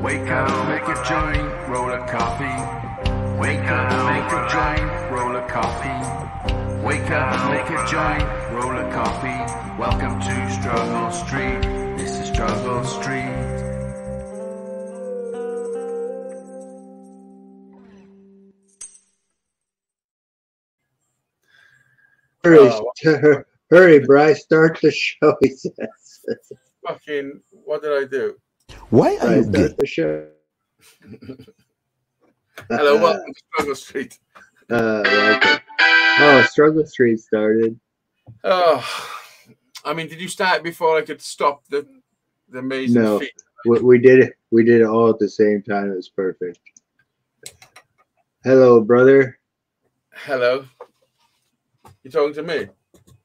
Wake up, make a joint, roll a coffee. Wake up, make a joint, roll a coffee. Wake up, make a joint, roll a coffee. Welcome to Struggle Street. This is Struggle Street. Hurry, Bryce, start the show, he says. Fucking, what did I do? Why are you start the show? Hello, welcome to Struggle Street. Welcome. Oh, Struggle Street started. Oh, I mean, did you start before I could stop the amazing feat? We did it. We did it all at the same time. It was perfect. Hello, brother. Hello. You talking to me?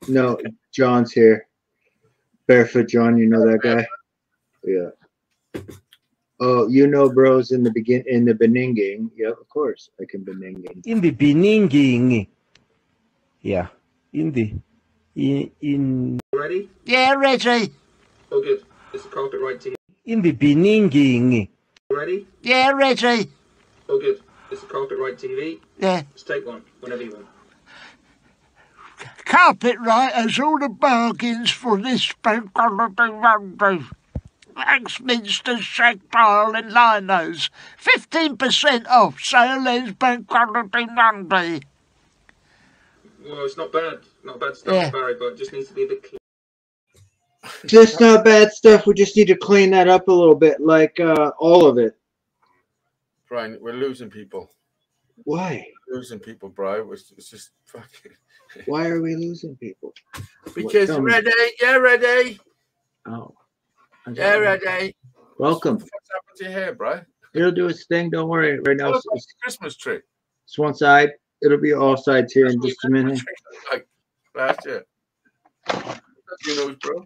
No, John's here. Barefoot John, you know that guy? Yeah. Oh, you know bros in the beninging. Yeah, of course I can beninging. In the beninging. Yeah. In Ready? Yeah, ready. Oh good. Is the carpet right to you? In the beninging. Ready? Yeah, ready. Oh good. Is the carpet right TV? Yeah. Let's take one, whenever you want. Carpet right has all the bargains for this bank holiday Monday. Axminster, Shagpile and Linos. 15% off sale is bank holiday Monday. Well, it's not bad. Not bad stuff, Yeah. Barry, but it just needs to be a bit clean. Just not bad stuff. We just need to clean that up a little bit, like all of it. Brian, we're losing people. Why? Losing people, Brian. It's just fucking... Why are we losing people? Because ready? Yeah, ready. Oh. Yeah, ready. Welcome. What's happened to your hair, Brian? It'll do its thing. Don't worry. Right now, Like a Christmas tree. it's one side. It'll be all sides here in just a minute. Like last year. Cut your nose, bro.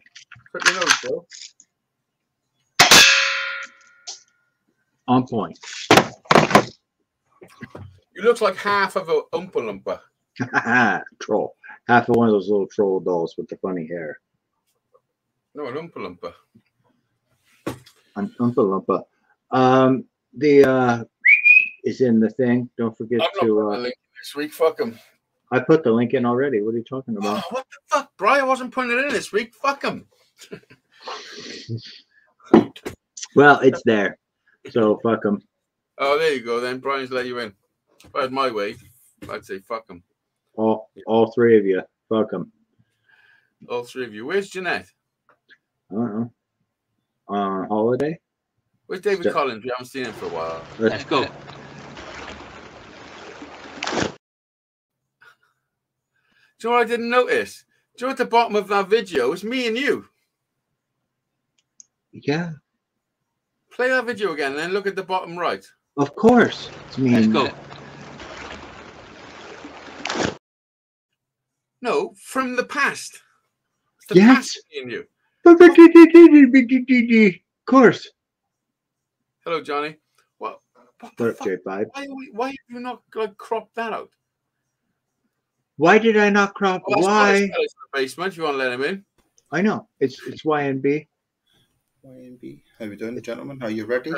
Cut your nose, bro. On point. You look like half of a Oompa Loompa. Troll. Half of one of those little troll dolls with the funny hair. No, an Oompa Loompa. An Oompa Loompa. The is in the thing. Don't forget I'm not to. putting a link this week. Fuck him. I put the link in already. What are you talking about? Oh, what the fuck, Brian? I wasn't putting it in this week. Fuck him. Well, it's there. So fuck them. Oh, there you go. Then Brian's let you in. If I had my way, I'd say fuck him. All three of you. Fuck them. All three of you. Where's Jeanette? I don't know. On holiday? Where's David Collins? We haven't seen him for a while. Let's go. Do you know what I didn't notice? Do you know at the bottom of that video? It's me and you. Yeah. Play that video again and then look at the bottom right. Of course. It's me. Let's go. No, from the past. It's the past, me and you. Of course. Hello, Johnny. What the fuck? Why have you not cropped that out? Why did I not crop? Why? In the basement. You want to let him in? I know. It's YNB. YNB. How you doing, gentlemen? Are you ready?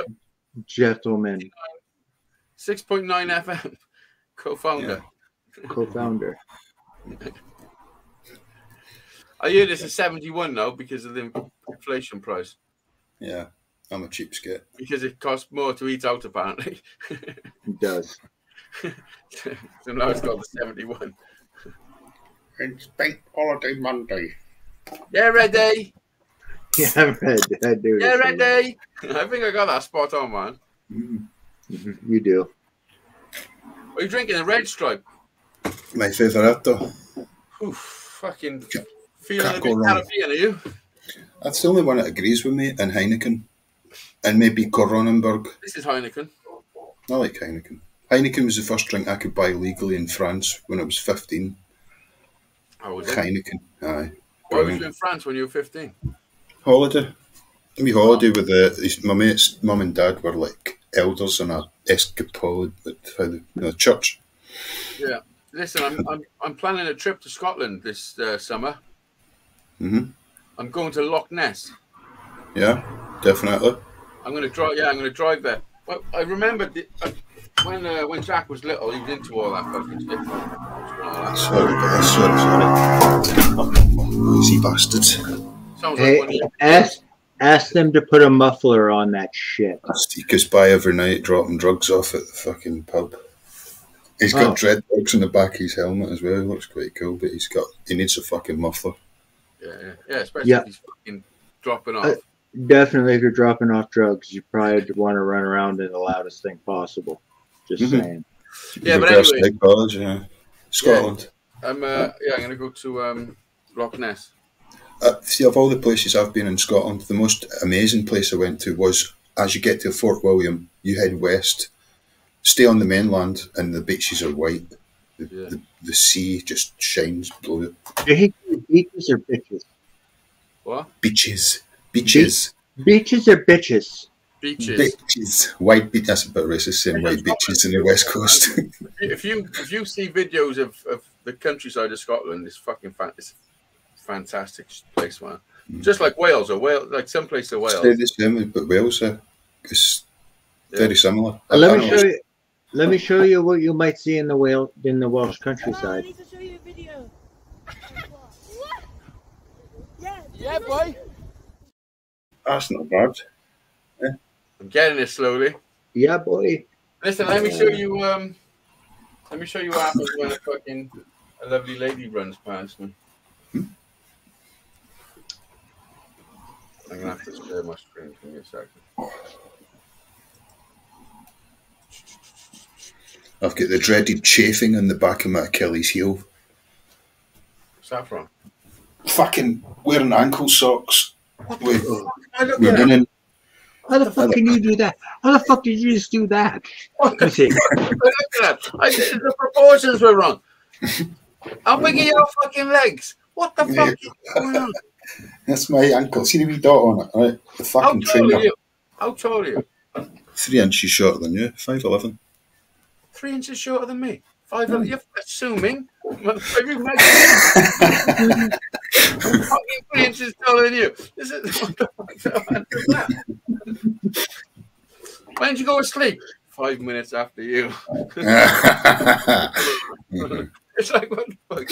Gentlemen. 6.9 FM. Co-founder. Yeah. Co-founder. I hear this is 71 now because of the inflation price. Yeah, I'm a cheapskate. Because it costs more to eat out, apparently. It does. So now it's got the 71. It's Bank Holiday Monday. Yeah, ready. Yeah, I'm ready. I do. Yeah, ready. I think I got that spot on, man. Mm-hmm. You do. Are you drinking a Red Stripe? My favorito. Oof, fucking feeling a bit Caribbean, are you? That's the only one that agrees with me, and Heineken. And maybe Kronenberg. This is Heineken. I like Heineken. Heineken was the first drink I could buy legally in France when I was 15. Oh, was it? Heineken, aye. Why was you in France when you were 15? Holiday. We holiday with my mate's mum and dad were like elders in a escapade with the church. Yeah. Listen, I'm planning a trip to Scotland this summer. Mm-hmm. I'm going to Loch Ness. Yeah, definitely. I'm going to drive. Yeah, I'm going to drive there. Well, I remember when Jack was little, he was into all that fucking shit. Sorry, guys. Sorry. Easy bastards. Sounds Hey, like when he ask them to put a muffler on that shit. He goes by every night dropping drugs off at the fucking pub. He's got dreadlocks on the back of his helmet as well. He looks quite cool, but he needs a fucking muffler. Yeah, especially if he's fucking dropping off. Definitely, if you're dropping off drugs, you probably want to run around in the loudest thing possible. Just saying. Yeah, but anyway, college, yeah. Scotland. I'm going to go to Loch Ness. See, of all the places I've been in Scotland, the most amazing place I went to was, as you get to Fort William, you head west, stay on the mainland, and the beaches are white. The sea just shines blue. Beaches or bitches? What? Beaches. Beaches or bitches? Beaches. White beach. That's a bit racist saying white beaches in the west coast. If you see videos of the countryside of Scotland, it's fucking it's a fantastic place, man. Just like Wales, like some place of Wales. It's the same, but Wales is very similar. Let me show you what you might see in the Welsh countryside. I need to show you a video. What? Yeah, boy. That's not bad. I'm getting it slowly. Yeah, boy. Listen, let me show you. Let me show you what happens when a lovely lady runs past me. I'm gonna have to share my screen. Give me a second. I've got the dreaded chafing on the back of my Achilles heel. What's that from? Fucking wearing ankle socks. How the fuck can you do that? How the fuck did you just do that? Look at that. The proportions were wrong. How big are your fucking legs? What the fuck is going on? That's my ankle. See the wee dot on it, right? The fucking trainer. How tall are you? 3 inches shorter than you. 5'11". 3 inches shorter than me. 5'11". You're assuming. I'm fucking 3 inches taller than you. This is what the fuck. When did you go to sleep? 5 minutes after you. It's like, what the fuck?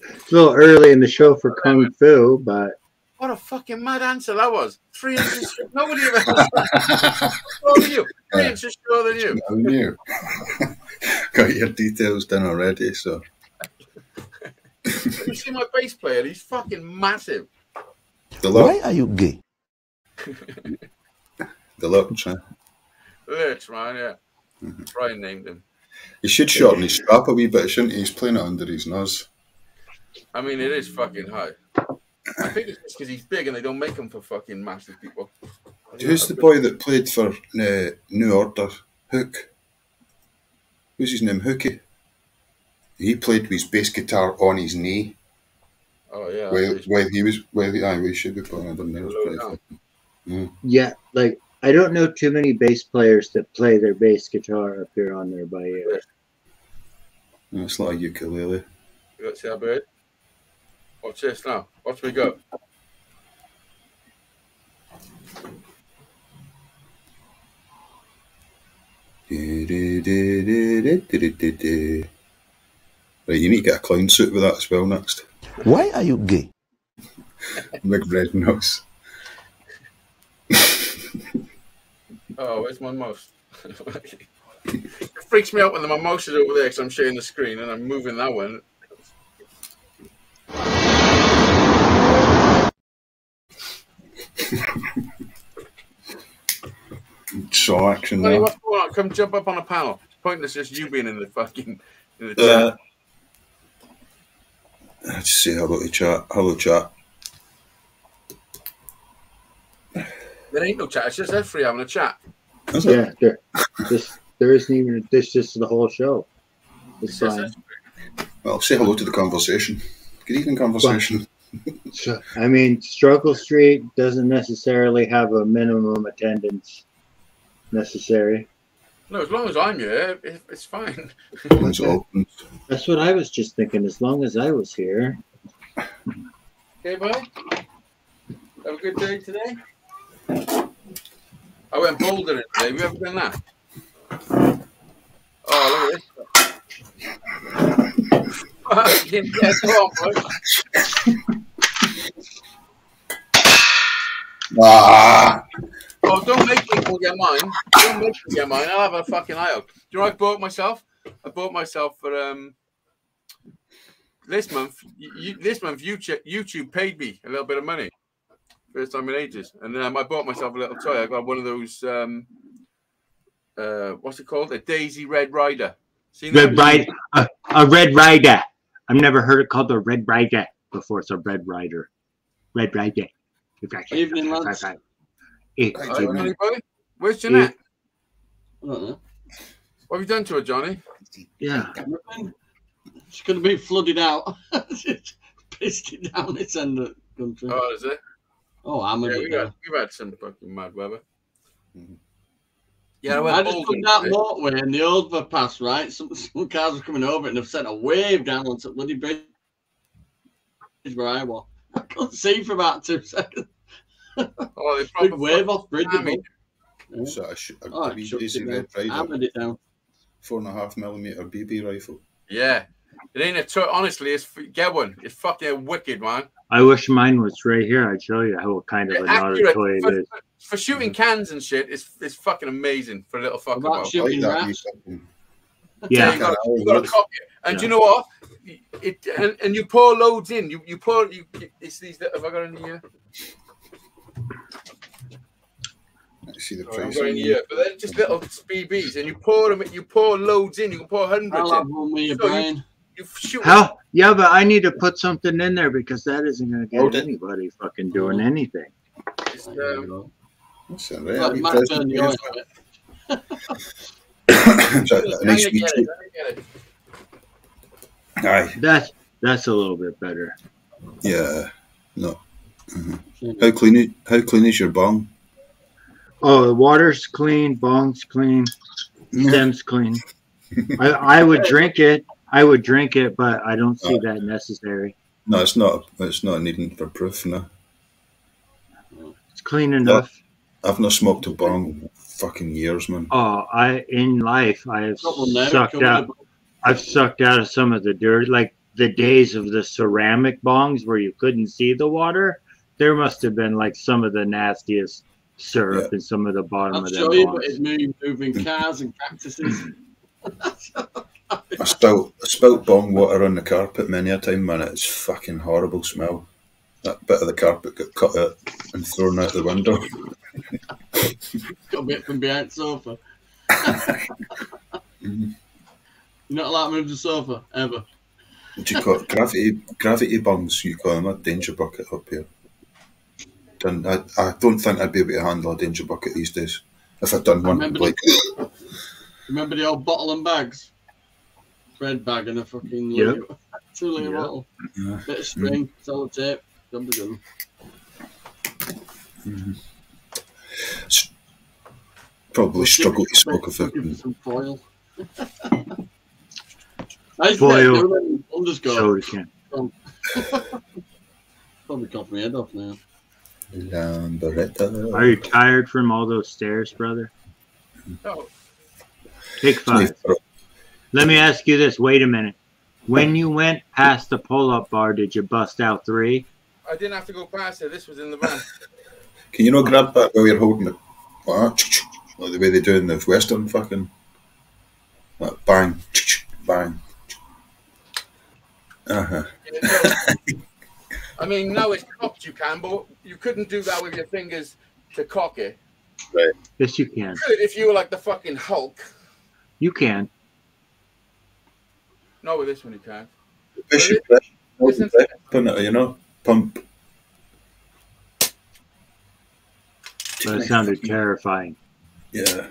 It's a little early in the show for Kung Fu, but... What a fucking mad answer that was. 3 inches. Nobody ever shorter than you. 3 inches shorter than you. Got your details done already, so. You see my bass player? He's fucking massive. Why are you gay? The Lurch, huh? Lurch, man, yeah. Brian named him. He should shorten his strap a wee bit, shouldn't he? He's playing it under his nose. I mean, it is fucking high. I think it's just because he's big and they don't make him for fucking massive people. Who's the boy that played for New Order? Hook. Who's his name? Hookie. He played with his bass guitar on his knee. Oh yeah. We should be playing. I don't know. Yeah, like I don't know too many bass players that play their bass guitar up here on there by ear. No, it's like a ukulele. You got to see that bird? Watch this now. Watch me go. Right, you need to get a clown suit with that as well next. Why are you gay? Big red nose. Oh, where's my mouse? It freaks me out when my mouse is over there because I'm sharing the screen and I'm moving that one. Saw action Honey, there. what's going on? Come jump up on a panel. It's pointless just you being in the fucking chat. Let's say hello to chat. Hello, chat. There ain't no chat. It's just us three having a chat. Yeah, there isn't even. This is the whole show. It's fine. Well, say hello to the conversation. Good evening, conversation. So, I mean, Strugglestreet doesn't necessarily have a minimum attendance necessary. No, as long as I'm here, it's fine. It's open. That's what I was just thinking. As long as I was here. Okay, bud. Have a good day today. I went bouldering today. Have you ever done that? Oh, look at this. Fucking yeah, go on, boy. Ah! Oh, don't make people get mine. Don't make me get mine. I'll have a fucking eye out. Do you know what I bought myself? I bought myself for this month. This month, YouTube paid me a little bit of money. First time in ages. And I bought myself a little toy. I got one of those. What's it called? A Daisy Red Rider. Seen that? Red Rider. A Red Rider. I've never heard it called a Red Rider before. It's a Red Rider. Red Rider. Evening, lads. Johnny boy? Where's Jeanette? I don't know. What have you done to her, Johnny? Yeah. She's going to be flooded out. She's pissed it down this end of the country. Oh, is it? Oh, I'm We've had some fucking mad weather. Yeah, I just come down motorway and the overpass, right? Some cars were coming over and they've sent a wave down onto the bloody bridge where I was. I couldn't see for about 2 seconds. Oh, they big wave off bridge. Yeah. So I hammered it down. 4.5mm BB rifle. Yeah. It ain't a toy. Honestly, get one. It's fucking wicked, man. I wish mine was right here. I'd show you how kind of another toy it is. For shooting cans and shit, it's fucking amazing for a little fucker. About shooting rats. Yeah. You got to copy it. And do you know what? And you pour loads in. You pour. It's these. Have I got any here? See the I'm price. going here, but they're just little BBs, and you pour them. You pour loads in. You can pour hundreds I'll have in. one with your brain. You shoot. How? Yeah, but I need to put something in there because that isn't going to get anybody fucking doing anything. It's, That's all right. Well, Matt turned the oil on it. Nice get it. Aye. That's a little bit better. Yeah. No. How clean is your bong? Oh, the water's clean, bong's clean, stem's clean. I would drink it. But I don't see that necessary. No, it's not. It's not needing for proof. No. It's clean enough. I've not smoked a bong in fucking years, man. Oh, in life I have sucked out. I've sucked out of some of the dirt, like the days of the ceramic bongs where you couldn't see the water. There must have been like some of the nastiest syrup in some of the bottom of them. I'll show you, but it's moving cars and cactuses. I spilt bong water on the carpet many a time, man. It's fucking horrible smell. That bit of the carpet got cut out and thrown out the window. Got a bit from behind the sofa. You're not allowed to move the sofa, ever. What do you call it? Gravity bungs, you call them, a danger bucket up here. I don't think I'd be able to handle a danger bucket these days. If I'd done one, remember the old bottle and bags? Bread bag and a fucking 2 litre bottle. Yeah. Bit of string, sellotape, job done. Probably struggle to smoke a fucking some foil. Foil. Underscore. Soda can. Probably cough my head off now. Lamberetta. Are you tired from all those stairs, brother? No. Take 5. Let me ask you this. Wait a minute. When you went past the pull-up bar, did you bust out 3? I didn't have to go past it. This was in the van. Can you not grab that while you're holding it? Like the way they do in the Western fucking... Like bang, bang. Uh-huh. I mean, now it's cocked, you can, but you couldn't do that with your fingers to cock it. Right. Yes, you can. You could if you were like the fucking Hulk. You can. No, with this one you can't. Push it, you know, pump. But it sounded terrifying. Yeah.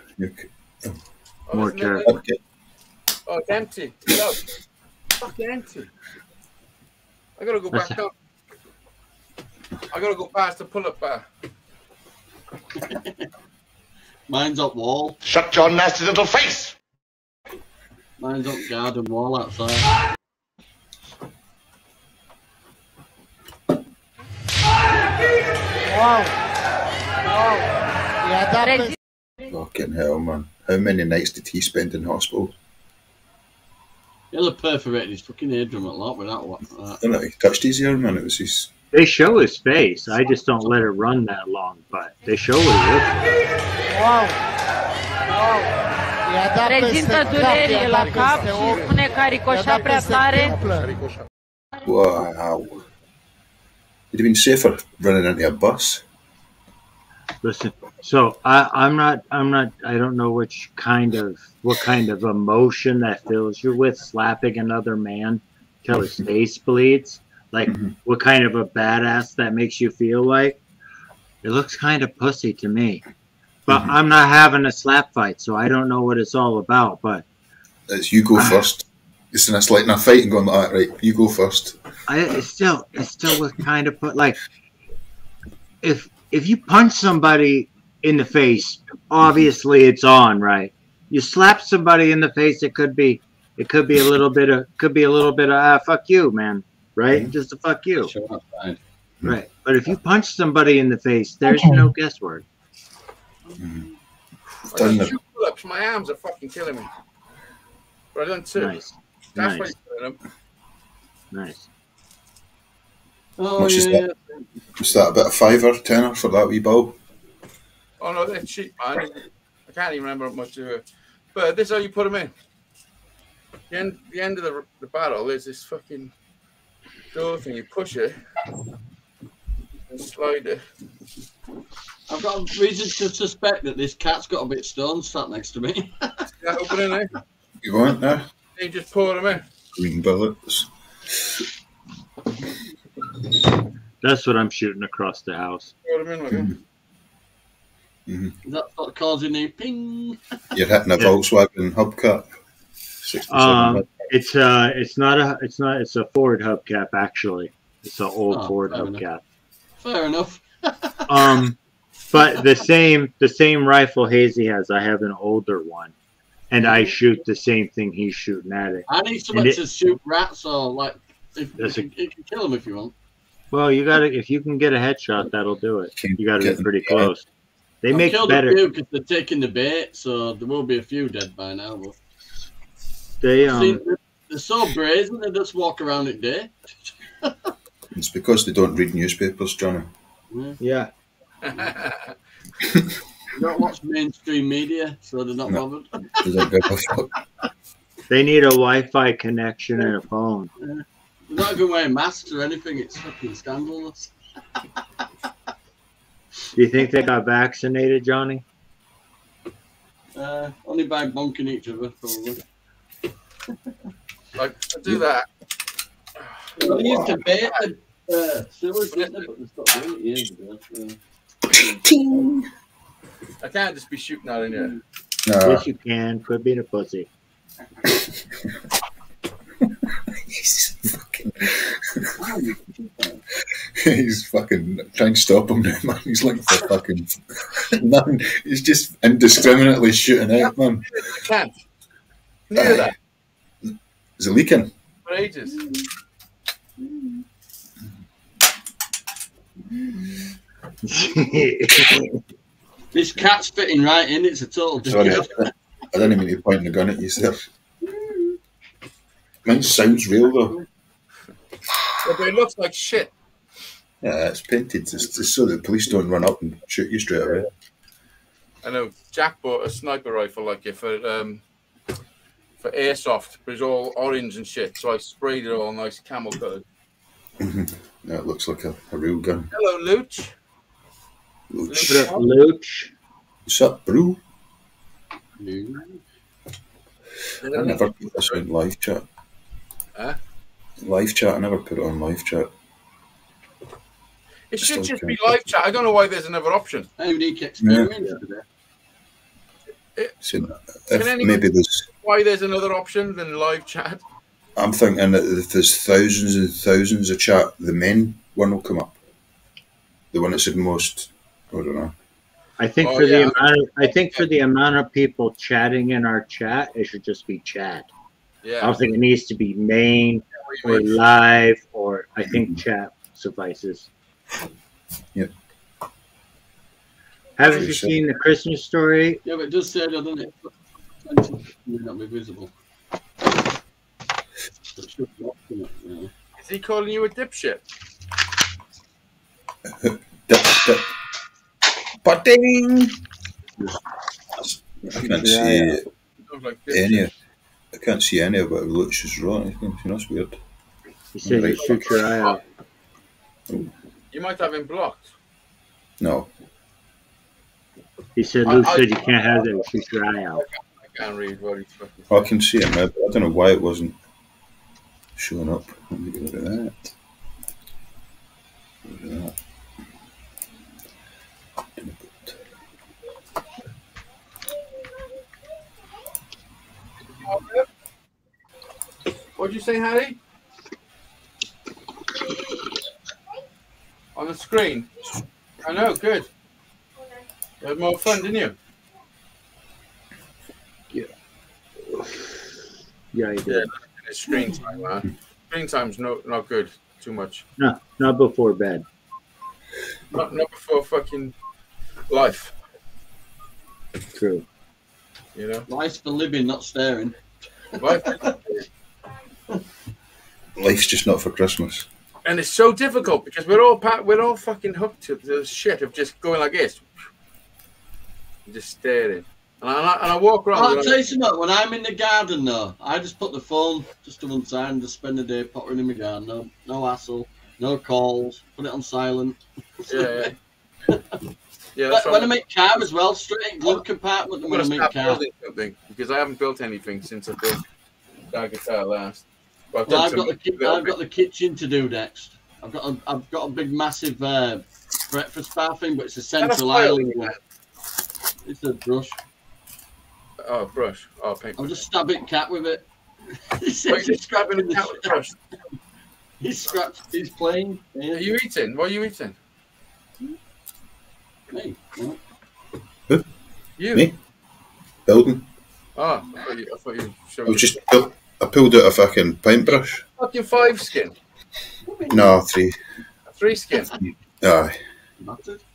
More terrifying. Okay. Oh, it's empty. No. Fucking empty. I gotta go back up. I gotta go past the pull-up bar. Mine's up wall. Shut your nasty little face! Mine's up garden wall outside. Wow. Regina, Fucking hell, man. How many nights did he spend in hospital? He'll have perforated his fucking eardrum a lot with that one. I don't know, he touched his ear, man. It was his. They show his face. I just don't let it run that long, but they show what he looks like. Wow. Wow. I-a dat Rezintă peste cap, durerii i-a la dat cap peste și ochi, spune că a i-a ricoșat dat prea peste tare. templă. Wow. It'd have been safer running into a bus. Listen, so I'm not, I don't know what kind of emotion that fills you with slapping another man till his face bleeds. Like, what kind of a badass that makes you feel like? It looks kind of pussy to me. But I'm not having a slap fight, so I don't know what it's all about. But It's you go first. It's like in a fight and going like that, right? You go first. It still was kind of like, if you punch somebody in the face, obviously it's on, right? You slap somebody in the face, it could be a little bit of fuck you, man, right? Just a fuck you, right? But if you punch somebody in the face, there's no guesswork. I done 2 pull-ups. My arms are fucking killing me. But I done 2. Nice, That's why nice, you're doing them. nice. Oh, Much is yeah. that? Is that about a $5 tenner for that wee bowl? Oh no, they're cheap, man. I can't even remember how much they were. But this is how you put them in. The end of the barrel is this fucking door thing. You push it and slide it. I've got a reason to suspect that this cat's got a bit stoned sat next to me. Yeah, open in there. You want there? You just pour them in. Green bullets. That's what I'm shooting across the house. Pour them in like that. That's what causing a ping. You're hitting a Volkswagen hubcap. 67. It's a Ford hubcap actually. It's an old Ford hubcap. Fair enough. But the same rifle Hazy has, I have an older one, and I shoot the same thing he's shooting at it. I need somebody to shoot rats or like you can kill them if you want. Well, you gotta, if you can get a headshot, that'll do it. You gotta be pretty close. They I've make killed better. a few because they're taking the bait, so there will be a few dead by now. But They they're so brazen they just walk around at day. It's because they don't read newspapers, Johnny. Yeah. They don't watch mainstream media, so they're not bothered. They don't give a fuck. They need a Wi-Fi connection and a phone. They're not even wearing masks or anything. It's fucking scandalous. Do you think they got vaccinated, Johnny? Only by bonking each other, probably. Like, do that. Well, they used to bait the sewers, didn't they? But they stopped doing it years ago. I can't just be shooting out in here. No. Yes, you can. Quit being a pussy. He's fucking. He's fucking trying to stop him now, man. He's looking for fucking nothing. He's just indiscriminately shooting out, man. I can't. Near that. Is it leaking? For ages. This cat's fitting right in. It's a total Sorry, disaster. I didn't mean to point the gun at you, sir. Mine sounds real though. Yeah, but it looks like shit. Yeah, it's painted just so the police don't run up and shoot you straight away. I know Jack bought a sniper rifle like it for airsoft, but it's all orange and shit. So I sprayed it all nice camel colored. Yeah, it looks like a real gun. Hello, Luch. Luch. Luch. What's up, bro? I never put this on live chat. Huh? Live chat, I never put it on live chat. It should just be live chat. I don't know why there's another option. Unique experience today. So if maybe there's, Why there's another option than live chat? I'm thinking that if there's thousands and thousands of chat, the men one will come up. The one that said most, I don't know. I think for the amount of people chatting in our chat, it should just be chat. Yeah. I don't think it needs to be main or live, or I think chat suffices. Yep. Haven't you seen the Christmas Story? Yeah, but it does say, doesn't it? It may not be visible. It should be up, you know. Is he calling you a dipshit? Butting. I can't see Sounds like any. dipshit. I can't see any of it. It looks just wrong. That's weird. He said you Right. shoot your eye out. You might have him blocked. No. He said Luke said you can't have that. Shoot your eye out. I can't read what he's fucking I can see it now, but I don't know why it wasn't showing up. Let me get rid of that. Get rid of that. What'd you say, Harry? On the screen? I know, good. You had more fun, didn't you? Yeah, he did. It's screen time, man. Screen time's not good. Too much. No, not before bed. Not before fucking life. True. You know? Life's for living, not staring. Life. Life's just not for Christmas. And it's so difficult because we're all fucking hooked to the shit of just going like this. Just staring. And I walk around. I'll tell you something, when I'm in the garden though, I just put the phone just to one side and just spend the day pottering in my garden. No hassle, no calls, put it on silent. Yeah. Yeah, But when I make car as well, straight in glove compartment I'm when I gonna make start car. building something because I haven't built anything since I built that guitar last. But Well, I've I've got the kitchen to do next. I've got a big massive breakfast bar thing, but it's a central island one. It's a brush. Oh, brush. Oh, paint. I'll just stab it cat with it. Wait, you're scrapping a cat with brush. He's scratched. He's playing. Yeah. Are you eating? What are you eating? Me. No. Who? You? Me? Building. Oh, I thought you showed I was just I pulled out a fucking paintbrush. fucking 5 skin. No, 3. A 3 skin. Aye.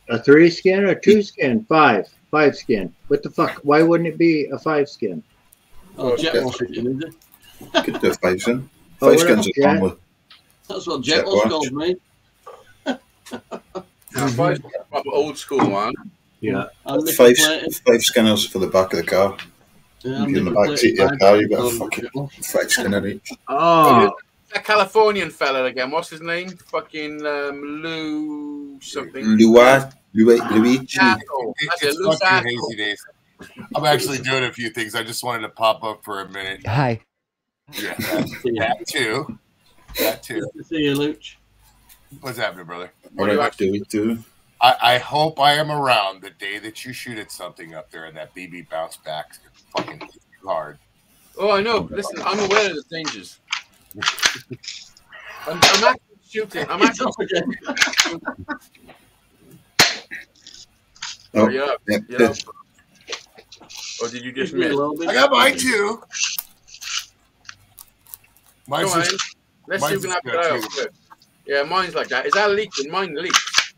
A 3 skin or 2 skin? 5 skin. What the fuck? Why wouldn't it be a 5 skin? Oh, jet wash it, is it? Could do a 5 skin. Oh, 5 what skins else, are normally. That's what Jet jet wash wash. called me. Now, 5 skin, proper old school one. Yeah. I'm 5 skinners for the back of the car. Yeah, If you're in the back seat of your car, you've got a fucking 5 skinner each. Oh, That Californian fella again. What's his name? Fucking Lou something. Luigi. Asshole. That's it, It's Lou fucking Asshole. hazy days. I'm actually doing a few things. I just wanted to pop up for a minute. Hi. Yeah, that too. That too. Good to see you, Luch. What's happening, brother? What do we do? I hope I am around the day that you shoot at something up there and that BB bounce back fucking hard. Oh, I know. Listen, I'm aware of the dangers. I'm actually shooting. I'm actually Oh, you're up. yeah, You're up. Or did you just miss? I got mine too. Mine's Go on. just, Let's see if we can have it out. Good. Yeah, mine's like that. Is that leaking? Mine leaks.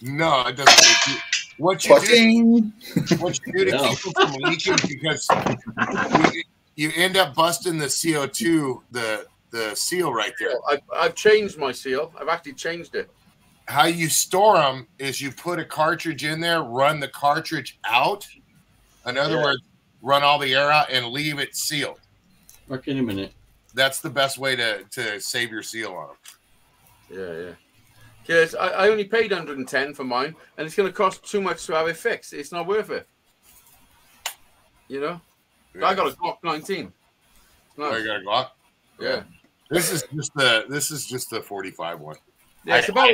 no, it doesn't. Leak. What you do to keep it from leaking because you end up busting the CO2, the seal right there. I've changed my seal. I've actually changed it. How you store them is you put a cartridge in there, run the cartridge out. In other words, run all the air out and leave it sealed. Back in a minute. That's the best way to save your seal on them. Yeah. Because I only paid 110 for mine, and it's going to cost too much to have it fixed. It's not worth it. You know? Yeah. I got a Glock 19. Oh, you got a Glock? Yeah. This is just the 45 one. Yeah, it's about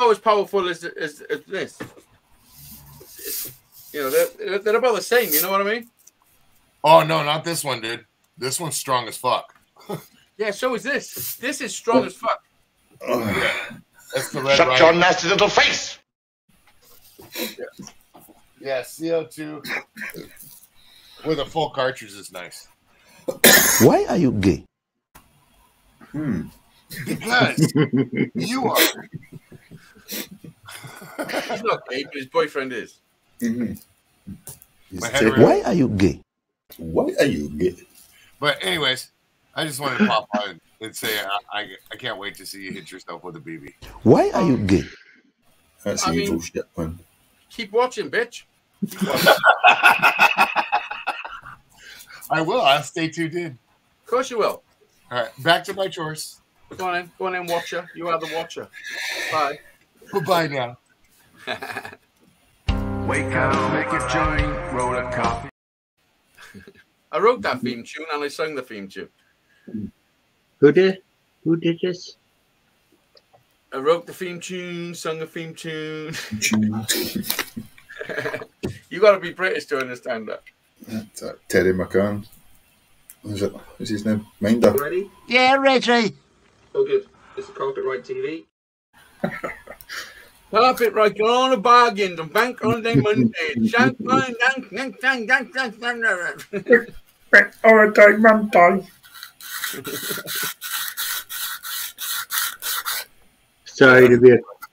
as powerful as this. You know, they're about the same. You know what I mean? Oh no, not this one, dude. This one's strong as fuck. Yeah, so is this. This is strong as fuck. Yeah, that's the red. Shut your nasty little face! Yeah, CO2 with a full cartridge is nice. Why are you gay? Because you are. He's not gay, but his boyfriend is. Mm-hmm. My head around. Why are you gay? Why are you gay? But anyways, I just wanted to pop on and say I can't wait to see you hit yourself with a BB. Why are you gay? That's I evil mean- shit, man. Keep watching, bitch. Keep watching. I will. I'll stay tuned in. Of course you will. All right, back to my chores. Go on in, watcher. You are the watcher. Bye. Bye now. Wake up, make a joint, roll a coffee. I wrote that theme tune and I sung the theme tune. Who did this? I wrote the theme tune, sung the theme tune. You got to be British to understand that. Terry McCann. What's his name? Minder. Ready? Yeah, ready. All good. It's the Carpet Right TV. Carpet right on a bargain and bank on day Monday. Champagne,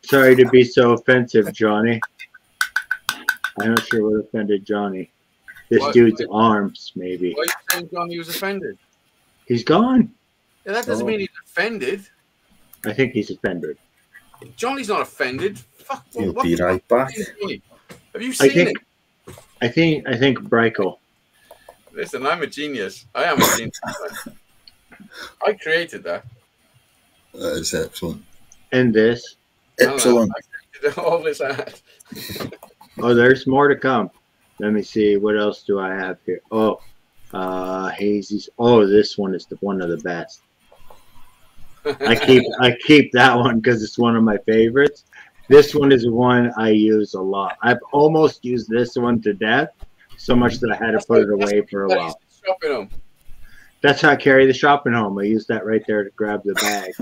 Sorry to be so offensive, Johnny. I'm not sure what offended Johnny. This What? dude's arms, maybe. Why are you saying Johnny was offended? He's gone. Yeah, that doesn't mean he's offended. I think he's offended. Johnny's not offended. Fuck. He'll What be the right fuck back. is Johnny? Have you seen it? I think Breichel. Listen, I'm a genius. I am a genius. I created that. That is excellent. And this. Excellent. I created all this ad. Oh, there's more to come. Let me see. What else do I have here? Oh, Hazy's. Oh, this one is one of the best. I keep that one because it's one of my favorites. This one is one I use a lot. I've almost used this one to death, so much that I had to put it away for a while. Shopping home. That's how I carry the shopping home. I use that right there to grab the bag.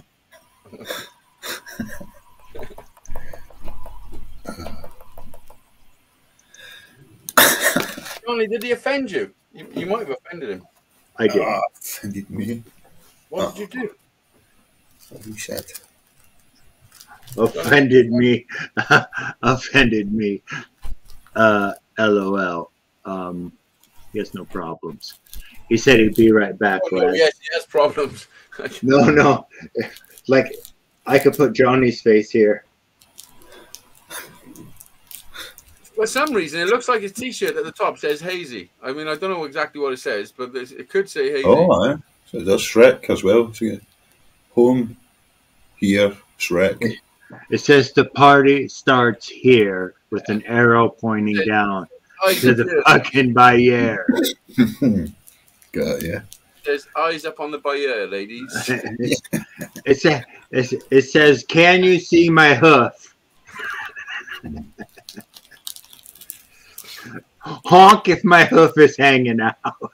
Johnny, did he offend you? You might have offended him. I did. Offended me. What did you do? What you said. Offended me. Offended me. LOL. He has no problems. He said he'd be right back. Oh, yes, he has problems. No. Like, I could put Johnny's face here. For some reason, it looks like his T-shirt at the top says Hazy. I mean, I don't know exactly what it says, but it could say Hazy. Oh, aye. So there's Shrek as well. So home, here, Shrek. It says the party starts here with an arrow pointing down to the fucking Bayeux. Got yeah. There's eyes up on the Bayeux, ladies. It says, can you see my hoof? Honk if my hoof is hanging out.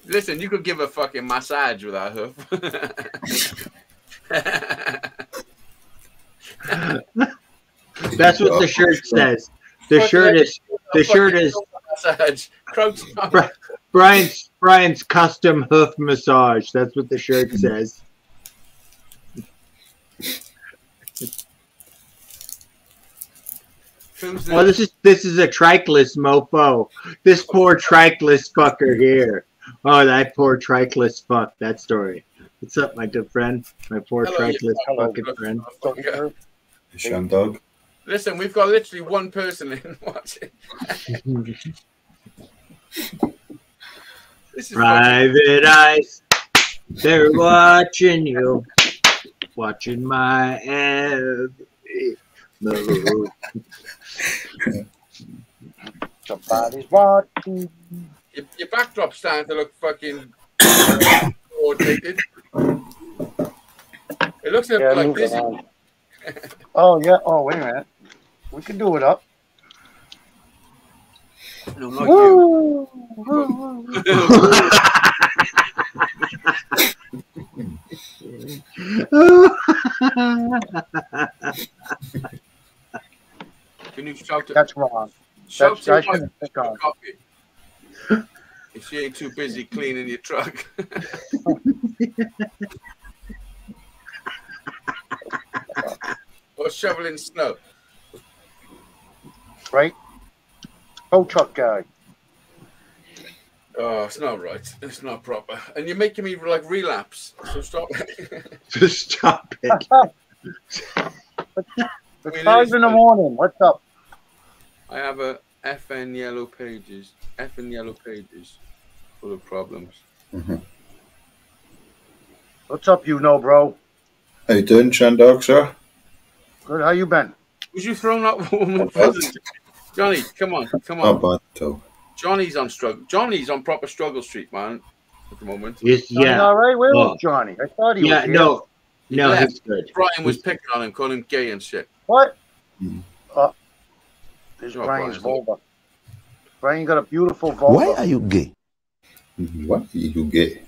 Listen, you could give a fucking massage with that hoof. That's what the shirt says. The shirt is massage. Brian's custom hoof massage. That's what the shirt says. Oh, this is a trichless mofo. This poor trichless fucker here. Oh, that poor trichless fuck. That story. What's up, my good friend? My poor trichless fucking friend. Shandog. Listen, we've got literally one person in watching. This is Private eyes, they're watching you, watching my every move. Somebody's watching. Your backdrop's starting to look fucking coordinated. It looks a bit like this. Oh, yeah. Oh, wait a minute. We can do it up. No, not you. Can you shout it? That's wrong. Shout That's to shouldn't pick on. If she ain't too busy cleaning your truck. Or shoveling snow. right? Tow truck guy. Oh, it's not right. It's not proper. And you're making me like relapse. So stop. Just stop it. It's 5 in the morning. What's up? I have a FN yellow pages. Full of problems. What's up, you know, bro? How you doing, Shandog, sir? Good. How you been? Was you throwing that woman in prison? Johnny, come on. Not bad at all. Johnny's on proper Strugglestreet, man, at the moment. Yes, Johnny, yeah. all right? Where was Johnny? I thought he was here. No, left. he's good. Brian was picking on him, calling him gay and shit. What? Mm. There's Sure, Brian's Brian's vulva. Brian got a beautiful vulva. Why are you gay? What are you gay?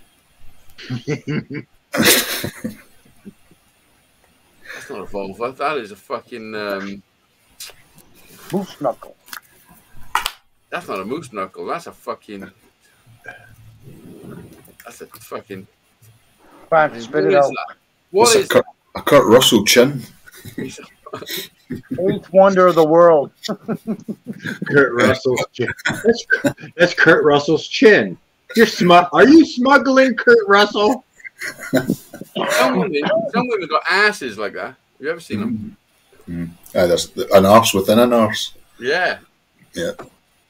That's not a vulva. That is a fucking Moose knuckle. That's not a moose knuckle. That's a fucking. That's a fucking. Brian, spit it out. What is that? A Kurt Russell chin. Eighth wonder of the world. Kurt Russell's chin. That's Kurt Russell's chin. Are you smuggling Kurt Russell? Some women got asses like that. Have you ever seen them? There's an arse within an arse. Yeah. Yeah.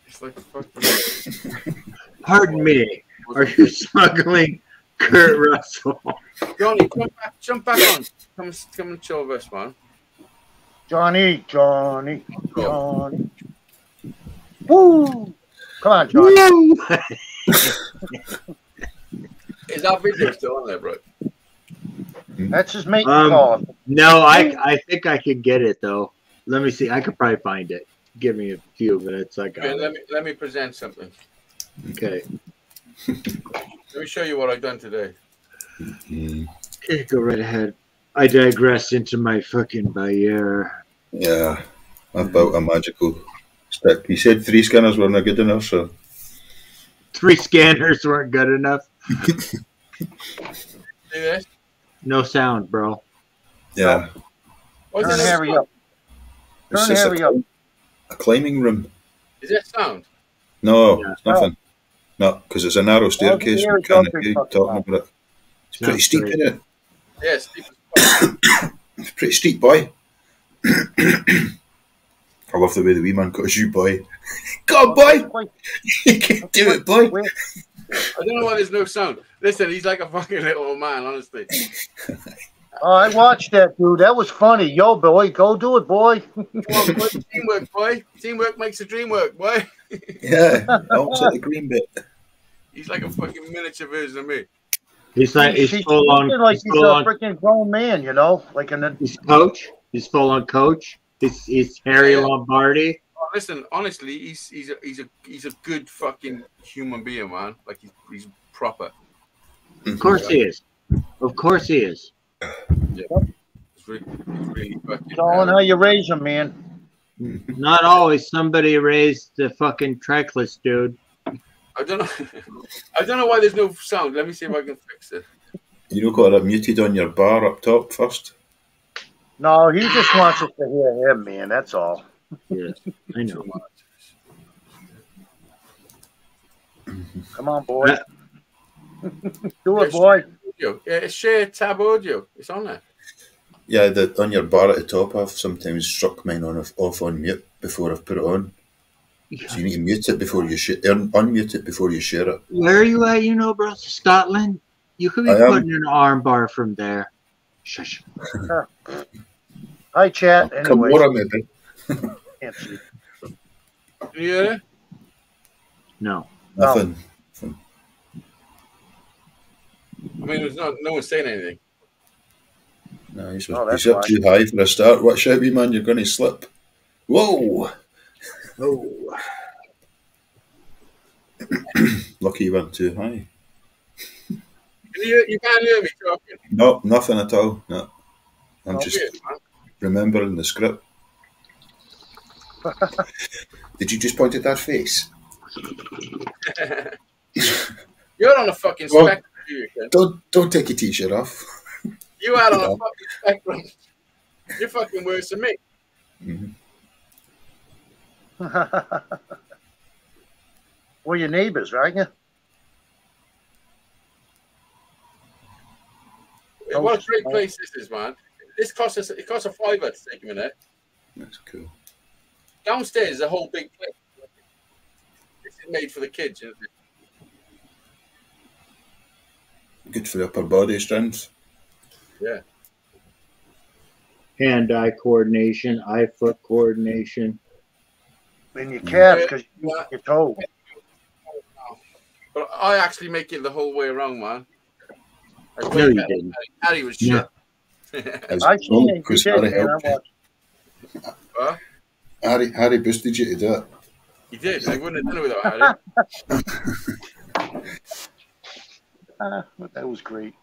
It's like a fucking. Pardon me. Are you smuggling Kurt Russell? Johnny, jump back on. Come and chill with us, man. Johnny. Woo! Come on, Johnny. Is that video still on there, bro? That's his mate call. No, I think I could get it though. Let me see. I could probably find it. Give me a few minutes. Okay, let me present something. Okay. Let me show you what I've done today. Okay, go right ahead. I digress into my fucking Bayer. Yeah, I built a magical stick. He said 3 scanners weren't good enough, so 3 scanners weren't good enough. See this? No sound, bro. Yeah. Turn Harry up. Turn Harry up. A climbing room. Is that sound? No, it's nothing. No, because it's a narrow staircase. We can't hear you talking about it. It's pretty steep, isn't it? Yeah, steep. It's pretty steep, boy. I love the way the wee man calls you, boy. Go on, boy! You can do it, boy. I don't know why there's no sound. Listen, he's like a fucking little old man, honestly. Oh, I watched that, dude. That was funny. Yo, boy, go do it, boy. Come on, boy. Teamwork, boy. Teamwork makes the dream work, boy. Yeah, also the green bit. He's like a fucking miniature version of me. He's full on. Like he's a freaking grown man, you know, like he's coach. He's full on coach. He's Harry Lombardi. Oh, listen, honestly, he's a good fucking human being, man. Like he's proper. Of course he is. Of course he is. Yeah. He's really fucking. It's all in how you raise him, man. Not always. Somebody raised the fucking trackless dude. I don't know why there's no sound. Let me see if I can fix it. You got it muted on your bar up top first. No, he just wants us to hear him, man. That's all. Yes, I know. Come on, boy. Do it, boy. It's share tab audio. It's on there. Yeah, on your bar at the top, I've sometimes struck mine off on mute before I've put it on. So you need to mute it before you unmute it before you share it. Where are you at, you know, bro? Scotland? You could be putting an arm bar from there. Shush. Hi, chat. Anyway. Camorra, maybe. Can't see. Yeah? No. Nothing. I mean, there's no one saying anything. No, he's up too high for a start. Watch out, wee man, you're going to slip. Whoa! Oh. Lucky you went too high. You can't hear me talking? No, nothing at all. No. I'm just remembering the script. Did you just point at that face? You're on a fucking spectrum. Don't take your t-shirt off. You are on a fucking spectrum. You're fucking worse than me. Mm-hmm. We're your neighbors, right? Yeah. What a great place this is, man. This costs us. It costs a $5 to take him in there. That's cool. Downstairs is a whole big place. This is made for the kids. Isn't it? Good for the upper body strength. Yeah. Hand-eye coordination, eye-foot coordination. And your calves, because you use your toe. But I actually make it the whole way around, man. No, you didn't. Harry was shit. I seen it. You did, man. I watched. Huh? Harry boosted you to do it. He did. I wouldn't have done it without Harry. That was great.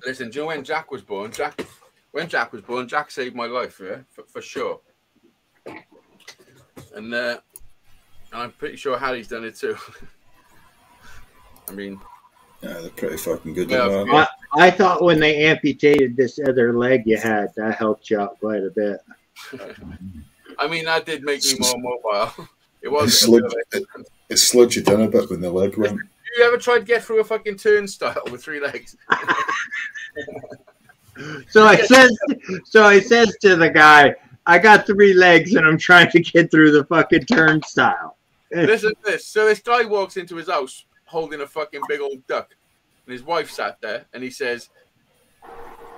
Listen, do you know when Jack was born? When Jack was born, Jack saved my life, yeah, for sure. And I'm pretty sure Harry's done it too. I mean, yeah, they're pretty fucking good. Yeah, I thought when they amputated this other leg you had, that helped you out quite a bit. I mean, that did make me more mobile. It was. It slowed you down a bit when the leg went. You ever tried to get through a fucking turnstile with 3 legs? So I says to the guy, I got 3 legs and I'm trying to get through the fucking turnstile. Listen to this. So this guy walks into his house holding a fucking big old duck. And his wife sat there and he says,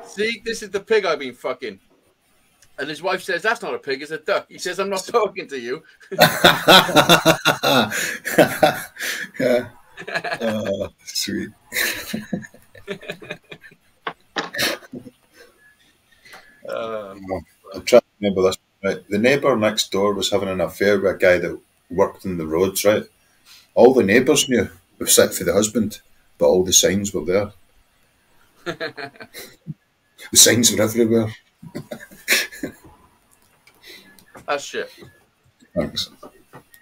"See, this is the pig I've been fucking." And his wife says, "That's not a pig, it's a duck." He says, "I'm not talking to you." Yeah. Oh, sweet. I'm trying to remember this. Right. The neighbour next door was having an affair with a guy that worked in the roads, right? All the neighbours knew, except for the husband, but all the signs were there. The signs were everywhere. That's shit. Thanks.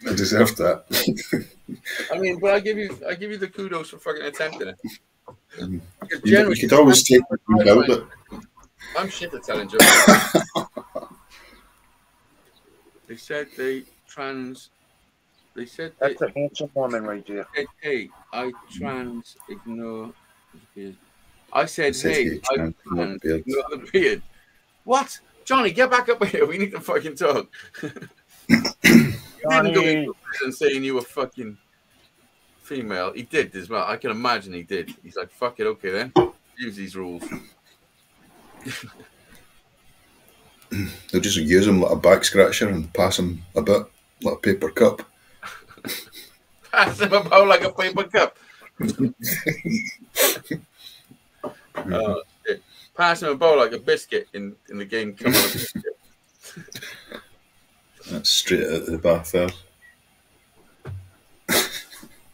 I deserved that. I mean, but I give you the kudos for fucking attempting it. You could always take it without it. I'm shit at telling jokes. They said they said That's a handsome woman right there. Hey, I trans ignore the beard. I said, hey, I trans ignore the beard. What? Johnny, get back up here. We need to fucking talk. You didn't go into prison saying you were fucking female. He did as well. I can imagine he did. He's like, fuck it, okay then. Use these rules. They'll just use him like a back scratcher and pass him a bit like a paper cup. Pass him about like a paper cup. Oh, shit. Pass him about like a biscuit in the game. Come on, biscuit. That's straight out of the bath there.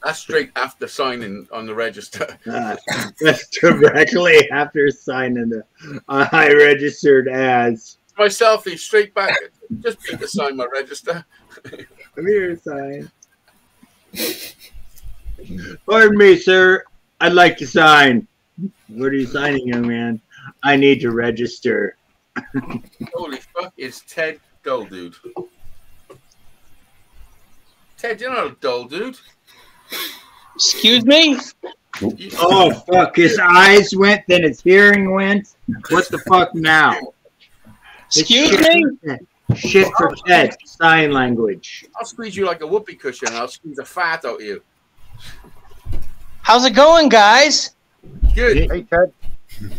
That's straight after signing on the register. That's directly after signing I registered as. My selfie straight back. Just need to sign my register. Come here, sign. Pardon me, sir. I'd like to sign. What are you signing, young man? I need to register. Holy fuck, it's Ted Dull Dude. Ted, you're not a dull dude. Excuse me? Oh, fuck. His eyes went, then his hearing went. What the fuck now? Excuse me? Shit for Ted. Sign language. I'll squeeze you like a whoopee cushion. I'll squeeze a fat out of you. How's it going, guys? Good. Hey, Ted.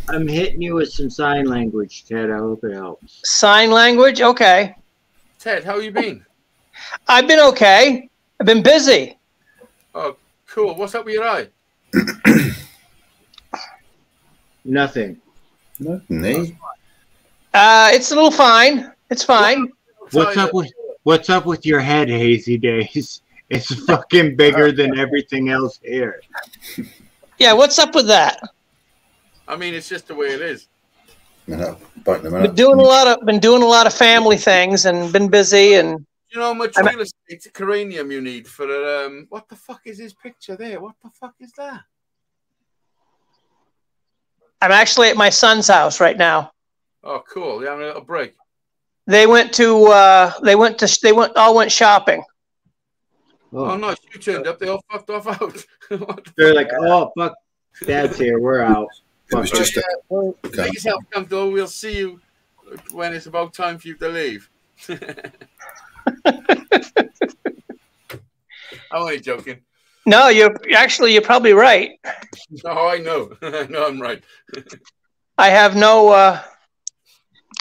I'm hitting you with some sign language, Ted. I hope it helps. Sign language? Okay. Ted, how you been? I've been okay. I've been busy. Oh, cool. What's up with your eye? Nothing. Nothing, eh? It's a little fine. It's fine. What's up with your head, Hazy Days? It's fucking bigger than everything else here. Yeah, what's up with that? I mean, it's just the way it is. Back in a minute. Been doing a lot of family things and been busy and. You know how much real estate cranium you need for what the fuck is his picture there? What the fuck is that? I'm actually at my son's house right now. Oh, cool. You having a little break? They went shopping. Oh, nice. You turned up. They all fucked off out. They're like, oh, fuck. Dad's here. We're out. It was just make yourself comfortable. We'll see you when it's about time for you to leave. I'm only joking. No, you're probably right. Oh, I know. I know I'm right. I have no.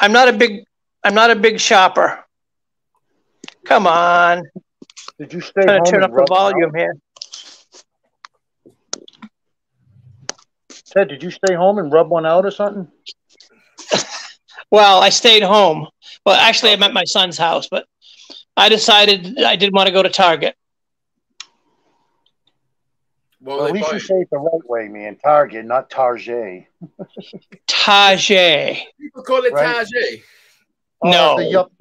I'm not a big shopper. Come on. Did you stay I'm home? gonna turn and up the rub one volume out? here. Ted, did you stay home and rub one out or something? Well, I stayed home. Well, actually, I'm at my son's house, but I decided I didn't want to go to Target. Well, at least you say it the right way, man. Target, not Target. Target. People call it Right? Target. Oh, No. that's a yup.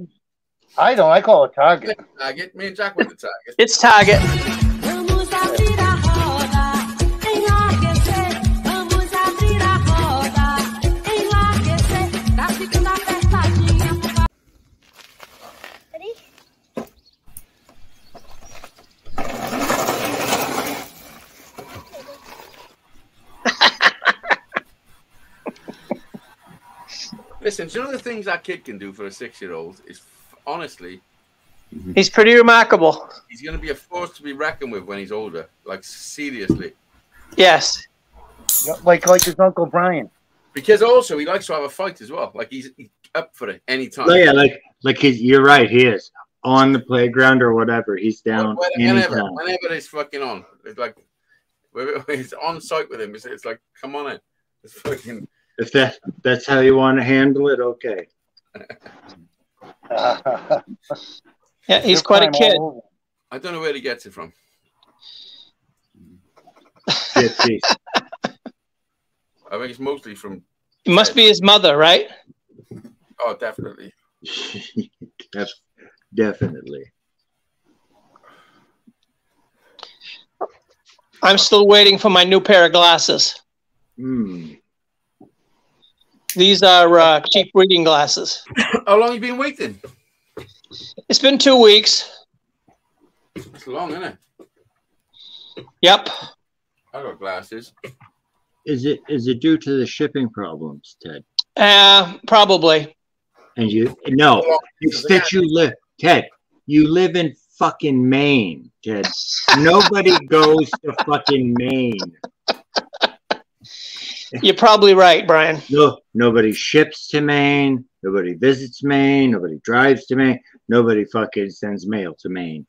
I don't. I call it Target. Target. Me and Jack went to Target. It's Target. Vamos abrir a roda, enlouquecer. Vamos abrir a roda, enlouquecer. Tá ficando apertadinha. Ready? Listen, do you know the things that kid can do for a 6-year-old is honestly, He's pretty remarkable. he's going to be a force to be reckoned with when he's older. Like, seriously. Yes. Like his Uncle Brian. Because also, he likes to have a fight as well. Like, he's up for it anytime. Oh, yeah, like you're right. He is on the playground or whatever. He's down Whenever anytime. it's fucking on. It's like, it's on site with him. It's like, come on in. It's fucking... If that's how you want to handle it, okay. Yeah, he's quite a kid. I don't know where he gets it from. Gypsies. I think it's mostly from... It must be his mother, right? Oh, definitely. Definitely. I'm still waiting for my new pair of glasses. These are cheap reading glasses. How long have you been waiting? It's been 2 weeks. It's long, isn't it? Yep. I got glasses. Is it due to the shipping problems, Ted? Probably. And it's that you live, Ted. You live in fucking Maine, Ted. Nobody goes to fucking Maine. You're probably right, Brian. No, nobody ships to Maine. Nobody visits Maine. Nobody drives to Maine. Nobody fucking sends mail to Maine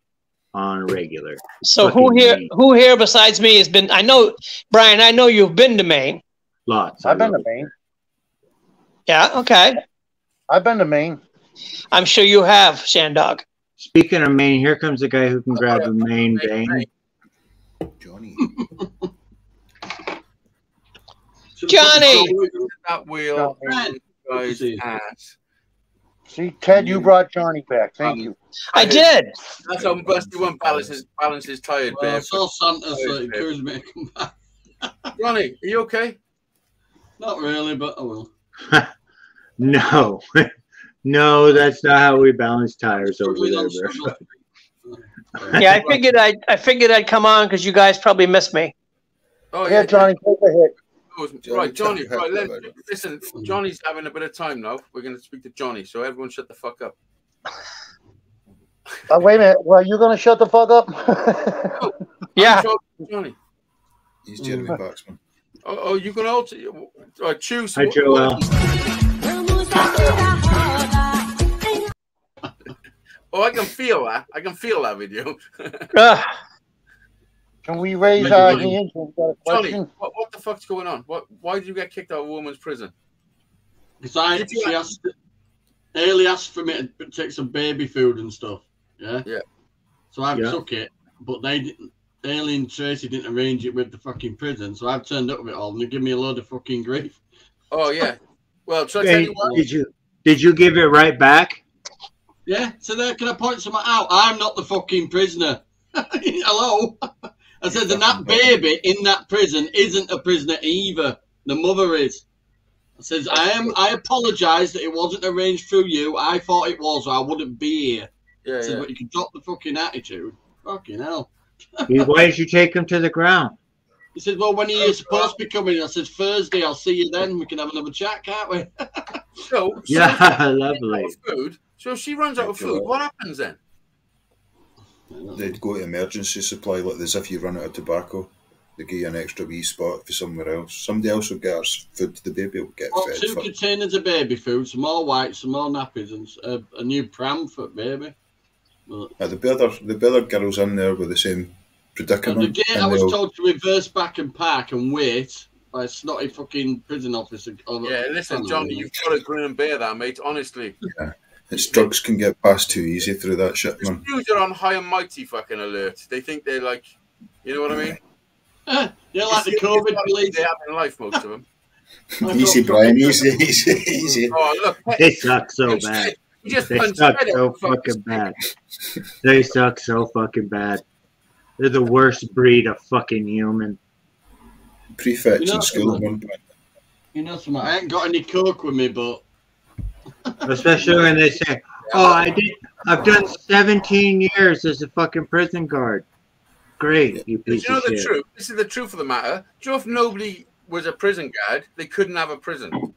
on a regular. So fucking Maine. who here besides me has been? I know, Brian. I know you've been to Maine. Lots. I've been to Maine. Yeah. Okay. I've been to Maine. I'm sure you have, Shandog. Speaking of Maine, here comes a guy who can grab a Maine vein. Johnny. Johnny. That wheel. Guy's ass. See, Ted, you brought Johnny back. Thank you. I did. That's how Busty one balances tired, Well, I babe. saw Santa, so it encouraged me to come back. Johnny, are you okay? Not really, but I will. No. No, that's not how we balance tires over there, bro. Yeah, I figured I'd come on because you guys probably missed me. Oh Yeah, Johnny, take a hit. Right, Johnny. Right, listen, Johnny's having a bit of time now. We're going to speak to Johnny, so everyone shut the fuck up. Wait a minute. Well, you going to shut the fuck up? Yeah. Johnny. He's Jeremy Paxman. Oh, you can also choose. Hi, Joel. Oh, I can feel that. I can feel that video. Can we raise our hands? We've got a question. Johnny, what the fuck's going on? Why did you get kicked out of a woman's prison? Because Haley asked for me to take some baby food and stuff. Yeah. Yeah. So I took it, but they didn't. Haley and Tracy didn't arrange it with the fucking prison, so I've turned up with it all, and they give me a load of fucking grief. Oh yeah. Well, so I tell you what. Did you give it right back? Yeah. So there, can I point something out? I'm not the fucking prisoner. Hello. I said, and that baby in that prison isn't a prisoner either. The mother is. I says, I apologise that it wasn't arranged through you. I thought it was, or I wouldn't be here. Yeah, Says, yeah. but you can drop the fucking attitude. Fucking hell. Why did you take him to the ground? He said, well, when are you supposed to be coming? I said, Thursday, I'll see you then. We can have another chat, can't we? So Yeah, lovely. Food. So if she runs out of food, what happens then? They'd go to emergency supply, like as if you run out of tobacco. They give you an extra wee spot for somewhere else. Somebody else will get our food. The baby will get fed. 2 containers of baby food, some more whites, some more nappies, and a new pram for baby. The better girls in there with the same predicament. And the gate I was told to reverse back and park and wait by a snotty fucking prison officer. Yeah, listen, Johnny, you've got to grin and bear that, mate. Honestly. Yeah. It's drugs can get past too easy through that shit, man. Dudes are on high and mighty fucking alert. They think they're like, you know what I mean? Yeah, like the COVID police. They have in life, most of them. Easy, Brian. Easy. Oh, look. They suck so bad. They suck so fucking bad. They suck so fucking bad. They're the worst breed of fucking human. Prefects in school at one point. You know something? I ain't got any coke with me, but especially when they say, "Oh, I've done 17 years as a fucking prison guard." Great, you piece you know of the shit. truth? This is the truth of the matter. Do you know if nobody was a prison guard, they couldn't have a prison?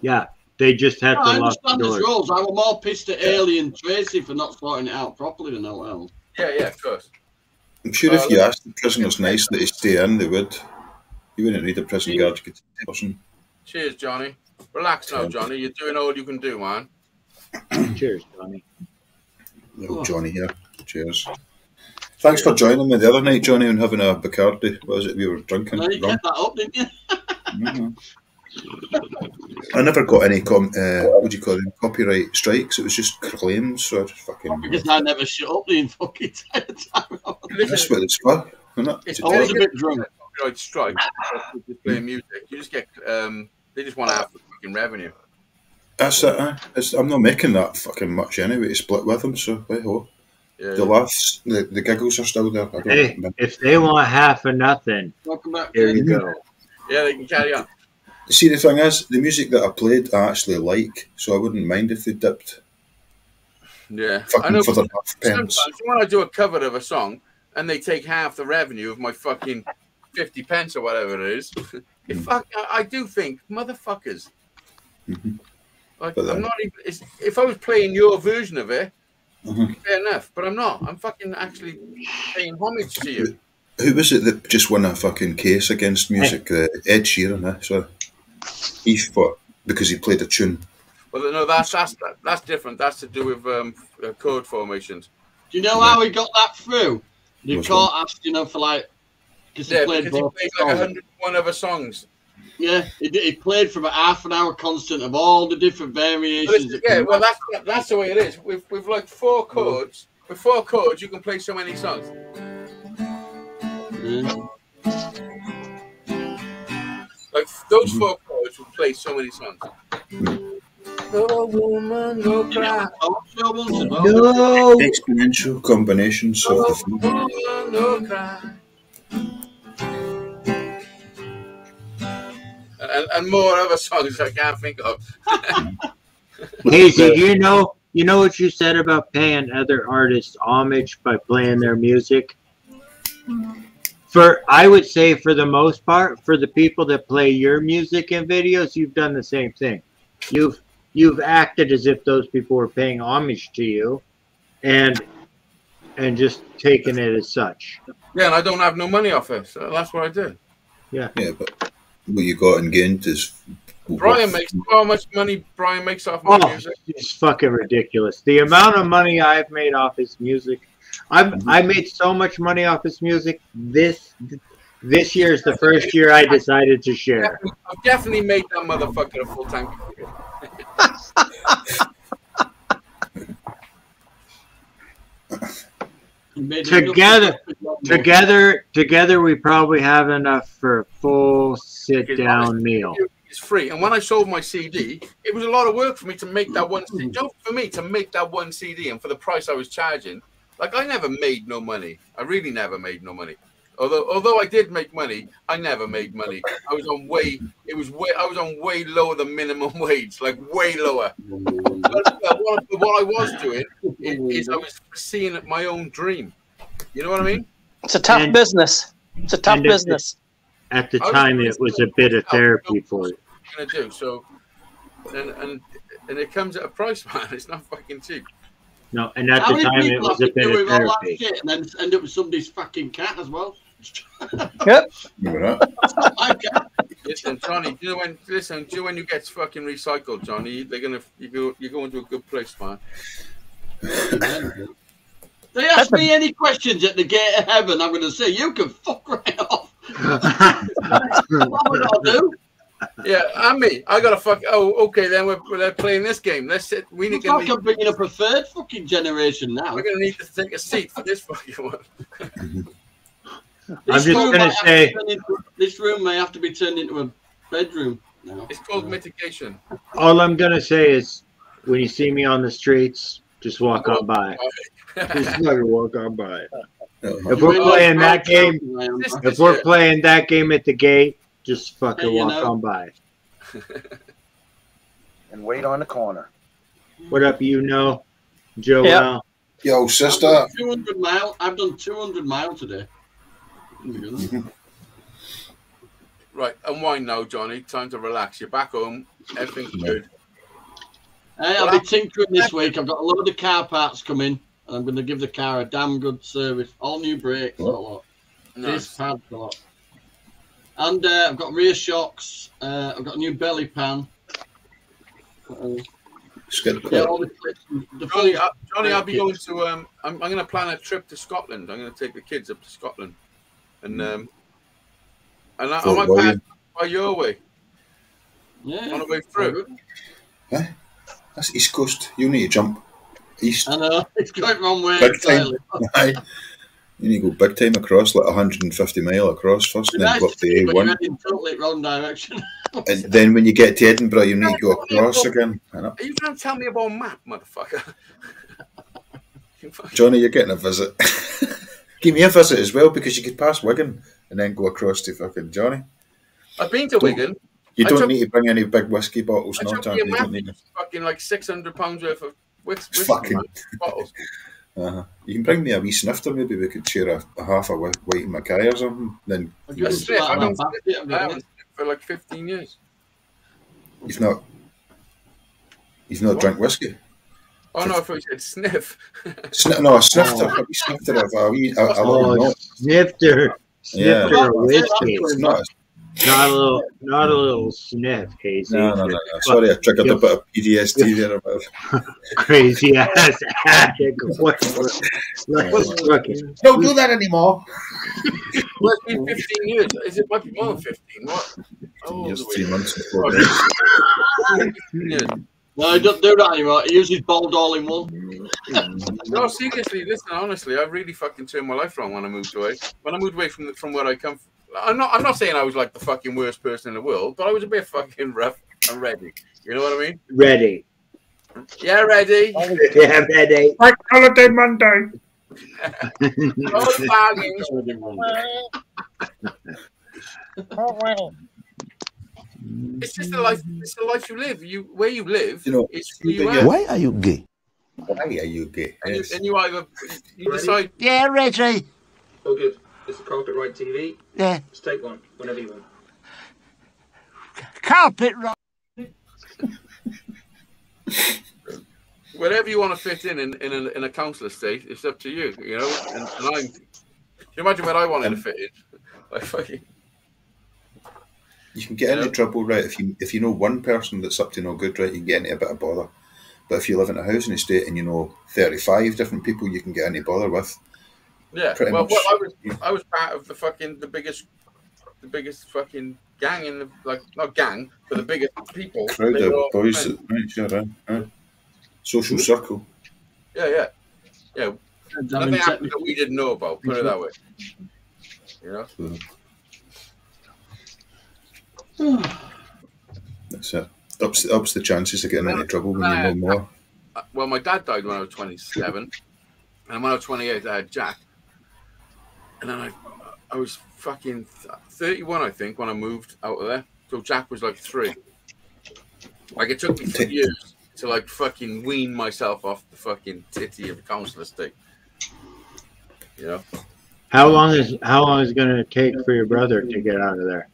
Yeah, they just had to I lock the understand doors. his rules. I was more pissed at Ailey and Tracy for not sorting it out properly than all else. Yeah, of course. I'm sure if you asked the prisoners nicely to stay in, they would. You wouldn't need a prison guard to get to the person. Cheers, Johnny. Relax now, Johnny. You're doing all you can do, man. Cheers, Johnny. Little Johnny here. Cheers. Thanks for joining me the other night, Johnny, and having a Bacardi. What was it we were drinking? No, you kept that up, didn't you? I never got any what do you call them? Copyright strikes. It was just claims. So I just fucking. Because I never shut up the fucking time. That's what it's for, isn't it? I was a bit drunk. Copyright strike. Just playing music. You just get. They just want to have the fucking revenue. That's it. I'm not making that fucking much anyway to split with them. So hey ho. Yeah, the laughs, the giggles are still there. I don't Hey, if they want half of nothing, here you go. Yeah, they can carry on. See, the thing is, the music that I played, I actually like, so I wouldn't mind if they dipped. Yeah, fucking I know. For the half pence. Sometimes when I do a cover of a song and they take half the revenue of my fucking 50 pence or whatever it is, I do think motherfuckers. Like, I'm not even. If I was playing your version of it. Fair enough, but I'm not. I'm fucking actually paying homage to you. Who was it that just won a fucking case against music? Ed Sheeran, so he fought because he played a tune. Well, no, that's different. That's to do with chord formations. Do you know how he got that through? The court asked, for like, because he played both. He played like 101 other songs. Yeah, he played for about half an hour constant of all the different variations. Yeah, well, that's the way it is. With like 4 chords. With 4 chords, you can play so many songs. Yeah. Like those 4 chords will play so many songs. No woman, no cry. No exponential combinations of the food. No woman, no cry. And more other songs I can't think of. Hazy, you know what you said about paying other artists homage by playing their music? I would say for the most part, for the people that play your music in videos, you've done the same thing. You've acted as if those people were paying homage to you, and just taking it as such. Yeah, and I don't have no money off it, so that's what I did. Yeah. Yeah, but what you got in gained is. Brian makes how much money Brian makes off my music? It's fucking ridiculous. The amount of money I've made off his music. I made so much money off his music. This year is the first year I decided to share. I've definitely made that motherfucker a full-time Together, we probably have enough for a full sit-down meal. It's free, and when I sold my CD, it was a lot of work for me to make that one CD. For me to make that one CD, and for the price I was charging, like I never made no money. I really never made no money Although I did make money, I never made money. I was on way lower than minimum wage, like way lower. What I was doing is I was seeing my own dream. You know what I mean? It's a tough business. It's a tough business. At the time, it was a bit of therapy for it. Gonna do so, and it comes at a price, man. It's not fucking cheap. No, and at the time, it was a bit of therapy. And then end up with somebody's fucking cat as well. Yep. Listen, Johnny. Do you know when you get fucking recycled, Johnny? You go into a good place, man. They ask me any questions at the gate of heaven, I'm going to say, you can fuck right off. What would I do? Yeah, and me. I got to fuck. Oh, okay, then we're playing this game. Let's sit. We need to. I'm bringing up a third fucking generation now. We're going to need to take a seat for this fucking one. I'm just going to say. This room may have to be turned into a bedroom now. It's called mitigation. All I'm going to say is when you see me on the streets, just walk on by. Just walk on by. If we're playing that game, at the gate, just fucking walk on by. And wait on the corner. What up, Joel? Yo, sister. I've done 200 miles today. Right, unwind now, Johnny. Time to relax. You're back home. Everything's good. Hey, I'll be tinkering this week. I've got a load of car parts coming, and I'm going to give the car a damn good service. All new brakes, a lot. This pads, a lot. And I've got rear shocks. I've got a new belly pan. Johnny, I'll be going to. I'm going to plan a trip to Scotland. I'm going to take the kids up to Scotland, and I might pass by your way. Yeah, on the way through. Huh? That's East Coast. You need to jump east. I know it's going wrong way. Big time. You need to go big time across, like 150 mile across first, and then go up to A1. In totally wrong direction. And then when you get to Edinburgh, you need to go across again. Are you trying to tell me about a map, motherfucker? Johnny, you're getting a visit. Give me a visit as well, because you could pass Wigan and then go across to fucking Johnny. I've been to Wigan. You don't need to bring any big whiskey bottles. I took me a map. Fucking like £600 worth of whiskey bottles. You can bring me a wee snifter. Maybe we could share a half a White Mackay or something. Then I haven't sniffed for like 15 years. You've not drank whiskey. Oh no! I thought you said sniff. No, a snifter. A wee snifter of a wee. Snifter. Snifter of whiskey. Not a little sniff, Casey. No. Sorry, I triggered a bit of PTSD there about crazy ass addict. Don't do that anymore. Well, it's been 15 years. It might be more than 15. What? Just 3 months before. No, I don't do that anymore. He uses bald all in one. No, seriously, listen, honestly, I really fucking turned my life around when I moved away. When I moved away from where I come from. I'm not saying I was like the fucking worst person in the world, but I was a bit fucking rough and ready. You know what I mean? Ready. Yeah, ready. Yeah, ready. Like holiday Monday. It's just the life. It's the life you live. Where you live. You know, it's who you are. Why are you gay? Why are you gay? And you either decide. Yeah, ready. Oh, good. Is the carpet right, TV? Yeah. Let's take one whenever you want. Carpet right. Wherever you want to fit in a council estate, it's up to you. You know, and I'm. Can you imagine where I wanted to fit in? Like fucking. You can get into trouble, right? If you know one person that's up to no good, right, you can get into a bit of bother. But if you live in a housing estate and you know 35 different people, you can get into bother with. Yeah, pretty well, much. I was part of the biggest fucking gang in the not gang, but the biggest people. Crowd of boys, right? Social circle. Yeah. Nothing happened that we didn't know about. Put it that way. You know. That's it. Ups the chances of getting into trouble when you know more. Well, my dad died when I was 27, and when I was 28, I had Jack. And then I was fucking 31, I think, when I moved out of there. So Jack was like 3. Like, it took me 3 years to like fucking wean myself off the fucking titty of the council estate. You know. How long is it gonna take for your brother to get out of there?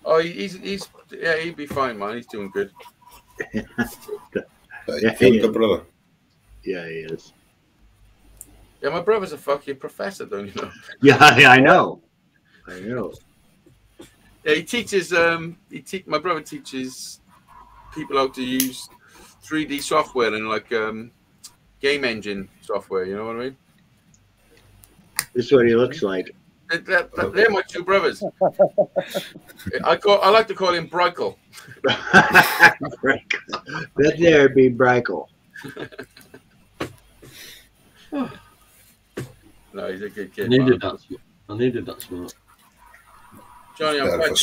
Oh, he'd be fine, man. He's doing good. Yeah, he is. Brother. Yeah, he is. Yeah, my brother's a fucking professor, don't you know? Yeah, I know. I know. Yeah, he teaches. My brother teaches people how to use 3D software and like game engine software. You know what I mean? This is what he looks like. They're my 2 brothers. I like to call him Breichel. Let there be Breichel. No, he's a good kid. I needed that smart. Johnny, I'm quite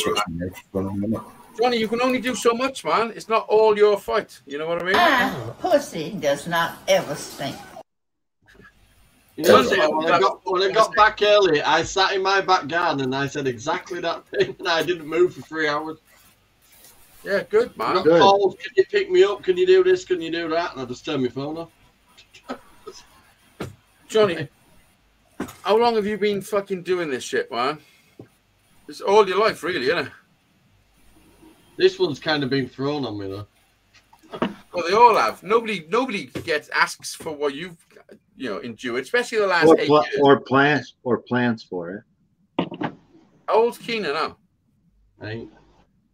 Johnny, you can only do so much, man. It's not all your fight. You know what I mean? Pussy does not ever stink. You know, when I got back early, I sat in my back garden and I said exactly that thing, and I didn't move for 3 hours. Yeah, good, man. Good. Calls, can you pick me up? Can you do this? Can you do that? And I just turned my phone off. Johnny, how long have you been fucking doing this shit, man? It's all your life, really, isn't it? This one's kind of been thrown on me, though. Well, they all have. Nobody asks for what you've endured, especially the last 8 years. Or plans for it. How old's Keenan now?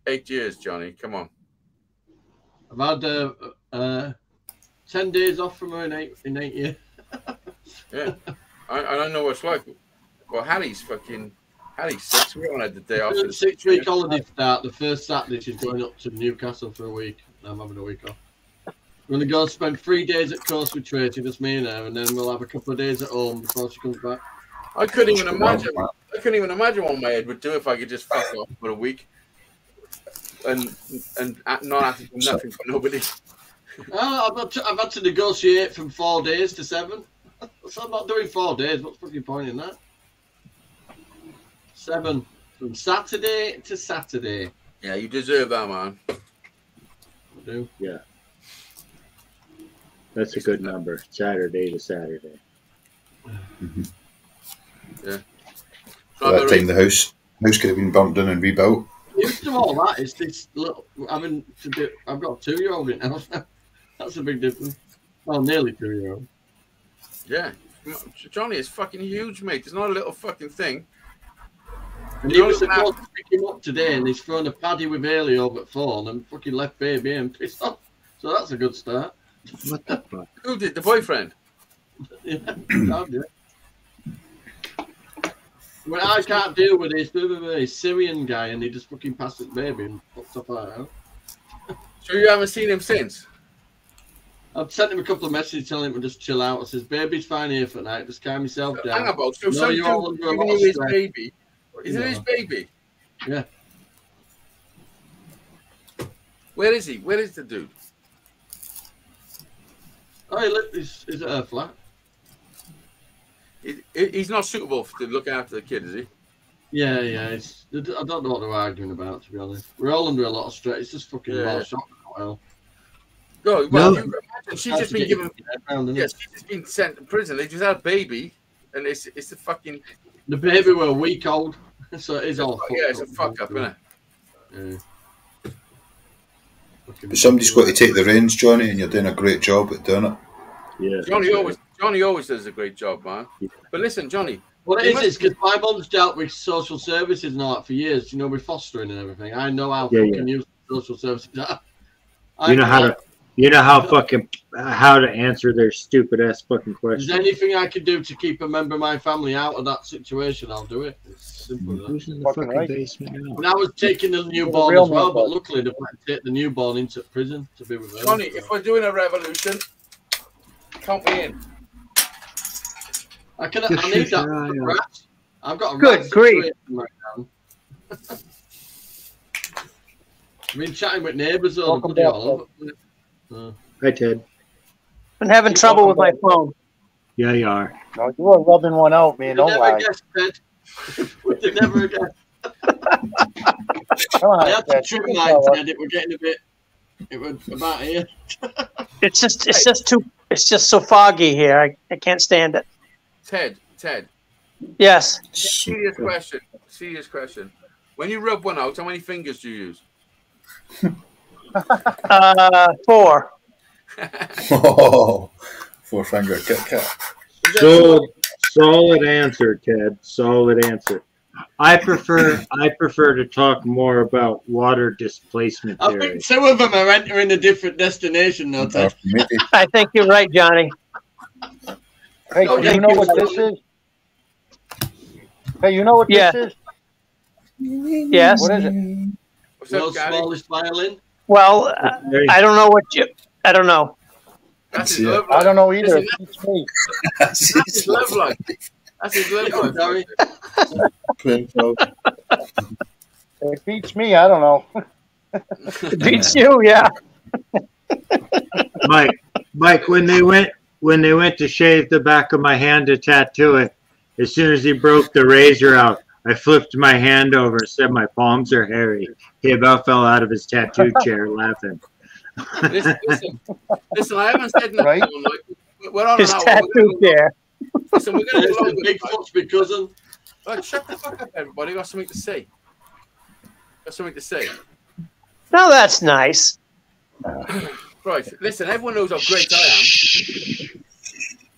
8 years, Johnny. Come on. I've had 10 days off from her in eight years. Yeah, I know what it's like. Well, Harry's 6. We haven't had the day off. 6-week holiday start. The first Saturday she's going up to Newcastle for a week. I'm having a week off. We're going to go spend 3 days at course with Tracy, just me and her, and then we'll have a couple of days at home before she comes back. I couldn't even imagine what my head would do if I could just fuck off for a week and not have to do nothing for nobody. I've had to negotiate from 4 days to 7. So I'm not doing 4 days. What's the fucking point in that? 7 from Saturday to Saturday. Yeah, you deserve that, man. I do. Yeah. That's a good number. Saturday to Saturday. Mm-hmm. Yeah. By that time, the house could have been bumped in and rebuilt. Used to all that, it's this little. I've got a 2-year-old in house now. That's a big difference. Well, nearly 2-year-old. Yeah, Johnny is fucking huge, mate. It's not a little fucking thing. And he was supposed to pick him up today, and he's thrown a paddy with Haley over at 4 and fucking left baby and pissed off. So that's a good start. What the fuck? Who did? The boyfriend? Yeah, well, I can't deal with this Syrian guy, and he just fucking passed his baby and fucked off our house. So you haven't seen him since? I've sent him a couple of messages telling him to just chill out. I says, baby's fine here for night. Just calm yourself down. Hang about. So no, you're all under a lot of his stress. baby. Is it his baby? Yeah. Where is he? Where is the dude? Oh, he's at her flat. He's not suitable to look after the kid, is he? Yeah. I don't know what they're arguing about, to be honest. We're all under a lot of stress. It's just fucking a lot of shock. Well, no. You imagine she's just been given. She's just been sent to prison. They just had a baby, and it's the fucking. The baby were a week old, so it is all. Yeah, it's a fuck up, isn't it? Yeah. But somebody's got to take the reins, Johnny, and you're doing a great job at doing it. Yeah. Johnny always does a great job, man. But listen, Johnny. What it is because my mum's dealt with social services and all that for years. You know, with fostering and everything. I know how fucking useful social services are. You know how to answer their stupid ass fucking questions. Is there anything I can do to keep a member of my family out of that situation? I'll do it. It's simple. Who's in the fucking basement now? And I was taking the newborn as well, but luckily they had to take the newborn into prison to be with her. Johnny, if we're doing a revolution, count me in. I need that rat. I've got a good grief right now. I've been chatting with neighbours all Hi, Ted. I'm having trouble with my phone. Yeah, you are. No, you are rubbing one out, man. You Don't never lie. guessed, Ted. Would they never again? I had to trim my head. It was getting a bit. It was about here. It's just so foggy here. I can't stand it. Ted. Yes. Serious question. When you rub one out, how many fingers do you use? 4. Oh, 4-finger Kit Kat. So solid answer, Ted. Solid answer. I prefer to talk more about water displacement I theory. think 2 of them are entering a different destination now, Ted. I think you're right, Johnny. Hey, do you know what this is? Hey, you know what this is? Yes. What is it? World's smallest violin. Well, I don't know what you. I don't know. That's his love I don't know either. It beats me. That's his love life. That's his love life. It beats me. I don't know. It beats you, yeah. Mike, when they went to shave the back of my hand to tattoo it, as soon as he broke the razor out, I flipped my hand over and said my palms are hairy. He about fell out of his tattoo chair laughing. Listen, I haven't said nothing. Right? We're on His an hour. tattoo chair. Listen, we're going to go Big foot's my cousin. Right, shut the fuck up, everybody. Got something to say. Now that's nice. Right, listen, everyone knows how great I am.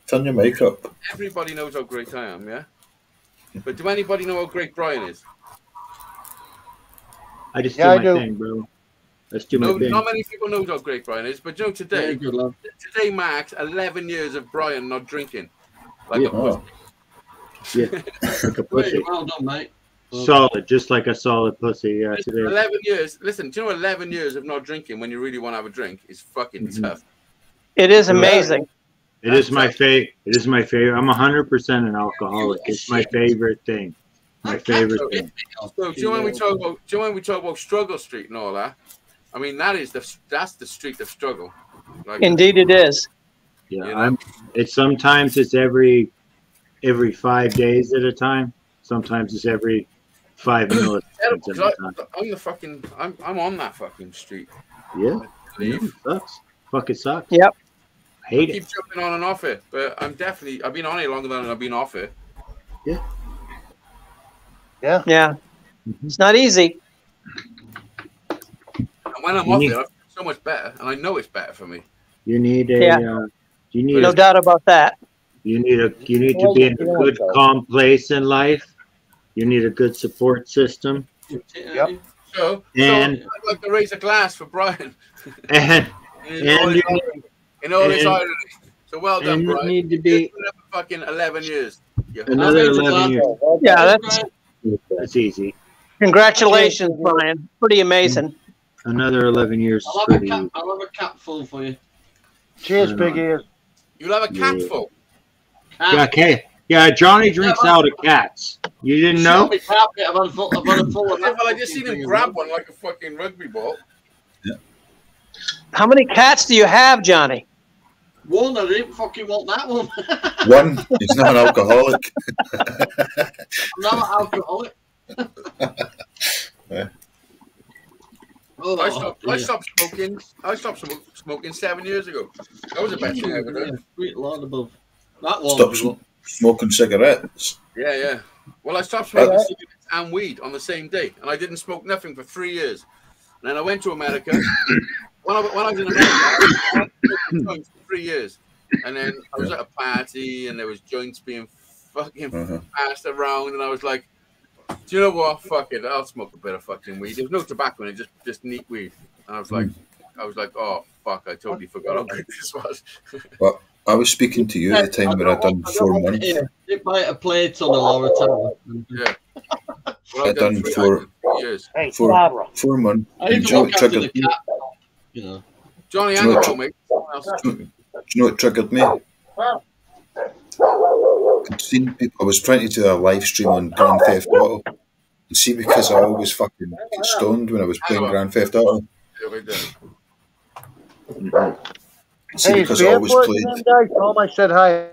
Turn your mic up. Everybody knows how great I am, yeah? But do anybody know how great Brian is? I just do my thing, bro. Let's do my thing. Not many people know how great Brian is, but you know, today marks 11 years of Brian not drinking. Like a pussy. Yeah, like a pussy. Well done, mate. Solid, just like a solid pussy. Yeah, today. 11 years. Listen, do you know 11 years of not drinking when you really want to have a drink is fucking tough. It is amazing. It is my favorite. It is my favorite. I'm 100% an alcoholic. It's my favorite thing. My favorite thing. So, do you know when we talk about Struggle Street and all that? I mean, that's the street of struggle. Like, Indeed, it is. Yeah, you know? It's sometimes it's every 5 days at a time. Sometimes it's every 5 minutes. I'm on that fucking street. Yeah, it sucks. Fucking sucks. Yep. I hate I keep it. jumping on and off it, but I've been on it longer than I've been off it. Yeah. Yeah. Yeah. It's not easy. And when I'm off it, I feel so much better, and I know it's better for me. You need no doubt about that. You need to be in a good, calm place in life. You need a good support system. Yep. So I'd like to raise a glass for Brian. In all his irony. So well done, and Brian. You need to be fucking 11 years. Another 11 years. Yeah, that's easy. Congratulations, Brian. Pretty amazing. Another 11 years. I'll have a cap full for you. Cheers, big ears. You'll have a cat full. Yeah, okay. Yeah, Johnny drinks out of cats. You didn't know? I've had a full of well, I just seen him grab one like a fucking rugby ball. Yeah. How many cats do you have, Johnny? One. I didn't fucking want that one. One. He's not an alcoholic. I'm not an alcoholic. Yeah. Oh, I stopped smoking 7 years ago. That was the best thing I ever done. Sweet Lord above. That one. Stop smoking cigarettes. Yeah. Well, I stopped smoking cigarettes and weed on the same day, and I didn't smoke nothing for 3 years. And then I went to America. when I was in America, I smoked joints for 3 years. And then I was at a party, and there was joints being fucking passed around, and I was like, do you know what? Fuck it. I'll smoke a bit of fucking weed. There was no tobacco in it, just neat weed. And I was like, oh, fuck, I totally forgot how good this was. Well, I was speaking to you at the time where I'd done 4 months. If I had a plate on the Laura Tower. Yeah. Well, I'd done 4 years. Hey, 4 months. I need to Johnny look after triggered the me. cat. You know. Johnny, Do hang you know on, mate. Do you know what triggered me? I'd seen people, I was trying to do a live stream on Grand Theft Auto. And see, because I always fucking get stoned when I was playing Grand Theft Auto. See, Hey, because I always played. Guys, tell him I said hi.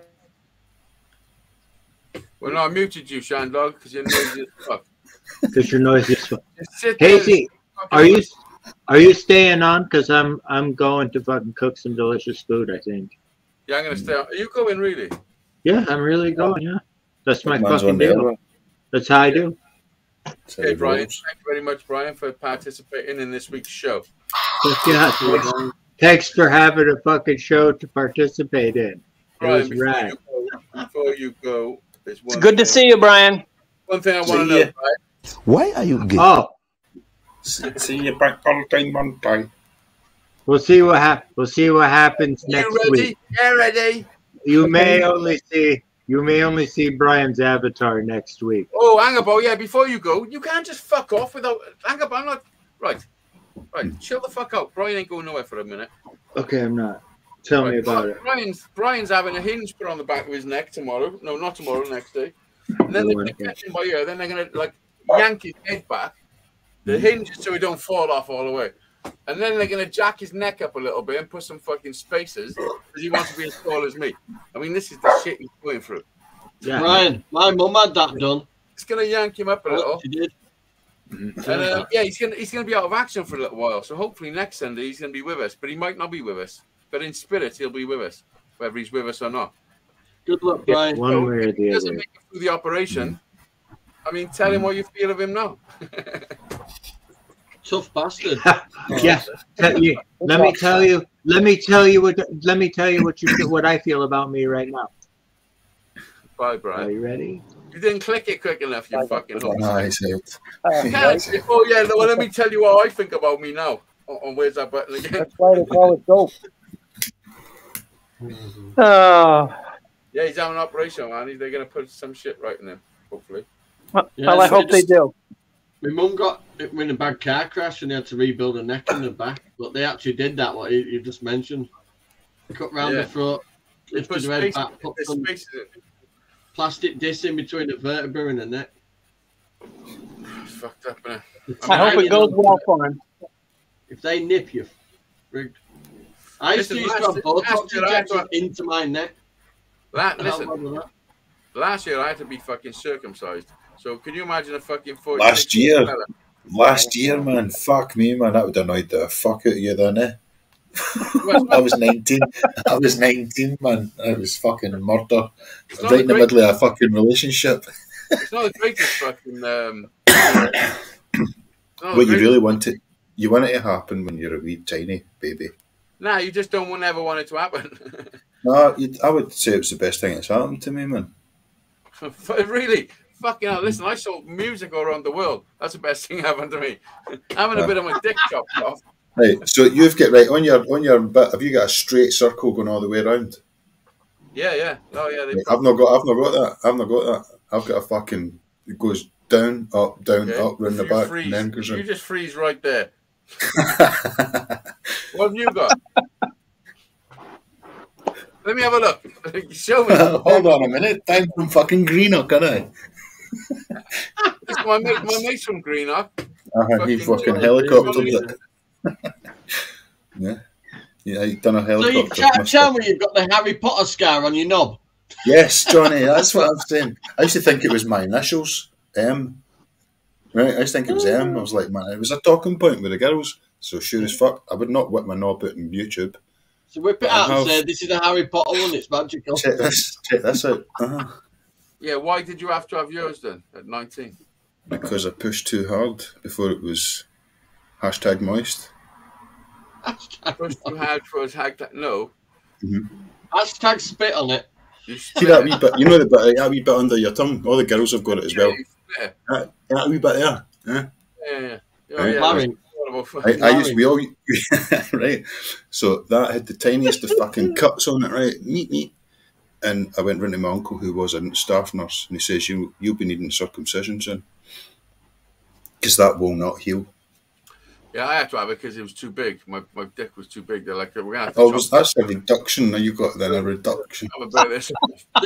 Well, no, I muted you, Shandog, because you're noisy as fuck. Because you're noisy as fuck. Just sit there. Hazy, are you staying on? Because I'm going to fucking cook some delicious food, I think. Yeah, I'm gonna stay on. Are you going really? Yeah, I'm really going, yeah. That's my Man's fucking on the deal. elbow. That's how I do. Okay, Brian. Thank you very much, Brian, for participating in this week's show. Thanks for having a fucking show to participate in. Brian, before you go, there's one. It's good to see you, Brian. One thing I want to know, right? Why are you gay? Oh, see you back on time Monday. We'll see what happens next week. You ready? You may only see Brian's avatar next week. Oh, hang about, yeah. Before you go, you can't just fuck off without. Hang about, I'm not right. Chill the fuck out. Brian ain't going nowhere for a minute. Okay, I'm not. Tell me about it. Brian's having a hinge put on the back of his neck tomorrow. No, not tomorrow. Next day. And then they're gonna catch him by ear. Then they're gonna like yank his head back. The hinge is so he don't fall off all the way. And then they're going to jack his neck up a little bit and put some fucking spacers because he wants to be as tall as me. I mean, this is the shit he's going through. Yeah. Brian, my mum had that done. It's going to yank him up a little. She did. And yeah, he's going to be out of action for a little while. So hopefully next Sunday he's going to be with us. But he might not be with us. But in spirit, he'll be with us, whether he's with us or not. Good luck, Brian. One way or the if he doesn't other. make it through the operation, I mean, tell him what you feel of him now. Tough bastard. Yeah. Let me tell you what I feel about me right now. Bye, Brian. Are you ready? You didn't click it quick enough, you fucking hook. Nice. Oh yeah, well, let me tell you what I think about me now. Oh, where's that button again? That's why they call it dope. Oh. Yeah, he's having an operation, man. They're gonna put some shit right in him, hopefully. Well, I hope they do. My mum got in a bad car crash and they had to rebuild her neck and her back, but they actually did that, what you just mentioned. Cut round the throat, lifted her head back, put some plastic disc in between the vertebra and the neck. It's fucked up, man. I hope it goes well for him. If they nip you, rigged. I used to have Botox injected into my neck. Listen, last year I had to be fucking circumcised. So can you imagine a fucking 40 Last year, man. Fuck me, man. That would have annoyed the fuck out of you then, eh? I was 19. I was 19, man. It was fucking murder. Right in the middle of a fucking relationship. It's not the greatest fucking. What you really want it, you want it to happen when you're a wee tiny baby. Nah, you just don't ever want it to happen. No, I would say it was the best thing that's happened to me, man. Really? Fucking hell, listen, I sold music all around the world. That's the best thing happened to me. Having a bit of my dick chopped off. Right, so you've got on your bit. Have you got a straight circle going all the way around? Yeah. Oh yeah. Right, I've not got that. I've got a fucking. It goes down, up, round the back, and then goes in. You just freeze right there. What have you got? Let me have a look. Show me. Hold on a minute. I'm from fucking Greenock, can I? It's my mate's from Greenock. He fucking helicoptered it. Yeah, you've done a helicopter. So you can't tell me you've got the Harry Potter scar on your knob? Yes, Johnny, that's what I'm saying. I used to think it was my initials, M. Right, I used to think it was M. I was like, man, it was a talking point with the girls. So sure as fuck, I would not whip my knob out on YouTube. So whip it out and say, this is a Harry Potter one, it's magical. Check this out. Yeah, why did you have to have yours then at 19? Because I pushed too hard before it was #moist. Pushed too hard for us no. Hashtag spit on it. See that wee bit, you know that wee bit under your tongue? All the girls have got it as well. That wee bit there. Yeah. Right. We all right. So that had the tiniest of fucking cuts on it, right? Neat. And I went round to my uncle, who was a staff nurse, and he says, "You'll be needing circumcision soon, because that will not heal." Yeah, I had to have it because it was too big. My dick was too big. They're like, we're gonna have to. That's a reduction. Now you've got then a reduction. Have a bit of this. So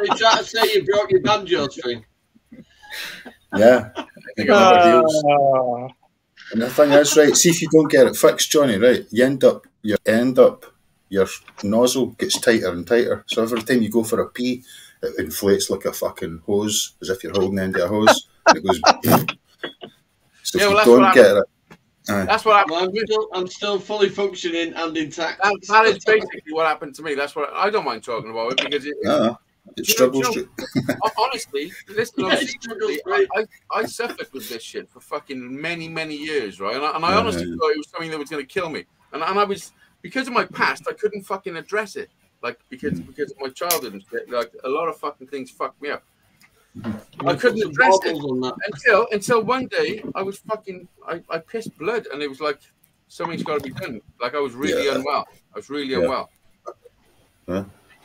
you trying to say you broke your banjo string? Yeah. And the thing is, right, see if you don't get it fixed, Johnny, right, you end up your nozzle gets tighter and tighter. So every time you go for a pee, it inflates like a fucking hose, as if you're holding the end of a hose, and it goes. So if you don't get it, that's what happened. I'm still fully functioning and intact. That is basically what happened to me. That's what I don't mind talking about it because it's Strugglestreet. Honestly, listen, I suffered with this shit for fucking many years, right? And I honestly thought it was something that was going to kill me. And I was, because of my past, I couldn't fucking address it. Like because of my childhood and shit, like a lot of fucking things fucked me up. I couldn't address it until one day I was fucking I pissed blood and it was like something's got to be done. Like I was really unwell. I was really unwell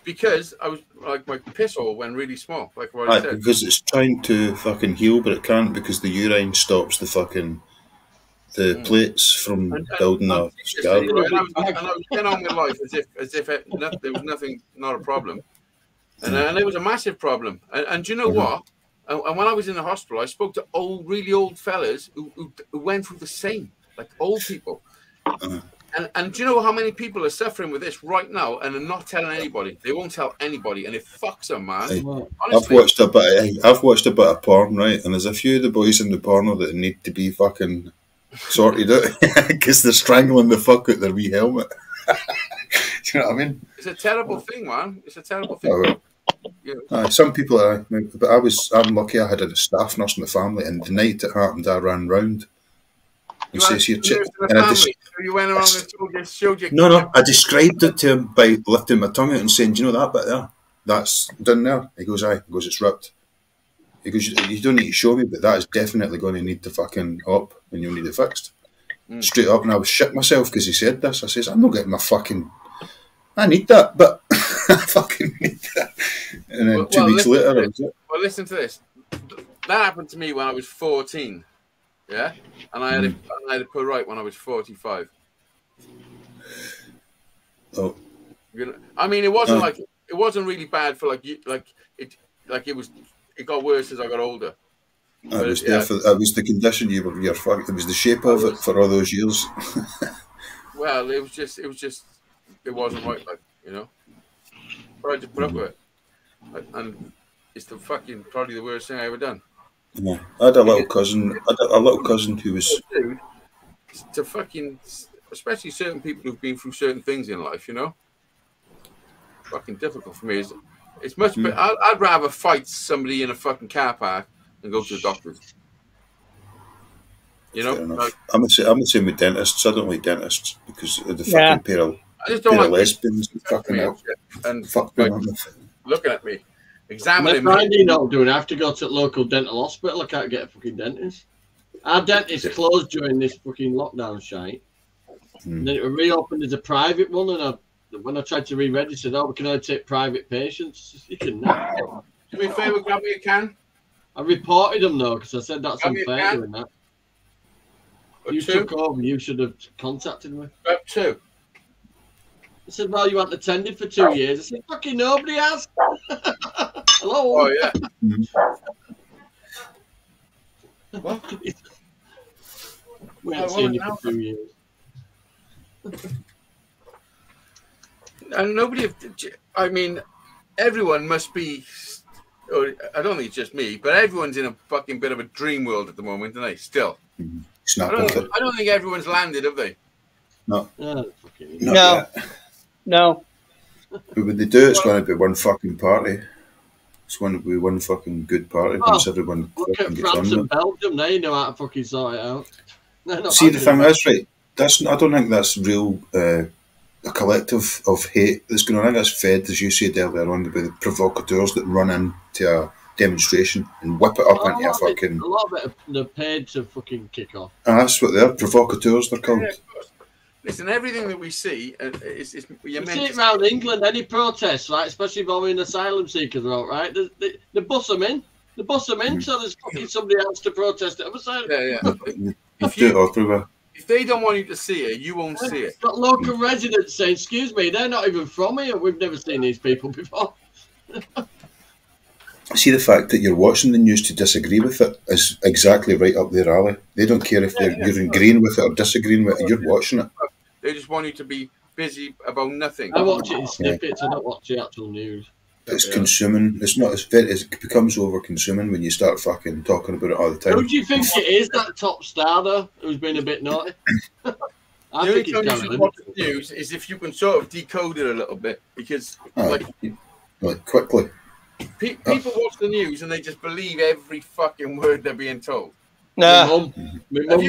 because I was like my piss hole went really small. Like what I said, because it's trying to fucking heal, but it can't because the urine stops the plates from building a scab. And I was getting on with life as if there was nothing, not a problem. And it was a massive problem. And do you know what? And when I was in the hospital, I spoke to really old fellas who went through the same, like old people. And do you know how many people are suffering with this right now and are not telling anybody? They won't tell anybody, and it fucks them, man. Honestly, I've watched a bit of porn, right? And there's a few of the boys in the porno that need to be fucking sorted out because they're strangling the fuck out their wee helmet. Do you know what I mean? It's a terrible thing, man. It's a terrible thing. Some people are, but I'm lucky I had a staff nurse in the family, and the night it happened, I ran round and says, "You went around and showed you." No, I described it to him by lifting my tongue out and saying, "Do you know that bit there? That's done there." He goes, "Aye." He goes, "It's ripped." He goes, "You don't need to show me, but that is definitely going to need to fucking up, and you'll need it fixed." Straight up, and I was shit myself because he said this. I says, "I'm not getting my fucking. I need that, but I fucking need that." And then 2 weeks later, that was it. Well, listen to this. That happened to me when I was 14. Yeah, and I had it put right when I was 45. Oh, I mean, it wasn't really bad for it got worse as I got older. It was it was the condition you're fucked. It was the shape of it for all those years. Well, it wasn't right, like, you know. But I had to put up with it, and it's probably the worst thing I ever done. Yeah, I had a little cousin. Who was to fucking, especially certain people who've been through certain things in life, you know. Fucking difficult for me. It's much better. I'd rather fight somebody in a fucking car park than go to the doctors. You know, like, I'm the same with dentists. I don't like dentists because of the fucking pair of lesbians and fucking out and fuck like, looking at me, examining me. You know, doing I have to go to the local dental hospital. I can't get a fucking dentist. Our dentist closed during this fucking lockdown shite. And then it was reopened as a private one, and when I tried to re-register, we can only take private patients. You can now. Do me a favour, grab me a can. I reported them though because I said that's unfair doing that. You took over. You should have contacted me. Grab 2. I said, "Well, you haven't attended for 2 years." I said, "Fucking nobody has." Hello. Oh yeah. What? We haven't seen you for 2 years. And nobody. I mean, everyone must be. Or I don't think it's just me, but everyone's in a fucking bit of a dream world at the moment, aren't they? Still. I don't think everyone's landed, have they? No. No. But when they do, it's going to be one fucking party. It's going to be one fucking good party. Once everyone look at France and Belgium, they know how to fucking sort it out. See, the thing is, right, I don't think that's real, a collective of hate that's going on. I think that's fed, as you said earlier on, by the provocateurs that run into a demonstration and whip it up into a fucking... A lot of it, they're paid to fucking kick off. That's what they're, provocateurs, they're called. Yeah, listen, everything that we see is you see it around England, any protests, right, especially involving asylum seekers, right, they bus them in. They bus them in, so there's fucking somebody else to protest at the other side. Yeah. If they don't want you to see it, you won't see it. Got local residents saying, "Excuse me, they're not even from here. We've never seen these people before." See, the fact that you're watching the news to disagree with it is exactly right up their alley. They don't care if you're agreeing with it or disagreeing with it. You're watching it. They just want you to be busy about nothing. I watch it in snippets. I don't watch the actual news. It's consuming. It's not. It becomes over consuming when you start fucking talking about it all the time. Who do you think it is, that top star though, who's been a bit naughty? I think it's the only time you Gary should watch the news is if you can sort of decode it a little bit, because like quickly. People watch the news and they just believe every fucking word they're being told. My mum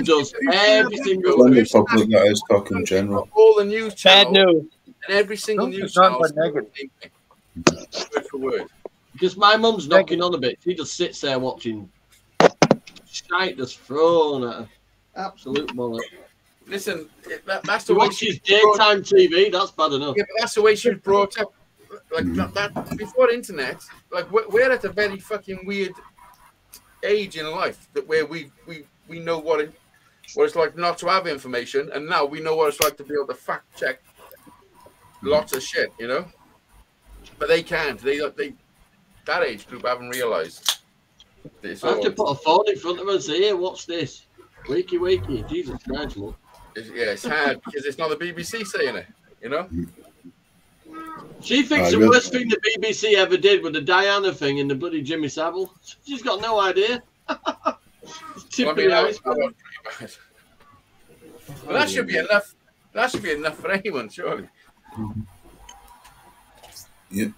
does every single When the public that is talking in general. All the news channels. Bad news. And every single news It's not channel. but negative. Word for word. Because my mum's knocking on a bit. She just sits there watching shite that's thrown at her. Absolute mullet. Listen, that's the way she's daytime TV. That's bad enough. Yeah, but that's the way she was brought up. Like that before internet, like we're at a very fucking weird age in life that where we know what it's like not to have information, and now we know what it's like to be able to fact check lots of shit, you know. But they can't. They that age group haven't realised. I have to put a phone in front of her and say, "Hey, what's this? Wakey, wakey, Jesus Christ, look." Yeah, it's hard because it's not the BBC saying it, you know. She thinks the worst thing the BBC ever did was the Diana thing in the bloody Jimmy Savile. She's got no idea. Well, that should be enough. That should be enough for anyone, surely. Yeah.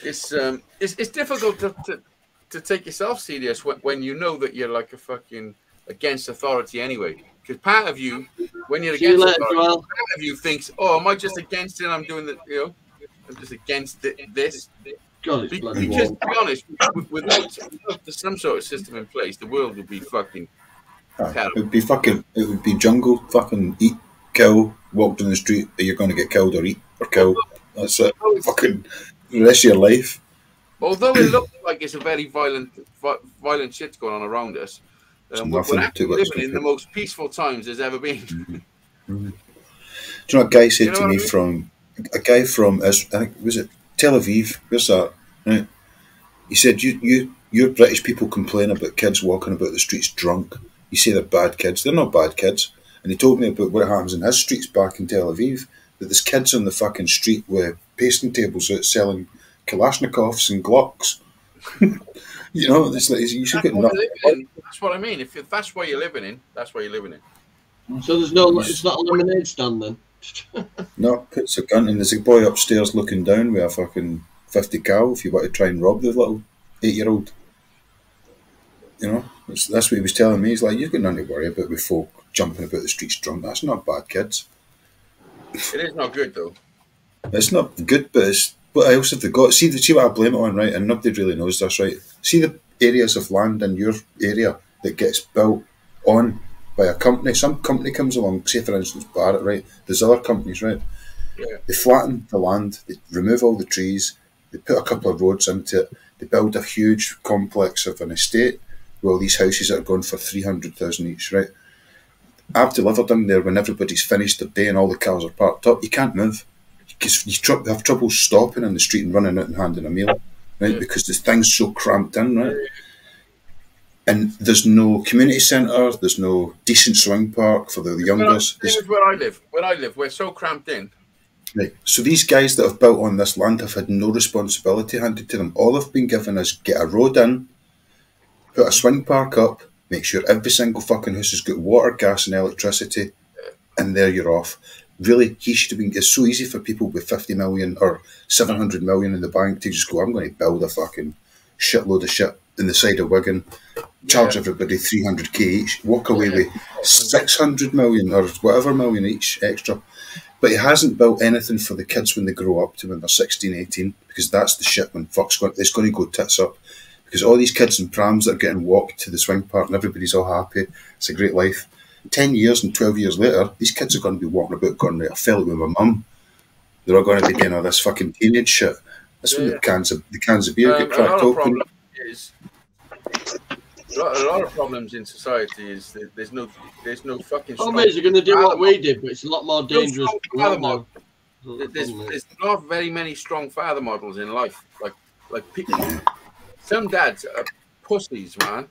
It's difficult to take yourself serious when you know that you're like a fucking against authority anyway. Because part of you, when you're against authority, part of you thinks, "Oh, am I just against it? I'm doing the, you know, I'm just against this." God, because to be honest, without some sort of system in place, the world would be fucking terrible. It would be jungle. Fucking eat, kill, walk down the street. You're going to get killed or eat or kill. That's it. Fucking the rest of your life. Although it looks like it's a very violent shit going on around us, we're actually living in the most peaceful times there's ever been. Do you know what a guy said to me from I think was it Tel Aviv? Where's that? Right. He said, "You British people complain about kids walking about the streets drunk. You say they're bad kids. They're not bad kids." And he told me about what happens in his streets back in Tel Aviv. That there's kids on the fucking street with pasting tables out selling Kalashnikovs and Glocks. You know, it's like you should get nothing. That's what I mean. If that's where you're living in, that's where you're living in. So it's not a lemonade stand then. No, puts a gun and there's a boy upstairs looking down with a fucking 50 cal if you want to try and rob the little 8-year-old. You know, that's what he was telling me. He's like, "You've got nothing to worry about with folk jumping about the streets drunk. That's not bad kids." It is not good though. It's not good, but it's what else have they got? See what I blame it on, right? And nobody really knows this, right? See the areas of land in your area that gets built on by a company. Some company comes along, say for instance Barrett, right? There's other companies, right? Yeah. They flatten the land, they remove all the trees, they put a couple of roads into it, they build a huge complex of an estate with all these houses that are going for 300,000 each, right? I've delivered them there when everybody's finished their day and all the cars are parked up. You can't move. Because you have trouble stopping in the street and running out and handing a meal, right? Because the thing's so cramped in, right? And there's no community centre, there's no decent swing park for the youngers. Where I live, we're so cramped in. Right. So these guys that have built on this land have had no responsibility handed to them. All they've been given is get a road in, put a swing park up, make sure every single fucking house has got water, gas and electricity, and there you're off. Really, he should have been. It's so easy for people with 50 million or 700 million in the bank to just go, "I'm going to build a fucking shitload of shit in the side of Wigan, charge everybody 300k each, walk away with 600 million or whatever million each extra." But he hasn't built anything for the kids when they grow up to when they're 16, 18, because that's the shit when it's going to go tits up. Because all these kids in prams that are getting walked to the swing park and everybody's all happy, it's a great life. 10 years and 12 years later, these kids are going to be walking about going, "I fell out with my mum." They're all going to be doing all this fucking teenage shit. That's when the cans of beer get cracked open. A lot of problems in society is that there's no fucking. Oh, mate, they're going to do what we did, but it's a lot more dangerous. There's not very many strong father models in life. Like people, some dads are pussies, man.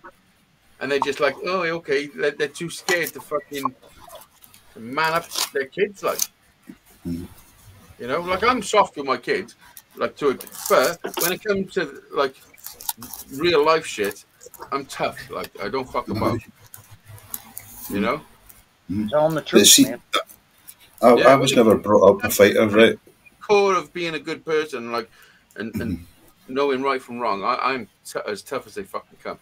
And they're just like, "Oh, okay." They're too scared to fucking man up their kids. Like, You know, like I'm soft with my kids, like to it, but when it comes to like real life shit, I'm tough. Like I don't fuck about. You know. Tell them the truth, man. I was never brought up a fighter, right? Core of being a good person, like, and knowing right from wrong. I'm as tough as they fucking come.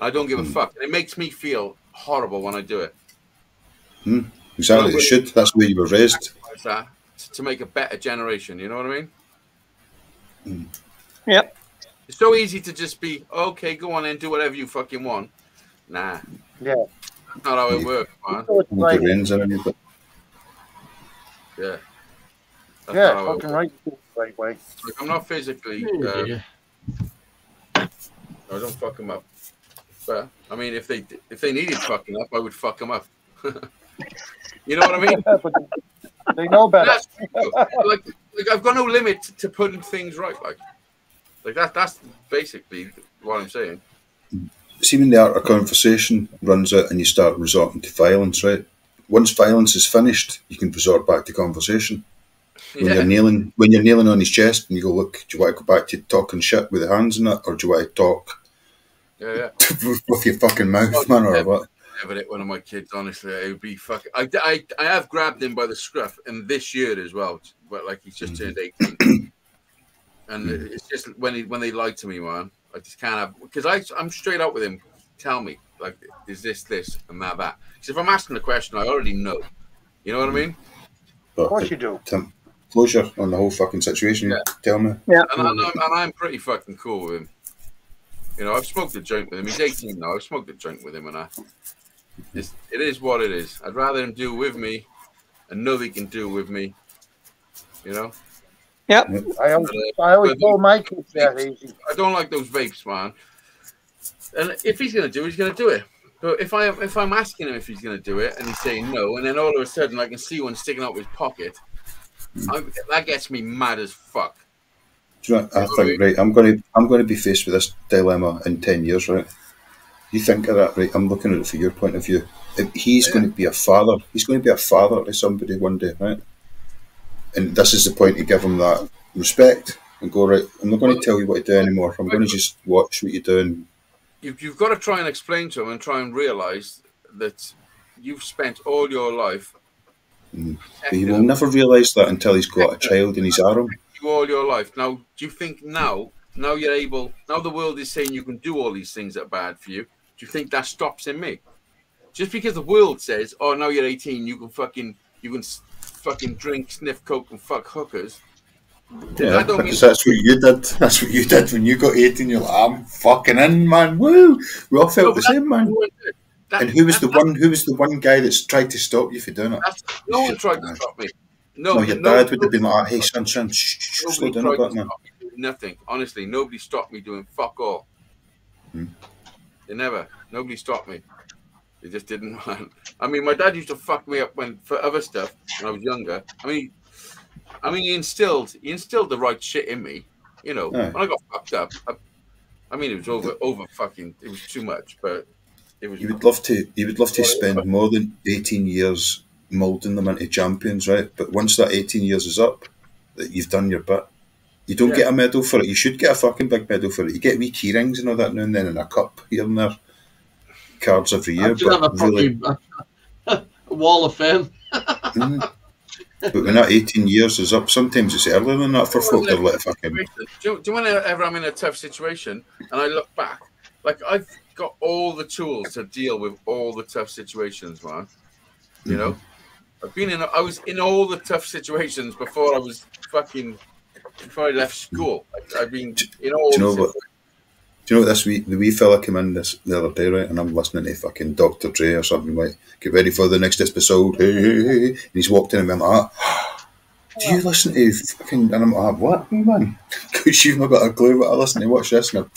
I don't give a fuck. And it makes me feel horrible when I do it. Exactly, you should. That's the way you were raised. To make a better generation, you know what I mean? Yep. It's so easy to just be, okay, go on and do whatever you fucking want. Nah. Yeah. That's not how it works, man. Right. Yeah. That's Yeah, not how it fucking works. right way. Like, I'm not physically. I don't fuck them up. But I mean, if they needed fucking up, I would fuck them up. You know what I mean? But they know better. like I've got no limit to putting things right. Like that's basically what I'm saying. See, when the art of conversation runs out and you start resorting to violence, right? Once violence is finished, you can resort back to conversation. When you're kneeling on his chest, and you go, look, do you want to go back to talking shit with the hands in it, or do you want to talk with your fucking mouth, man, or what? Never hit one of my kids, honestly. It would be fucking. I have grabbed him by the scruff, and this year as well. But like he's just turned 18, and it's just when they lie to me, man. I just can't have, because I'm straight up with him. Tell me, like, is this, and that? Because if I'm asking a question, I already know. You know what I mean? But of course you do. Tim, closure on the whole fucking situation. Yeah. Tell me. Yeah. And I'm pretty fucking cool with him. You know, I've smoked a joint with him. He's 18 now. I've smoked a joint with him, and it is what it is. I'd rather him do with me, and know they can do with me. You know. Yep. I always told my kids that easy. I don't like those vapes, man. And if he's gonna do it, he's gonna do it. But if I'm asking him if he's gonna do it, and he's saying no, and then all of a sudden I can see one sticking out of his pocket, that gets me mad as fuck. Do you know, I think, right, I'm going to be faced with this dilemma in 10 years, right? You think of that, right? I'm looking at it from your point of view. If he's going to be a father. He's going to be a father to somebody one day, right? And this is the point to give him that respect and go, right, I'm not going to tell you what to do anymore. I'm going to just watch what you're doing. You've got to try and explain to him and try and realise that you've spent all your life. But he will never realise that until he's got a child in his arm. All your life. Now, do you think now you're able, now the world is saying you can do all these things that are bad for you, do you think that stops in me? Just because the world says, oh, now you're 18, you can fucking drink, sniff coke, and fuck hookers. Yeah, because that's what you did. That's what you did when you got 18. You're like, I'm fucking in, man. Woo! We all felt the same, man. And who was the one guy that's tried to stop you for doing it? No one tried to stop me. No, your dad would have been like, hey, son, slow down a bit, man. Nothing. Honestly, nobody stopped me doing fuck all. They never. Nobody stopped me. They just didn't want. I mean, my dad used to fuck me up for other stuff when I was younger. I mean, he instilled the right shit in me. You know, when I got fucked up, I mean, it was over fucking. It was too much, but it was. You would love to spend more than 18 years moulding them into champions, right? But once that 18 years is up, that you've done your bit. You don't get a medal for it. You should get a fucking big medal for it. You get wee key rings and all that now and then, and a cup here and there, cards every year. But really, a wall of fame. But when that 18 years is up, sometimes it's earlier than that for folk to let fucking. Do you whenever I'm in a tough situation and I look back, like I've got all the tools to deal with all the tough situations, man. You know, I was in all the tough situations before I left school. I've been in all. Do you know what the wee fella came in the other day, right? And I'm listening to fucking Dr. Dre or something like, get ready for the next episode. Hey, hey, hey. And he's walked in and I'm like, do you listen to fucking? And I'm like, what, man? Because you've not got a clue what I listen to. Watch this. And I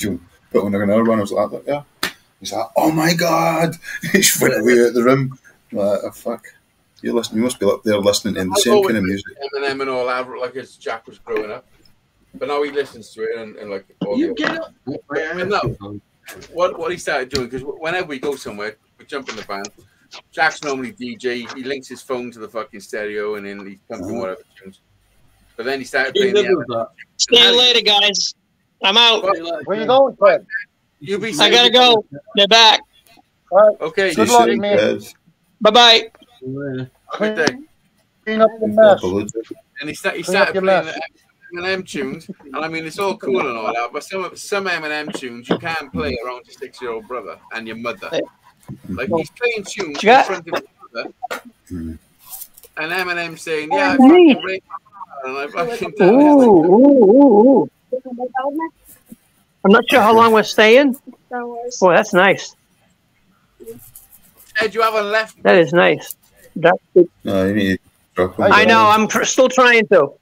put on another one. I was like, yeah. He's like, oh my God. He just went away out the room. I'm like, oh, fuck. You must be up there listening to the same kind of music. Eminem and all that, like as Jack was growing up. But now he listens to it and like. What he started doing, because whenever we go somewhere, we jump in the van, Jack's normally DJ. He links his phone to the fucking stereo and then he's pumping whatever tunes. But then he started playing the. See you later, guys. I'm out. Where you going, Ted? You be. I gotta go. They're back. All right. Okay. Good luck, man. Bye bye. Good day. Clean up the mess. And he started playing Eminem tunes, and I mean it's all cool and all that, but some Eminem tunes you can't play around your 6-year-old brother and your mother. Like he's playing tunes in front of his mother, and Eminem saying, "Yeah, I fucking raped my mother," and I fucking done it. Ooh. I'm not sure how long we're staying. Oh, that's nice. Ed, you haven't left. That is nice. That's good. No, you need to I know. I'm still trying to.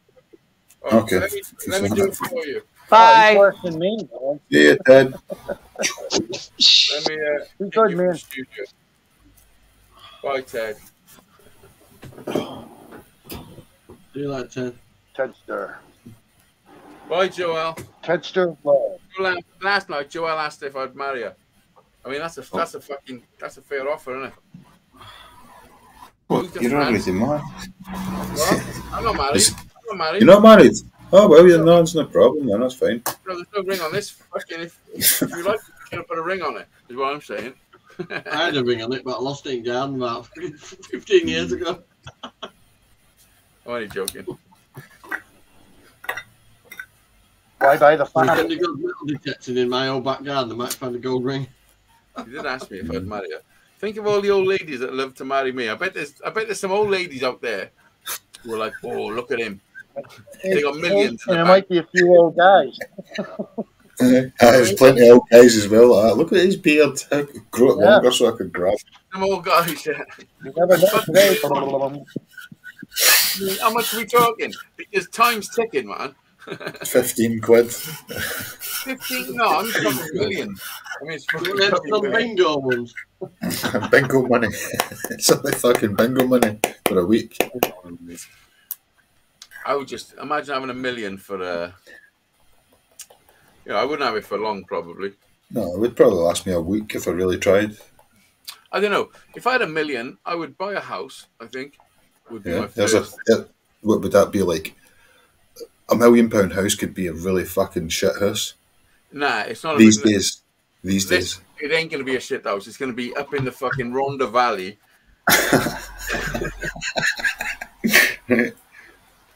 Okay. Let me do it for you. Bye. Worse than me, man. See you, Ted. Let me Be good, man. Bye, Ted. Do you like Ted? Tedster. Bye, Joel. Tedster. Last night, Joel asked if I'd marry her. I mean, that's a fair offer, isn't it? What? You're already married? What? I'm not married. You're not married? Oh, well, no, it's no problem, then. That's fine. No, there's no ring on this. Fucking, if you like, you should have put a ring on it, is what I'm saying. I had a ring on it, but I lost it in garden about 15 years ago. I'm only joking. Why buy the You fire? can go metal detecting in my old back garden. I might find a gold ring. You did ask me if I'd marry her. Think of all the old ladies that love to marry me. I bet there's some old ladies out there who are like, oh, look at him. They got millions. And there might be a few old guys. There's plenty of old guys as well. Look at his beard. I could grow it longer so I could grab. Some old guys, yeah. You never know today. How much are we talking? Because time's ticking, man. 15 quid. 15? No, I'm talking millions. I mean, it's some bingo ones. Bingo money. It's only fucking bingo money for a week. I would just imagine having $1 million for I wouldn't have it for long, probably. No, it would probably last me a week if I really tried. I don't know. If I had $1 million, I would buy a house. I think would be my first. What would that be like? £1 million house could be a really fucking shit house. Nah, it's not. These days. It ain't going to be a shit house. It's going to be up in the fucking Rhondda Valley.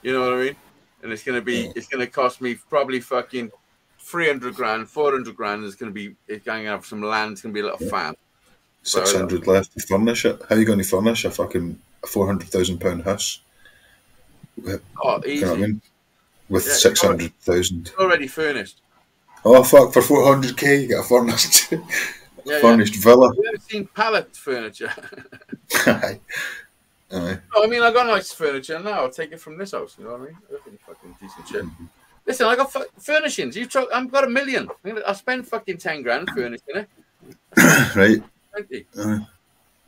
You know what I mean? And it's going to cost me probably fucking 300 grand, 400 grand. It's going to have some land. It's going to be a little farm. 600 left to furnish it. How are you going to furnish a fucking £400,000 house? Oh, easy. You know what I mean? With 600,000. Already furnished. Oh fuck! For 400k, you get a furnished, villa. Have you ever seen pallet furniture? Aye. No, I mean, I got nice furniture now. I'll take it from this house. You know what I mean? Fucking decent shit. Listen, I got furnishings. I've got $1 million. I'll spend fucking 10 grand furnishing it. Right. 20.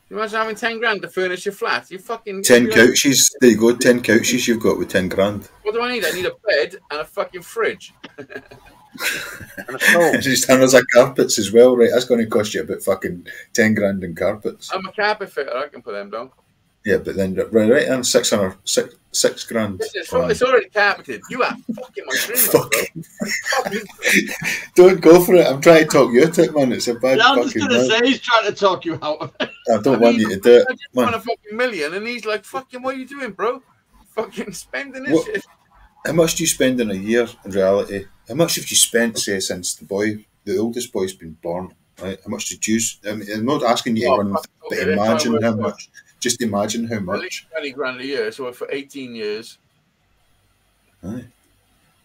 You imagine having 10 grand to furnish your flat? You fucking 10 couches. There you go. 10 couches you've got with 10 grand. What do I need? I need a bed and a fucking fridge. And a stove. There's tons of carpets as well, right? That's going to cost you about fucking 10 grand in carpets. I'm a carpet fitter. I can put them down. Yeah, but then right and 6 grand. It's already carpeted. You are fucking my dream. Don't go for it. I'm trying to talk you out, man. It's a bad I'm just fucking going to say he's trying to talk you out of it. I don't want you to do it. I just want a fucking $1 million, and he's like, fucking, what are you doing, bro? Fucking spending this shit. How much do you spend in a year in reality? How much have you spent, say, since the oldest boy's been born? Right? How much did you? I mean, I'm not asking you to run, but imagine how much. Just imagine how much. At least 20 grand a year, so for 18 years. Aye.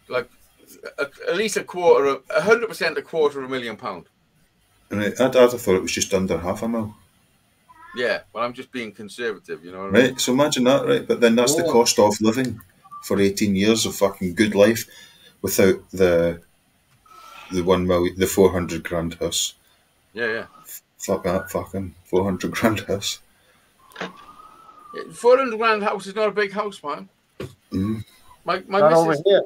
Like, at least 100% £250,000. Right. I'd have thought it was just under $500,000. Yeah, well, I'm just being conservative, you know what I mean? Right, so imagine that, right? But then that's the cost of living for 18 years of fucking good life without the 1 million, the 400 grand house. Yeah. Fuck that fucking 400 grand house. 400 grand house is not a big house, man. Mm. My Not over here.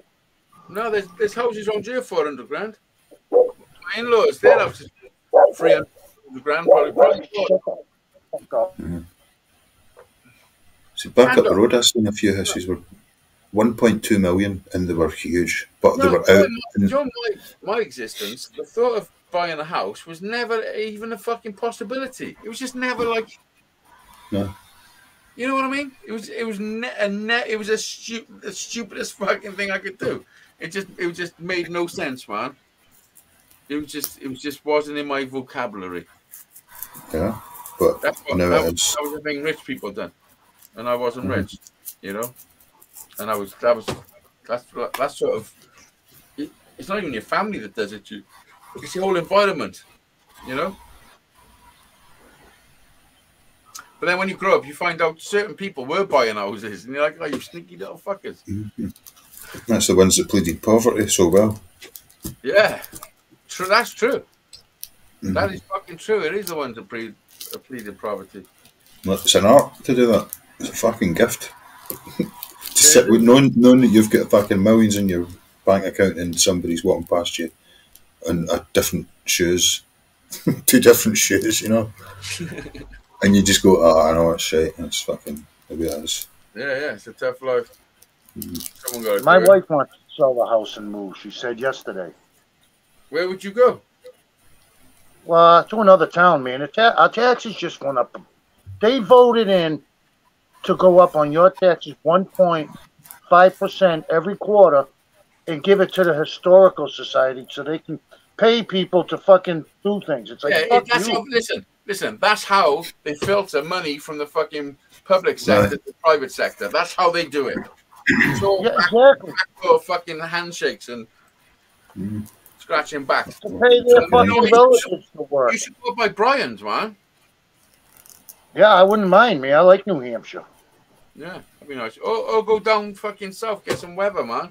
No, there's houses around here 400 grand. My in-laws, their house is 300 grand, probably more. See, back up the road, I seen a few houses were 1.2 million, and they were huge, but they were out. My existence, the thought of buying a house was never even a fucking possibility. It was just never like. No. You know what I mean? It was the stupidest fucking thing I could do. It just made no sense, man. It just wasn't in my vocabulary. Yeah, but that was the thing rich people done, and I wasn't rich, you know. And that's sort of. It's not even your family that does it. It's the whole environment, you know. But then when you grow up, you find out certain people were buying houses, and you're like, "Oh, you sneaky little fuckers!" That's the ones that pleaded poverty so well. Yeah, true. That's true. That is fucking true. It is the ones that pleaded poverty. Well, it's an art to do that. It's a fucking gift. To sit with knowing that you've got fucking millions in your bank account and somebody's walking past you in different shoes, 2 different shoes, you know. And you just go, I know it's shit. It's fucking the way it is. Yeah, it's a tough life. My wife wants to sell the house and move. She said yesterday. Where would you go? Well, to another town, man. Our taxes just went up. They voted in to go up on your taxes 1.5% every quarter and give it to the Historical Society so they can pay people to fucking do things. It's like, listen, that's how they filter money from the fucking public sector to the private sector. That's how they do it. It's all exactly. Fucking handshakes and scratching backs. To pay their fucking relatives to work. You should go by Brian's, man. Yeah, I wouldn't mind, man. I like New Hampshire. Yeah, that'd be nice. Or go down fucking south, get some weather, man.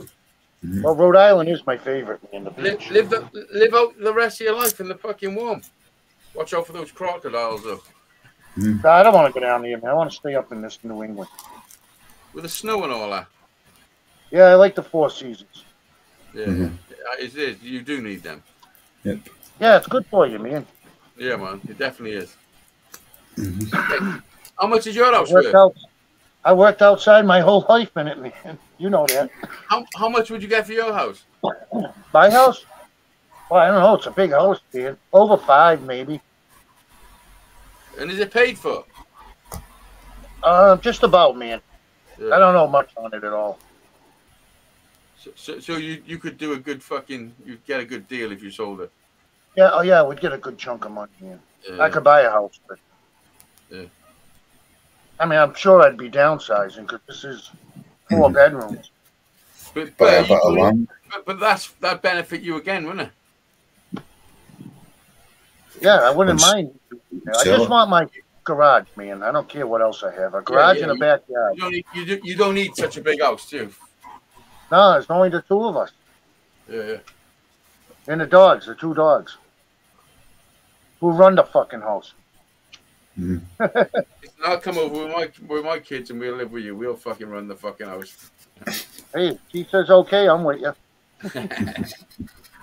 Well, Rhode Island is my favorite, man. The beach. Live out the rest of your life in the fucking warm. Watch out for those crocodiles, though. I don't want to go down there, man. I want to stay up in this New England. With the snow and all that. Yeah, I like the 4 seasons. Yeah, it is. You do need them. Yep. Yeah, it's good for you, man. Yeah, man. It definitely is. Hey, how much is your house worth? I worked outside my whole life in it, man. You know that. How much would you get for your house? My house? Well, I don't know. It's a big house, man. Over 5, maybe. And is it paid for? Just about, man. Yeah. I don't know much on it at all. So you could do a good you'd get a good deal if you sold it. Yeah, oh yeah, we'd get a good chunk of money, man. Yeah. I could buy a house, but I mean, I'm sure I'd be downsizing because this is 4 bedrooms. But that benefit you again, wouldn't it? Yeah, I wouldn't mind. I just want my garage, man. I don't care what else I have. A garage and a backyard. You don't need such a big house, too. No, it's only the 2 of us. Yeah. And the dogs, the 2 dogs. Who run the fucking house. I'll come over with my kids and we'll live with you. We'll fucking run the fucking house. Hey, she says okay, I'm with you.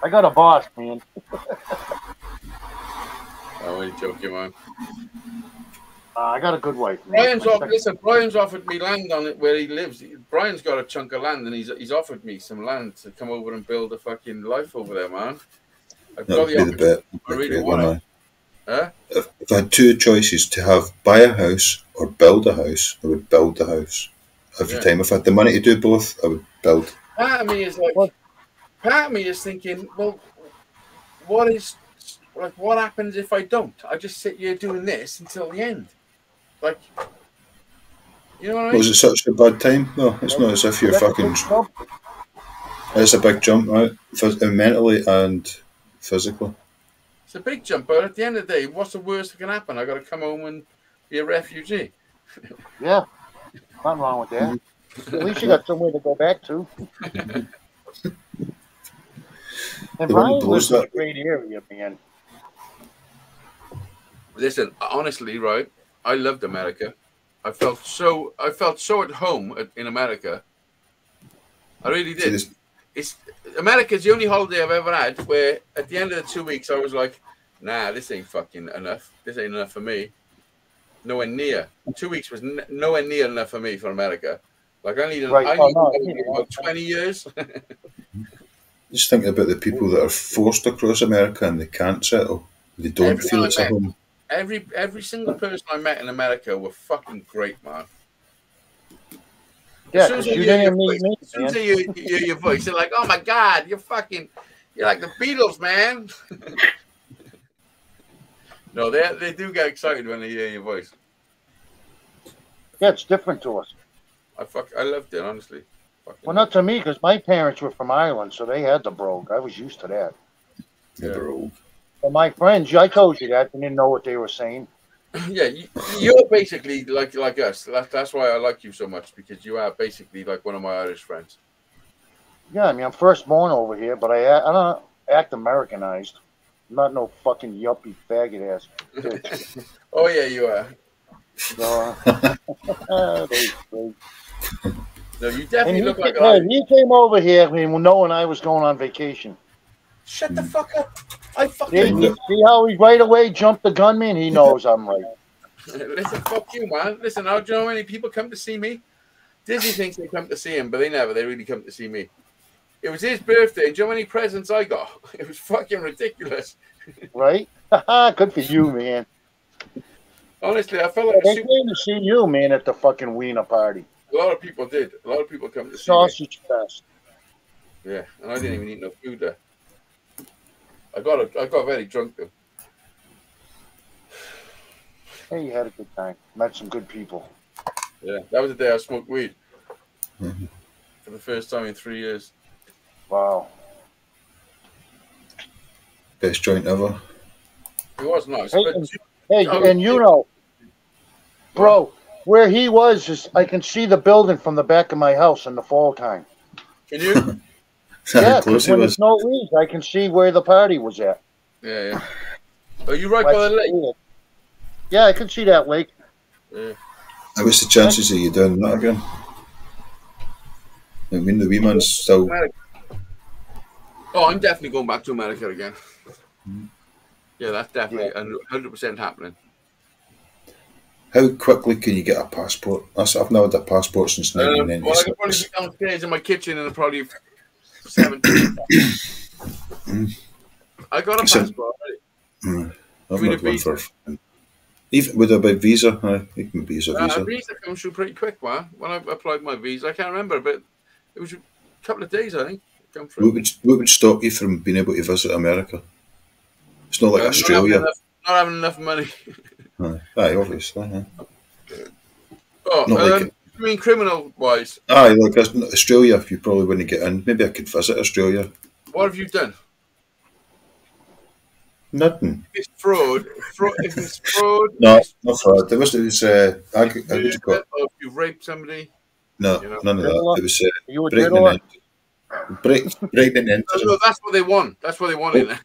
I got a boss, man. I'm only joking, man. I got a good wife. Man. Brian's offered me land on it where he lives. Brian's got a chunk of land, and he's offered me some land to come over and build a fucking life over there, man. I've got the bet. I really want it. Huh? If I had 2 choices to buy a house or build a house, I would build the house every time. If I had the money to do both, I would build. Part of me is thinking, well, what happens if I don't? I just sit here doing this until the end. Like, you know what I mean? Was it such a bad time? No, it's not as if you're fucking. It's a big jump, right? Mentally and physically. It's a big jump, but at the end of the day, what's the worst that can happen? I got to come home and be a refugee. Yeah, nothing wrong with that. At least you got somewhere to go back to. And Brian lives in a great area, man. Listen, honestly, right? I loved America. I felt so at home in America. I really did. America's the only holiday I've ever had where at the end of the 2 weeks I was like, nah, this ain't fucking enough. This ain't enough for me. Nowhere near. 2 weeks was nowhere near enough for me for America. Like I needed, Right. I needed about 20 years. Just think about the people that are forced across America and they can't settle. They don't feel it's a home. Every single person I met in America were fucking great, man. Yeah, As soon as because I you hear your didn't meet voice, me, as soon as man. I hear your voice, they're like, "Oh my god, you're like the Beatles, man." No, they do get excited when they hear your voice. Yeah, it's different to us. I loved it, honestly. Well, not to me, because my parents were from Ireland, so they had the brogue. I was used to that. The brogue. But my friends, I told you that, they didn't know what they were saying. Yeah, you're basically like us. That's why I like you so much, because you are basically like one of my Irish friends. Yeah, I mean, I'm first born over here, but I don't act Americanized. I'm not no fucking yuppie faggot ass bitch. Oh yeah, you are. So, no, you definitely look like he came over here knowing I was going on vacation. Shut the fuck up. I fucking see how he right away jumped the gunman? He knows I'm right. Listen, fuck you, man. Listen, do you know how many people come to see me? Disney thinks they come to see him, but they never. They really come to see me. It was his birthday. Do you know how many presents I got? It was fucking ridiculous. Right? Good for you, man. Honestly, I felt like they came to see you, man, at the fucking Wiener party. A lot of people did. A lot of people come to see Sausage fest. Yeah, and I didn't even eat no food there. I got very drunk though. Hey, you had a good time. Met some good people. Yeah, that was the day I smoked weed for the first time in 3 years. Wow. Best joint ever. It was nice. Hey, and you know, bro, where he was I can see the building from the back of my house in the fall time. Can you? Yeah, because when there's no leaves, I can see where the party was at. Yeah. Are you right by the lake? Yeah, I can see that lake. Yeah. What's the chances of you doing that again? I mean, the wee man's still. Oh, I'm definitely going back to America again. Yeah, that's definitely 100% happening. How quickly can you get a passport? I've not had a passport since 1996. Well, I could probably be downstairs in my kitchen in probably 17. I got a passport already. I've not one for. Even with a visa, even visa. Visa comes through pretty quick, man. When I applied my visa, I can't remember, but it was a couple of days, I think. Come through. What would stop you from being able to visit America? It's not like Australia. Not having enough money. Aye, obviously. Yeah. Oh, like you mean criminal-wise? Aye, like Australia, you probably wouldn't get in. Maybe I could visit Australia. What have you done? Nothing. It's fraud. If it's fraud. No, not fraud. It was how would you call it? If you raped somebody. No, none of that. It was breaking into. No, that's what they want. That's what they want in there.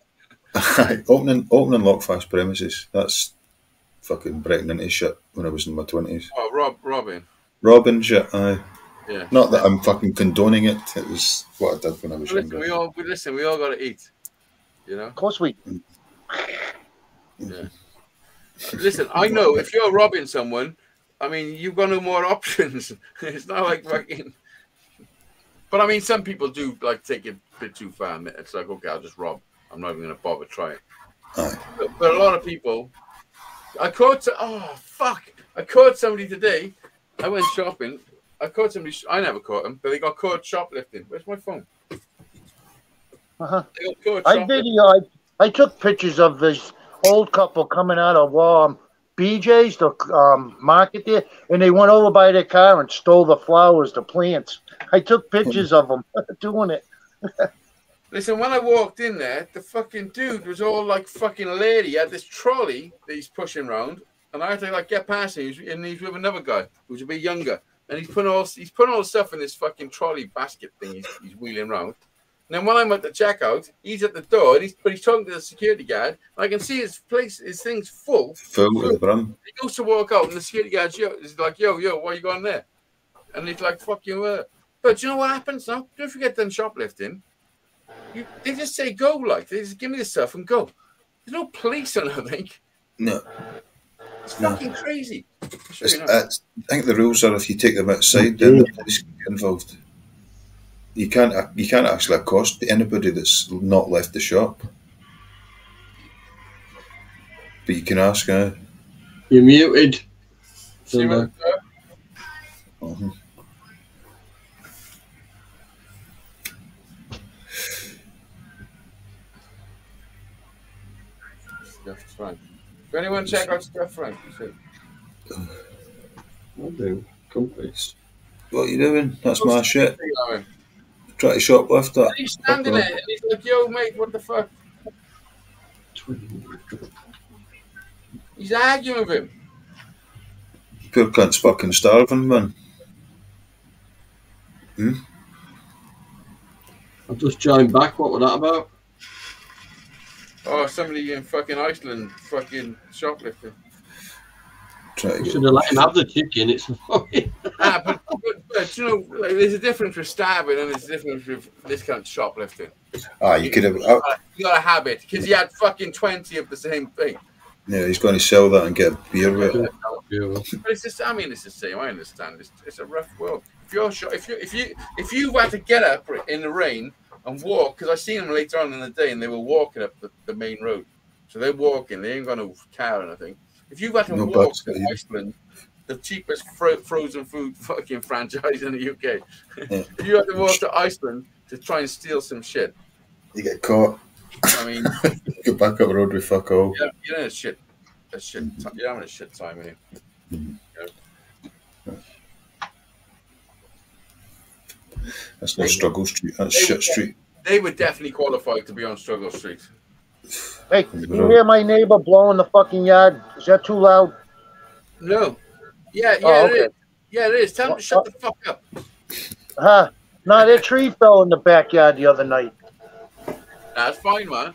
opening lockfast premises. That's fucking breaking into shit when I was in my 20s. Oh, robbing. Robbing shit, aye. Yeah. Not that I'm fucking condoning it. It was what I did when I was younger. We all got to eat. You know? Of course we. Yeah. Listen, I know if you're robbing someone, I mean, you've got no more options. It's not like fucking. But I mean, some people do like take it a bit too far. It's like, okay, I'll just rob. I'm not even going to bother trying. But a lot of people. I caught somebody today. I went shopping. I caught somebody. I never caught them, but they got caught shoplifting. Where's my phone? They got caught shoplifting. I took pictures of this old couple coming out of BJ's, the market there, and they went over by their car and stole the flowers, the plants. I took pictures of them doing it. Listen, when I walked in there, the fucking dude was all like fucking lady. He had this trolley that he's pushing around, and I had to like get past him. And he's with another guy who's a bit younger, and he's putting all the stuff in this fucking trolley basket thing. He's wheeling around. And then when I'm at the checkout, he's at the door, and he's talking to the security guard. And I can see his thing's full to the brim. He goes to walk out, and the security guard is like, yo, why are you going there? And he's like, fuck you. But you know what happens now? Don't forget them shoplifting. They just say go, like they just give me the stuff and go. There's no police or nothing. No. It's fucking crazy. I think the rules are if you take them outside, then the police can get involved. You can't actually accost anybody that's not left the shop. But you can ask her. You're muted. See what Stuff Frank. If anyone check out Stuff Frank, I do. Companies. What are you doing? That's my shit. Try to shoplift that. He's standing there and he's like, yo, mate, what the fuck? He's arguing with him. Poor cunt's fucking starving, man. I've just joined back. What was that about? Oh, somebody in fucking Iceland fucking shoplifting. You should have let him have the chicken. It's fine. But you know, like, there's a difference with stabbing and there's a difference with this kind of shoplifting. You could have. You got a habit because he had fucking 20 of the same thing. Yeah, he's going to sell that and get a beer with it. But it's just, I mean, it's the same. I understand. It's a rough world. If you're if you had to get up in the rain and walk, because I seen them later on in the day and they were walking up the main road, so they're walking. They ain't got no car or anything. If you had to walk to Iceland, the cheapest frozen food fucking franchise in the UK, if you had to walk to Iceland to try and steal some shit, you get caught. I mean, get back up the road with fuck all. Yeah, you're in a shit. You're having a shit time with him. That's not Strugglestreet. That's Shit Street. They would definitely qualify to be on Strugglestreet. Hey, can you hear my neighbor blowing the fucking yard? Is that too loud? No. Yeah, Oh, okay. it is. Yeah, it is. Tell them to shut the fuck up. Huh? No, that tree fell in the backyard the other night. That's fine, man.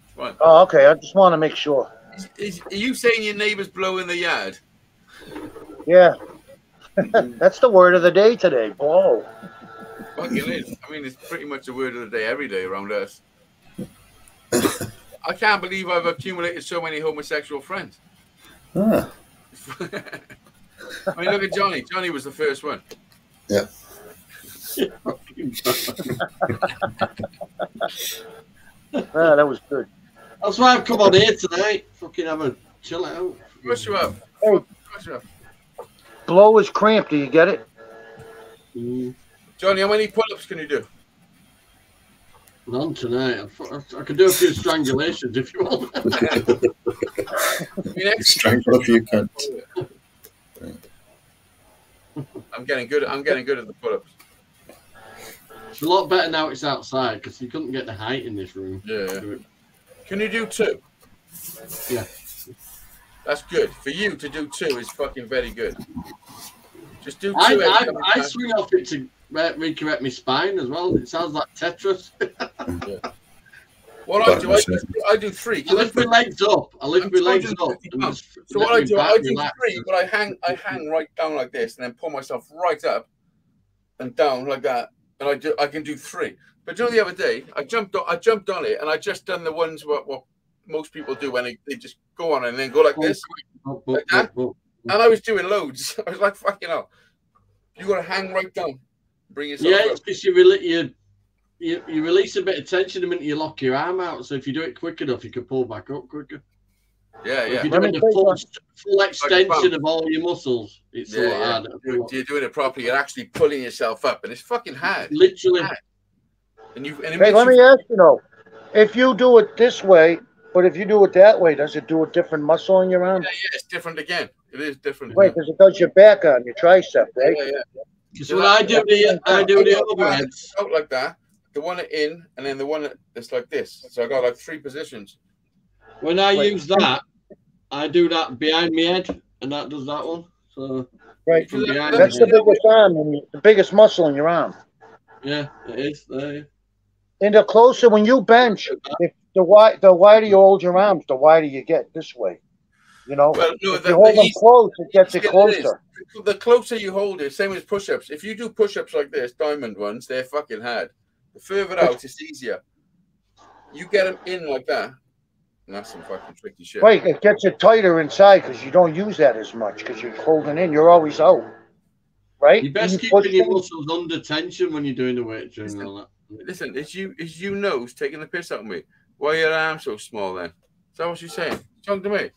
It's fine. Oh, okay. I just want to make sure. Are you saying your neighbor's blowing the yard? Yeah. That's the word of the day today. Blow. Fucking is. I mean, it's pretty much the word of the day every day around us. I can't believe I've accumulated so many homosexual friends. Ah. I mean, look at Johnny. Johnny was the first one. Yeah. That was good. That's why I've come on here tonight. Fucking have a chill out. Push you up. Hey. Push you up. Blow is cramp. Do you get it? Johnny, how many pull-ups can you do? None tonight. I could do a few strangulations if you want. Strangle a few cunts. I'm getting good at the pull-ups. It's a lot better now it's outside because you couldn't get the height in this room. Yeah. Can you do 2? Yeah. That's good. For you to do 2 is fucking very good. Just do 2. I swing off it to recorrect my spine as well. It sounds like Tetris. Yeah. What I do 3. I lift my legs up. So what I do 3, but I hang right down like this and then pull myself right up and down like that. And I can do 3. But you know, the other day I jumped on it and I just done the ones what most people do when they just go on and then go like this, like that. And I was doing loads. I was like, fucking hell. You got to hang right down. Bring yourself up. It's because you release a bit of tension the minute you lock your arm out. So if you do it quick enough, you can pull back up quicker. Yeah. If you're doing the full extension of all your muscles, it's so hard. You're doing it properly. You're actually pulling yourself up, and it's fucking hard. Literally. And hey, let me ask you though, if you do it this way, but if you do it that way, does it do a different muscle in your arm? Yeah, it's different again. It is different. Right, because it does your back on your tricep, right? Yeah. Because when I do the overheads out like that, the one in, and then the one that's like this. So I got like 3 positions. When I use that, I do that behind my head, and that does that one. So right, that's the biggest arm, the biggest muscle in your arm. Yeah, it is. And the closer when you bench, the wider you hold your arms, the wider you get this way. You know, well, no, if you hold them close, it gets it closer. The closer you hold it, same as push-ups. If you do push-ups like this, diamond ones, they're fucking hard. The further out, it's easier. You get them in like that, That's some fucking tricky shit. Right, it gets it tighter inside because you don't use that as much because you're holding in. You're always out, right? You best keep your muscles under tension when you're doing the weight training and all that. Listen, is you nose taking the piss out of me? Why are your arms so small then? Is that what she's saying? Talking to me.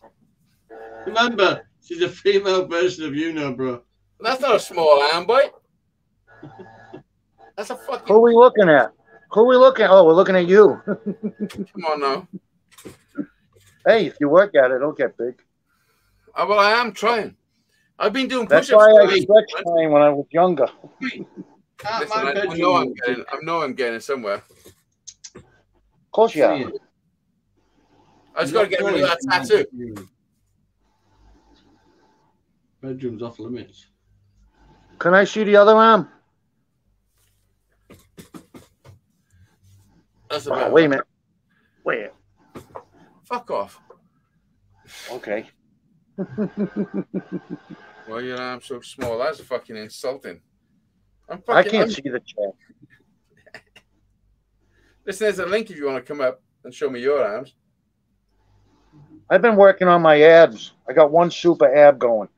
Remember, she's a female version of you now, bro. That's not a small arm, boy. That's a fucking. Who are we looking at? Who are we looking at? Oh, we're looking at you. Come on now. Hey, if you work at it, it'll get big. Well, I am trying. I've been doing That's push-ups. why I stretched mine when I was younger. Listen, I know I'm getting somewhere. Of course you are. I just got to get rid of that tattoo. Bedroom's off limits. Can I see the other arm? That's about wait a minute. Wait. Fuck off. Okay. Well, your arm's so small. That's fucking insulting. I can't see the chat. Listen, there's a link if you want to come up and show me your arms. I've been working on my abs. I got one super ab going.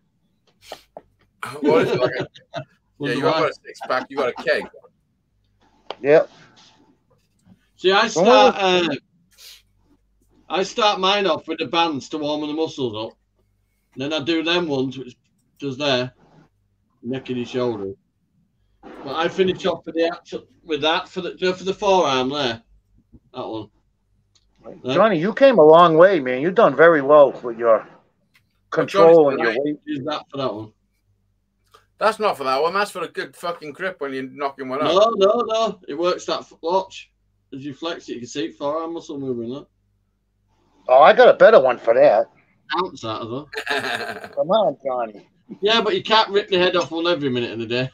What is it like? Yeah, you got a six pack. You got a keg. Yep. See, I start mine off with the bands to warm the muscles up. And then I do them ones, which does there, neck and your shoulder. But I finish off with that for the forearm there. That one. Johnny, you came a long way, man. You've done very well with your control and your weight. Use that for that one. That's not for that one. That's for a good fucking grip when you're knocking one out. No. It works that watch. As you flex it, you can see forearm muscle moving. That. Oh, I got a better one for that. Counts that as well. Come on, Johnny. Yeah, but you can't rip the head off one every minute of the day.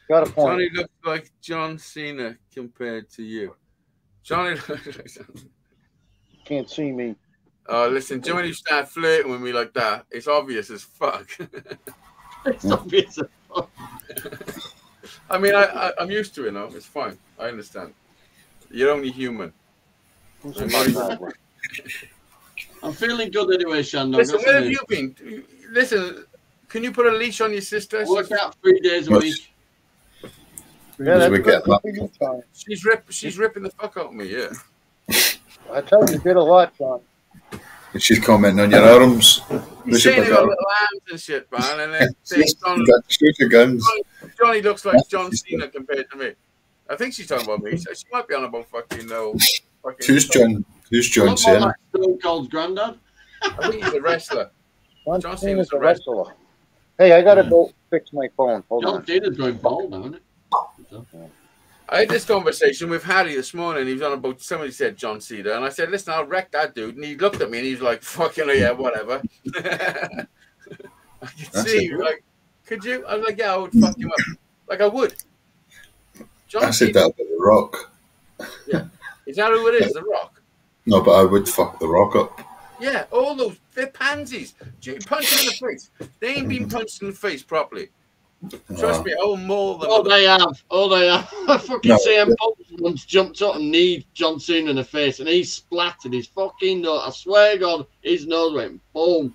Got a point. Johnny looks like John Cena compared to you. Johnny can't see me. Oh, listen, Johnny, when you start flirting with me like that, it's obvious as fuck. It's obvious as fuck. I mean, I'm used to it now. It's fine. I understand. You're only human. I'm feeling good anyway, Shandong. Listen, where have you been? Listen, can you put a leash on your sister? Work out 3 days a week. Yeah, that's good. She's ripping the fuck out of me, yeah. I tell you did a lot, John. She's commenting on your arms. He's saying they got little arms and shit, man. And then Johnny looks like John Cena compared to me. I think she's talking about me. She might be on about fucking no. Who's John Cena? Stone Cold's granddad. I think he's a wrestler. John Cena's a wrestler. Hey, I gotta go fix my phone. Hold on. John Cena's going bald now, isn't it? I had this conversation with Harry this morning. He was on about, somebody said John Cena, and I said, listen, I'll wreck that dude. And he looked at me and he was like, fucking yeah, whatever. I could see, like, could you? I was like, yeah, I would fuck him up. Like, I would. I said that about The Rock. Yeah. Is that who it is, The Rock? No, but I would fuck The Rock up. Yeah, all those, they're pansies. Punch them in the face. They ain't been punched in the face properly. Trust me, I'll maul them. Oh, they have. I fucking CM Punk once jumped up and kneed John Cena in the face, and he splattered his fucking nose. I swear to God, his nose went boom.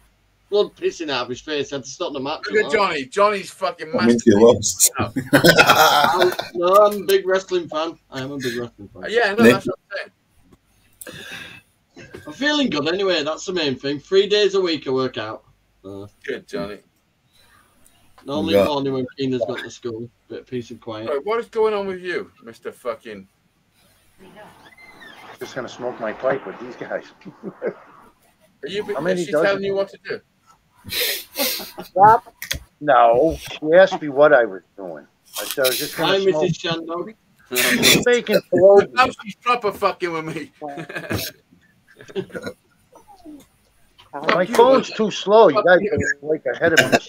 Blood pissing out of his face. I had to stop the match. Look at Johnny. Johnny's fucking massive. I think he lost. No, I'm a big wrestling fan. I am a big wrestling fan. Yeah, no, that's what I'm saying. I'm feeling good anyway. That's the main thing. 3 days a week I work out. Good, Johnny. Normally morning when Keena's got to school. Bit of peace and quiet. Right, what is going on with you, Mr. Fucking... Just going to smoke my pipe with these guys. Is she telling you what to do? No, she asked me what I was doing. I said I was just going to smoke. Mrs. Shandog. Bacon Now she's proper fucking with me. My phone's too slow. You guys are like ahead of me.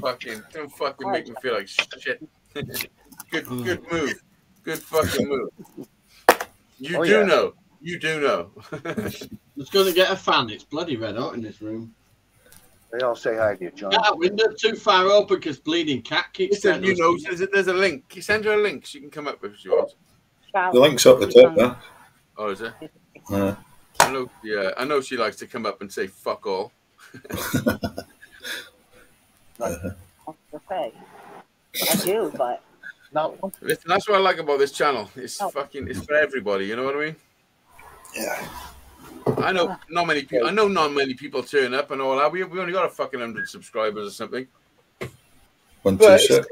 Fucking, don't fucking make me feel like shit. Good move. Good fucking move. You do know. You do know. Just going to get a fan. It's bloody red hot in this room. They all say hi to you, John. That window too far open because bleeding cat keeps. Listen, you know, there's a link. You send her a link. She can come up if she wants. The link's up the top there. Oh, is it? Uh, I know. Yeah, I know she likes to come up and say "fuck all." uh, I do, but no. Listen, that's what I like about this channel. It's fucking. It's for everybody. You know what I mean? yeah. I know not many people. I know not many people turn up and all that. We only got a fucking 100 subscribers or something. 126.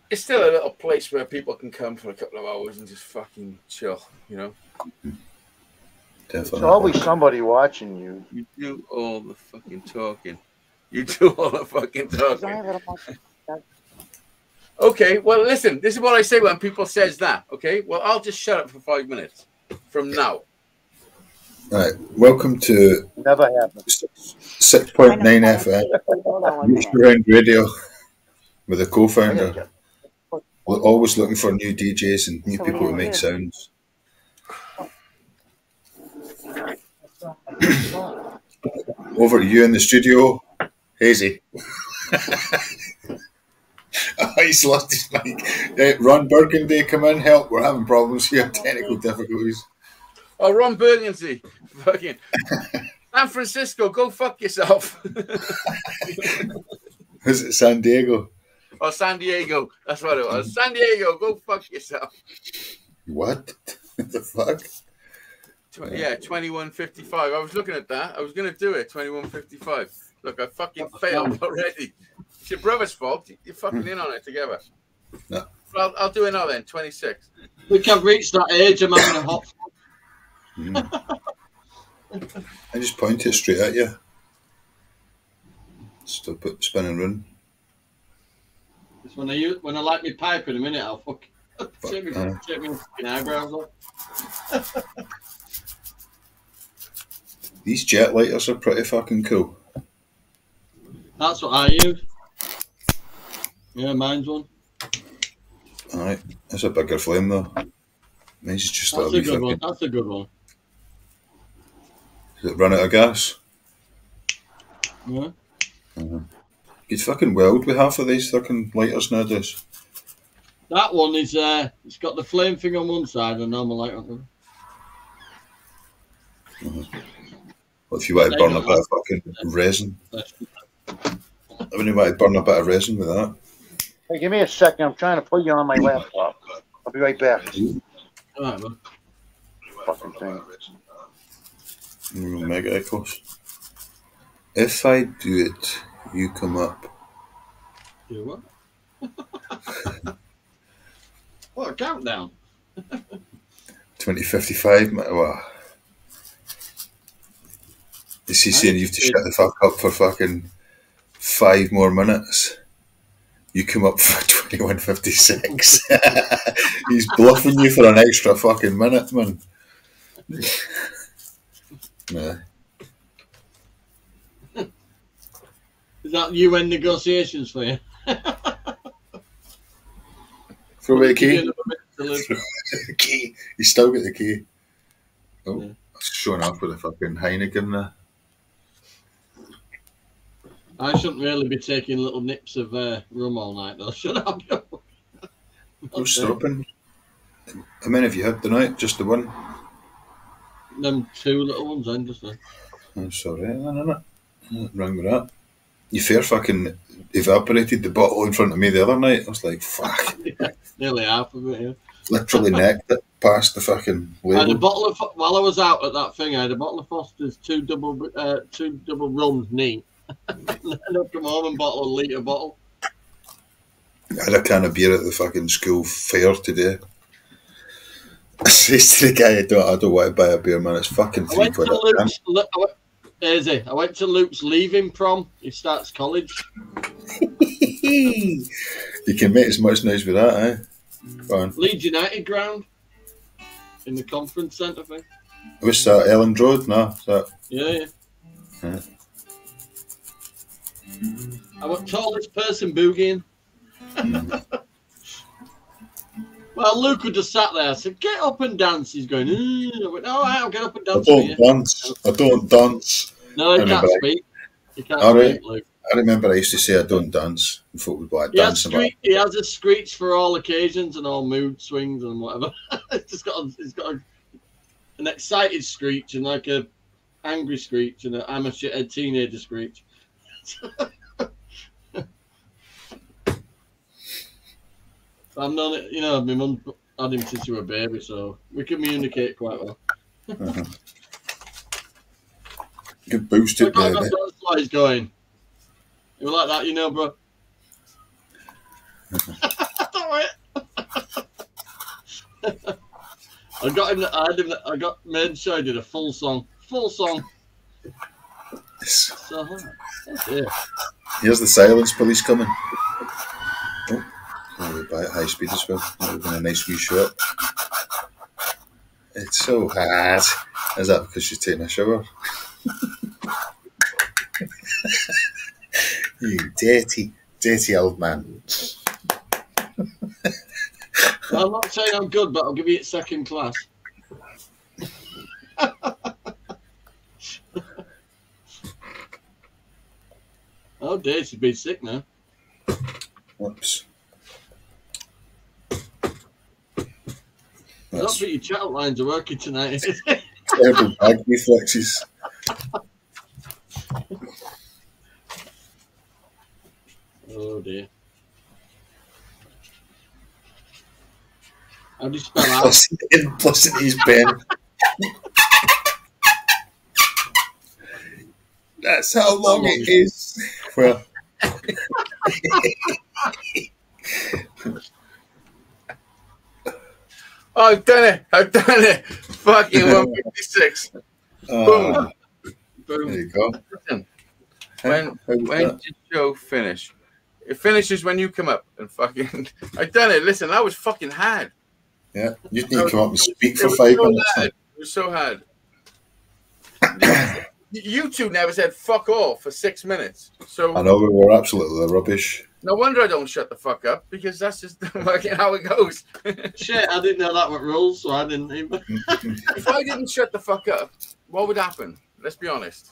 It's still a little place where people can come for a couple of hours and just fucking chill. You know. There's always somebody watching you. You do all the fucking talking. You do all the fucking talking. Okay, well, listen. This is what I say when people says that. Okay, well, I'll just shut up for 5 minutes from now. All right, welcome to Never happened. 6.9 FM Round Radio with a co-founder. We're always looking for new DJs and new people who make sounds. Over to you in the studio, Hazy. Oh, he's lost his mic. Ron Burgundy, come in, help. We're having problems here, technical difficulties. Oh, Ron Burgundy, fucking San Francisco, go fuck yourself. Was it San Diego? Oh, San Diego, that's what it was. San Diego, go fuck yourself. What the fuck? Yeah, 21:55. I was looking at that. I was going to do it, 21:55. Look, I fucking failed already. It's your brother's fault. You're fucking in on it together. No. I'll do it now then, 26. We can reach that age of having a hot. I just point it straight at you. Stop it spinning round. It's when I light my pipe in a minute, I'll take me fucking eyebrows off. These jet lighters are pretty fucking cool. That's what I use. Yeah, mine's one. Alright, that's a bigger flame though. Mine's is just That's like a good one. That's a good one. Does it run out of gas? Yeah. You'd fucking weld with half of these fucking lighters nowadays. That one is it's got the flame thing on one side and a normal light on the other. What if you want to burn a bit of fucking resin? I wouldn't want to burn a bit of resin with that. Hey, give me a second. I'm trying to put you on my laptop. I'll be right back. All right, man. Fucking thing. Mega echoes. If I do it, you come up. Do what? What a countdown. 2055. Wow. Is he saying you have to shut the fuck up for fucking 5 more minutes? You come up for 21:56. He's bluffing you for an extra fucking minute, man. Nah. Is that UN negotiations for you? Throw away the key. The key. You still got the key. Oh, yeah. Showing off with a fucking Heineken there. I shouldn't really be taking little nips of rum all night, though, should I? No stopping. How many have you had tonight? Just the one? Them 2 little ones, then, just there. I'm sorry, no. Nothing wrong with that. You fair fucking evaporated the bottle in front of me the other night. I was like, fuck. Yeah, nearly half of it, yeah. Literally necked it past the fucking label. I had a bottle of, while I was out at that thing, I had a bottle of Foster's, two double rums neat. And then I'd come home and bottle a litre bottle. I had a can of beer at the fucking school fair today. I says to the guy, I don't want to buy a beer, man. It's fucking £3 I went to Luke's leaving prom. He starts college. You can make as much noise with that, eh? Go on. Leeds United ground in the conference centre thing. What's that? Elland Road? No, is that? Yeah. Yeah. I was tallest person boogieing. Well, Luke had just sat there. I said, "Get up and dance." He's going, I went, "All right, I'll get up and dance." I don't dance. No, he can't speak. He can't speak, Luke. I remember I used to say I don't dance. And folk would like dance. He has a screech for all occasions and all mood swings and whatever. He's got an excited screech and like a angry screech and I'm a shithead teenager screech. I've known it, you know, my mum had him since he was a baby, so we communicate quite well. Good boosted baby. baby. That's why he's going. You were like that, you know, bro. I got him. I got made sure I did a full song. Full song. So, yeah. Here's the silence police coming. Oh, we're by at high speed as well. That would have been a nice wee shot. It's so hard. Is that because she's taking a shower? You dirty, dirty old man. Well, I'm not saying I'm good, but I'll give you it second class. Oh, dear, she's been sick now. Whoops. I don't think your chat lines are working tonight, is it? Terrible bag reflexes. Oh, dear. How do you spell out? Implicit he's Ben. That's how long it is. Well. Oh, I've done it. I've done it. Fucking 156. Boom. There you go. Listen, when did the show finish? It finishes when you come up and fucking. I've done it. Listen, that was fucking hard. Yeah, you need to come up and speak for 5 minutes. It was so hard. You two never said fuck all for 6 minutes. So I know we were absolutely rubbish. no wonder I don't shut the fuck up, because that's just fucking how it goes. Shit, I didn't know that were rules, so I didn't even. If I didn't shut the fuck up, what would happen? Let's be honest.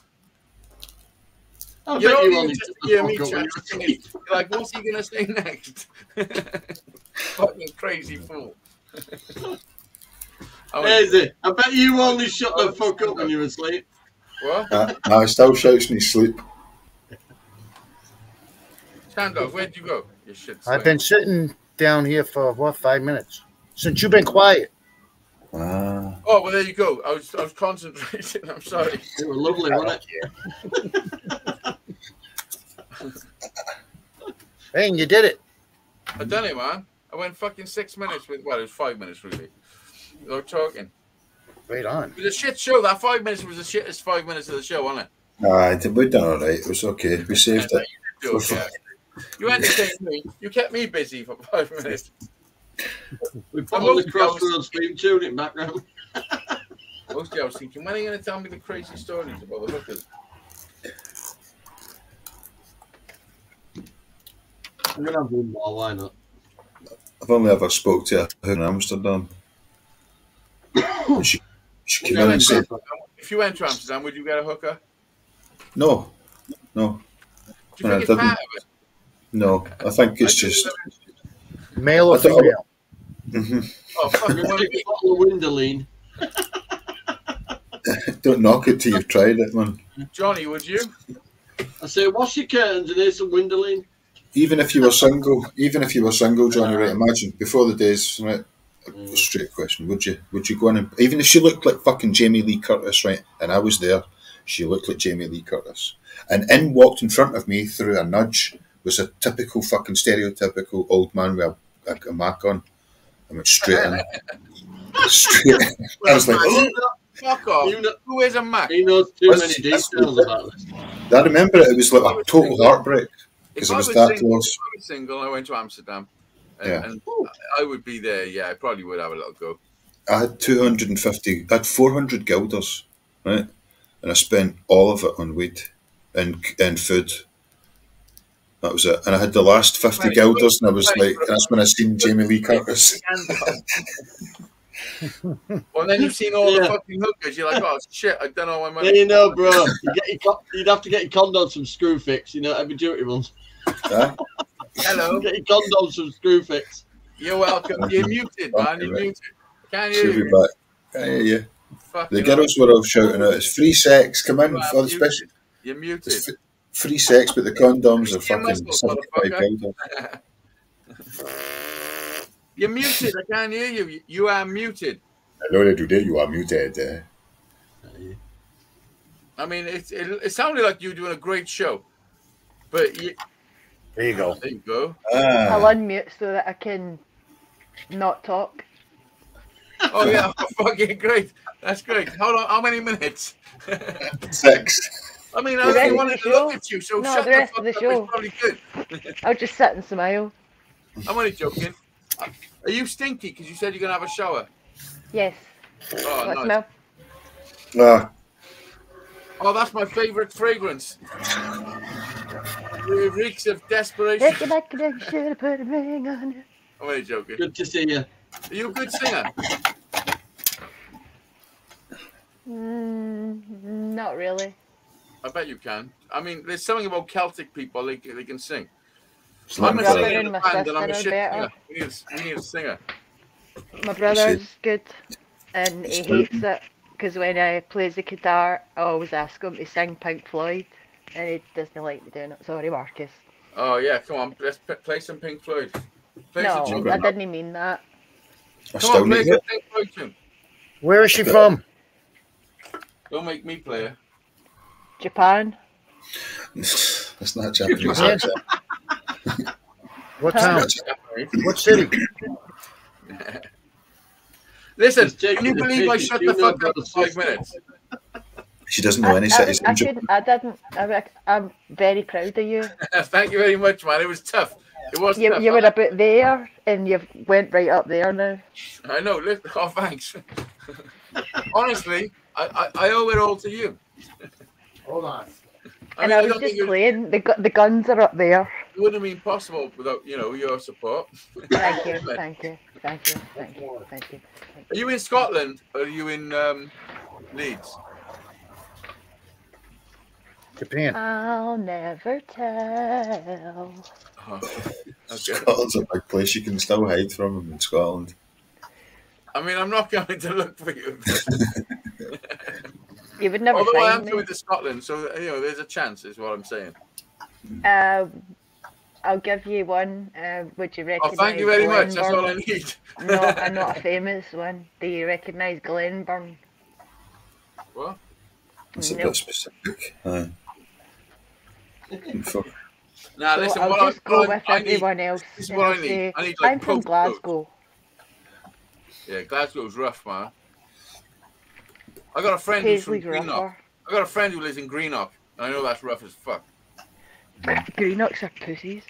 I You bet don't you even only just shut the hear me fuck up when chat. You're like, what's he gonna say next? Fucking crazy fool. Easy. I bet you only shut the fuck up when you were asleep. What? No, he still shouts in his sleep. Sandog, where'd you go? You shit. I've been sitting down here for, 5 minutes? Since you've been quiet. Ah. Oh, well, there you go. I was concentrating. I'm sorry. They were lovely, weren't it? Hey, and you did it. I done it, man. I went fucking 6 minutes with, well, it was 5 minutes really. Without talking. Right on. It was a shit show. That 5 minutes was the shittest 5 minutes of the show, wasn't it? We done all right. It was okay. We saved it. You did okay. You entertained me. You kept me busy for 5 minutes. We put on the Crossroads theme tune in background. Mostly I was thinking, when are you going to tell me the crazy stories about the hookers? I'm going to have one more, why not? I've only ever spoke to her in Amsterdam. And she came in and said, if you went to Amsterdam, would you get a hooker? No. Do you think it's part of it? No, I think it's just male or female. Mm-hmm. Oh, fuck, you want to get a bottle of Windoline? Don't knock it till you've tried it, man. Johnny, would you? I say, wash your curtains and here's some Windoline. Even if you were single, Johnny, right? Imagine before the days, right? A straight question: Would you go in and even if she looked like fucking Jamie Lee Curtis, right? And I was there, she looked like Jamie Lee Curtis, and in walked in front of me through a nudge was a typical fucking stereotypical old man with a mac on. I went straight in. Straight in. I was like, oh. Fuck off. Who is a Mac? He knows too many details about this. I remember it was like a total heartbreak because it was that close. If I was single, I went to Amsterdam. Yeah. And I would be there. Yeah, I probably would have a little go. I had 250, I had 400 guilders, right? And I spent all of it on weed and food. That was it. And I had the last 50 guilders, and I was like, that's when I seen Jamie Lee Curtis. Well, then you've seen all the fucking hookers. You're like, oh shit, I've done all my money. Yeah, you know, bro. You'd have to get your condoms from Screwfix. You know, heavy duty ones. Huh? Hello. Get your condoms from Screwfix. You're welcome. You're muted, man. You're muted. Can't hear She'll you. be back. Can't hear you. The girls were all shouting out, "It's free sex! Come in for the special." You're muted. Free sex, but the condoms are fucking muscles, 75 You're muted. I can't hear you. You are muted. Hello, today you are muted. I mean, it sounded like you were doing a great show, but there you go. There you go. I'll unmute so that I can not talk. Oh yeah, fucking great. That's great. How many minutes? 6. I mean, The I rest only of wanted the to look show? at you, so No, shut the the rest fuck of the up. show. It's probably good. I'll just sit and smile. I'm only joking. Are you stinky? Because you said you're gonna have a shower. Yes. Oh, What nice. smell? Oh, that's my favorite fragrance. It reeks of desperation. Take it back to the should have put a ring on it. I'm only joking. Good to see you. Are you a good singer? Not really. I bet you can. I mean, there's something about Celtic people, they can sing. My I'm a brother singer in and a my band, and I'm a sister shit are singer. better. We need a singer. My brother's good, and he hates it because when I plays the guitar, I always ask him to sing Pink Floyd, and he doesn't like me doing it. Sorry, Marcus. Oh yeah, come on, let's play some Pink Floyd. Play No, some I didn't mean that. Come on, play some Pink Floyd tune. Where is she from? Don't make me play her. Japan. That's not Japanese. Yeah. What town? What city? Listen, can you believe I shut the fuck up for 5 minutes? She doesn't know any cities. I didn't. I'm very proud of you. Thank you very much, man. It was tough. It was tough. You were about there, and you went right up there now. I know. Listen, oh, thanks. Honestly, I owe it all to you. Hold on. And I was just playing. The guns are up there. It wouldn't have been possible without your support. Thank you, thank you, thank you, thank you, thank you. Are you in Scotland or are you in Leeds? Japan. I'll never tell. Oh, okay. Scotland's a big place. You can still hide from them in Scotland. I mean, I'm not going to look for you. You would never Although I am find me. coming to Scotland, so there's a chance, is what I'm saying. I'll give you one. Would you Oh, recognise? thank you very much. That's all I Glenburn? need. No, not a famous one. Do you recognise Glenburn? What? That's a Nope. bit specific. Aye. Nah, So listen, I'll just go with everyone else. This is and what I'll I need. say, I need like I'm from post-roads. Glasgow. Yeah, Glasgow's rough, man. I got a friend who's from Paisley's Greenock. rougher. I got a friend who lives in Greenock. And I know that's rough as fuck. Greenocks are pussies.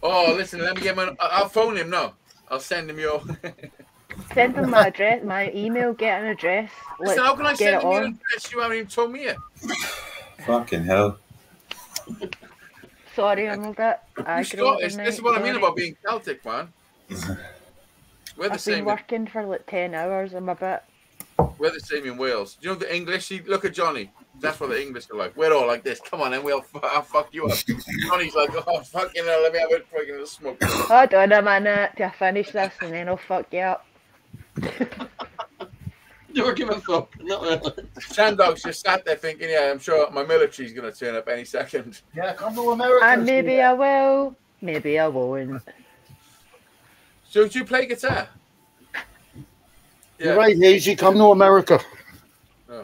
Oh, listen, let me get my. I'll phone him now. I'll send him your. Send them my address, my email, get an address. Listen, how can I Let's send get it him your on. address? You haven't even told me yet. Fucking hell. Sorry, I'm a bit You aggro Scottish. tonight, This is what I mean sorry. about being Celtic, man. We're the I've been same. working for like 10 hours. I'm a bit. We're the same in Wales. Do you know the English? See, look at Johnny. That's what the English are like. We're all like this. Come on, and I'll fuck you up. Johnny's like, oh fucking hell, let me have a fucking smoke. Hold on a minute till I finish this and then I'll fuck you up. Don't give a fuck. Not really. Sandog's just sat there thinking, yeah, I'm sure my military's going to turn up any second. Yeah, come to America. And maybe I will, maybe I won't. So do you play guitar? You're right, Hazy. Come to America. Oh.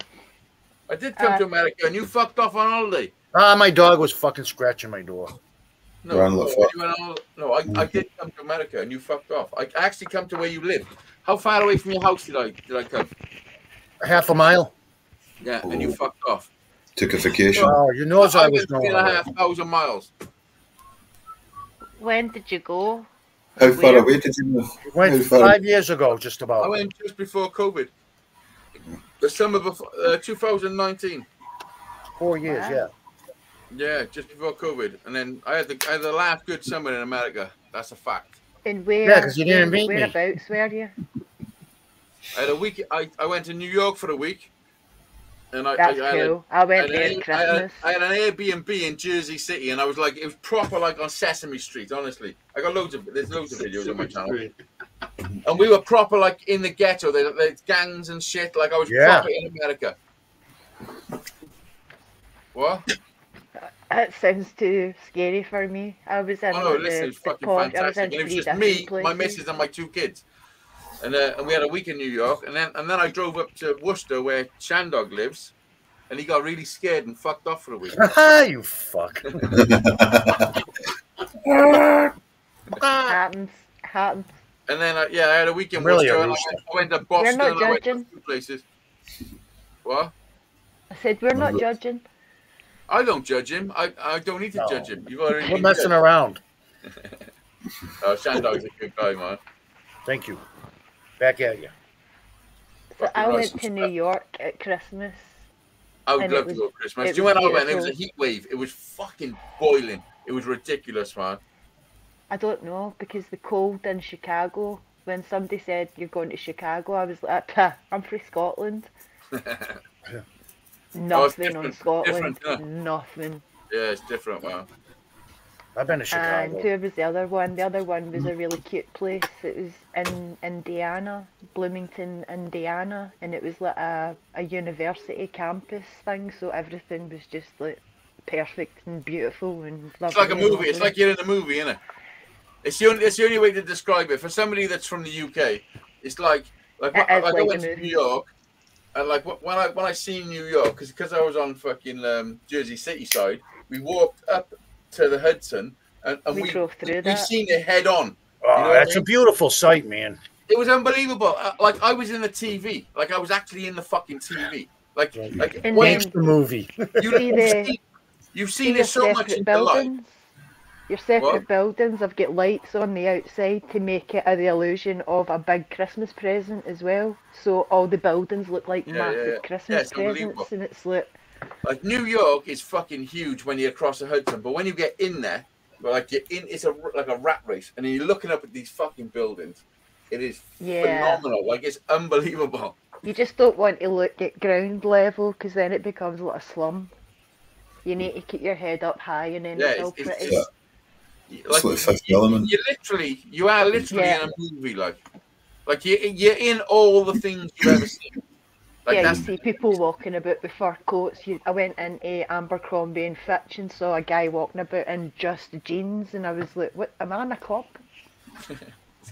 I did come to America and you fucked off on holiday. My dog was fucking scratching my door. No, I did come to America and you fucked off. I actually come to where you live. How far away from your house did I come? Half a mile. Yeah, and you fucked off. Took a vacation. Oh, you know I was going 3,500 miles. When did you go? How far away did you move? Went How far- 5 years ago, just I about. went just before COVID. The summer before 2019. 4 years, yeah. Yeah, just before COVID, and then I had the last good summer in America. That's a fact. And where? Yeah, 'cause you didn't meet me. Whereabouts were you? I had a week. I went to New York for a week, and That's cool. I went there at Christmas. I had an Airbnb in Jersey City, and it was proper like on Sesame Street. Honestly, I got there's loads of videos on my channel. And we were proper like in the ghetto. There's gangs and shit. Like I was proper in America. What? That sounds too scary for me. I was in Oh no, listen, it's fucking fantastic. I was in And it was 3 just different me, places. my missus, and my 2 kids. And we had a week in New York, and then I drove up to Worcester where Shandog lives, and he got really scared and fucked off for a week. You fuck. Happens. And then I had a week in Really Worcester. a And rooster. I went to Boston. We're not and I went to judging. 2 places. What? I said we're not judging. I don't judge him. I don't need to judge him. You've already We're been messing judged. around. Shandog's a good guy, man. Thank you. Back at you. So I went to New York at Christmas. I would and love it to go was- to Christmas. it Do you know was when I went? It was a beautiful. heat wave. It was fucking boiling. It was ridiculous, man. I don't know, because the cold in Chicago, when somebody said you're going to Chicago, I was like, "Pah, I'm from Scotland." Nothing on different, Scotland. different, Nothing. Yeah, it's different, man. I've been to And Chicago. who was the other one? The other one was a really cute place. It was in Indiana, Bloomington, Indiana, and it was like a university campus thing, so everything was just like perfect and beautiful and lovely. It's like a and movie. It's lovely. like you're in a movie, isn't it? It's the only way to describe it. For somebody that's from the UK, it's like It is I like went a to movie. New York, and like when I seen New York, because I was on fucking Jersey City side, we walked up to the Hudson, and We drove through we've that. seen it head on. Oh, You know what that's I a mean? beautiful sight, man. It was unbelievable. Like I was in the TV. Like I was actually in the fucking TV. Like And when then- It's the movie. you've See seen your it so much separate in your life. buildings. Your separate What? buildings have got lights on the outside to make it the illusion of a big Christmas present as well. So all the buildings look like Yeah, massive yeah, yeah. Christmas Yeah, it's unbelievable. presents, and it's like Like New York is fucking huge when you're across the Hudson, but when you get in there, like you're in, it's like a rat race, and then you're looking up at these fucking buildings. It is Yeah. phenomenal. Like it's unbelievable. you just don't want to look at ground level because then it becomes like a slum. You need to keep your head up high, and then Yeah, it's all it's pretty. just- It's like Fifth Element. You are literally Yeah. in a movie. Like you're in all the things you've ever seen. Like Yeah, you that's see people walking about with fur coats. I went into Abercrombie and Fitch and saw a guy walking about in just jeans, and I was like, "What? Am I a cop?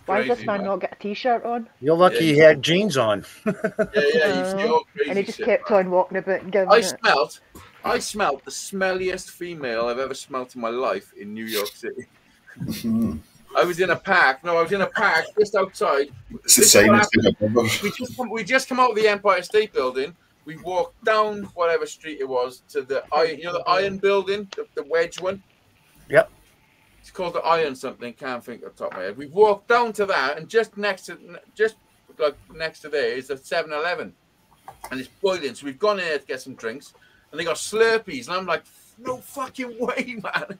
Why does this crazy, man man. not get a t-shirt on?" You're lucky Yeah, he you- had jeans on. yeah, you see all crazy And he just shit, kept man. on walking about and giving I it. smelt the smelliest female I've ever smelt in my life in New York City. I was in a park. No, I was in a park just outside. It's the This is same what as happened. the number. We just come out of the Empire State Building. We walked down whatever street it was to the iron, the Iron Building, the wedge one. Yep. It's called the Iron something. Can't think off the top of my head. We walked down to that, and just next to there is a 7-Eleven, and it's boiling. So we've gone in there to get some drinks, and they got Slurpees, and I'm like, no fucking way, man!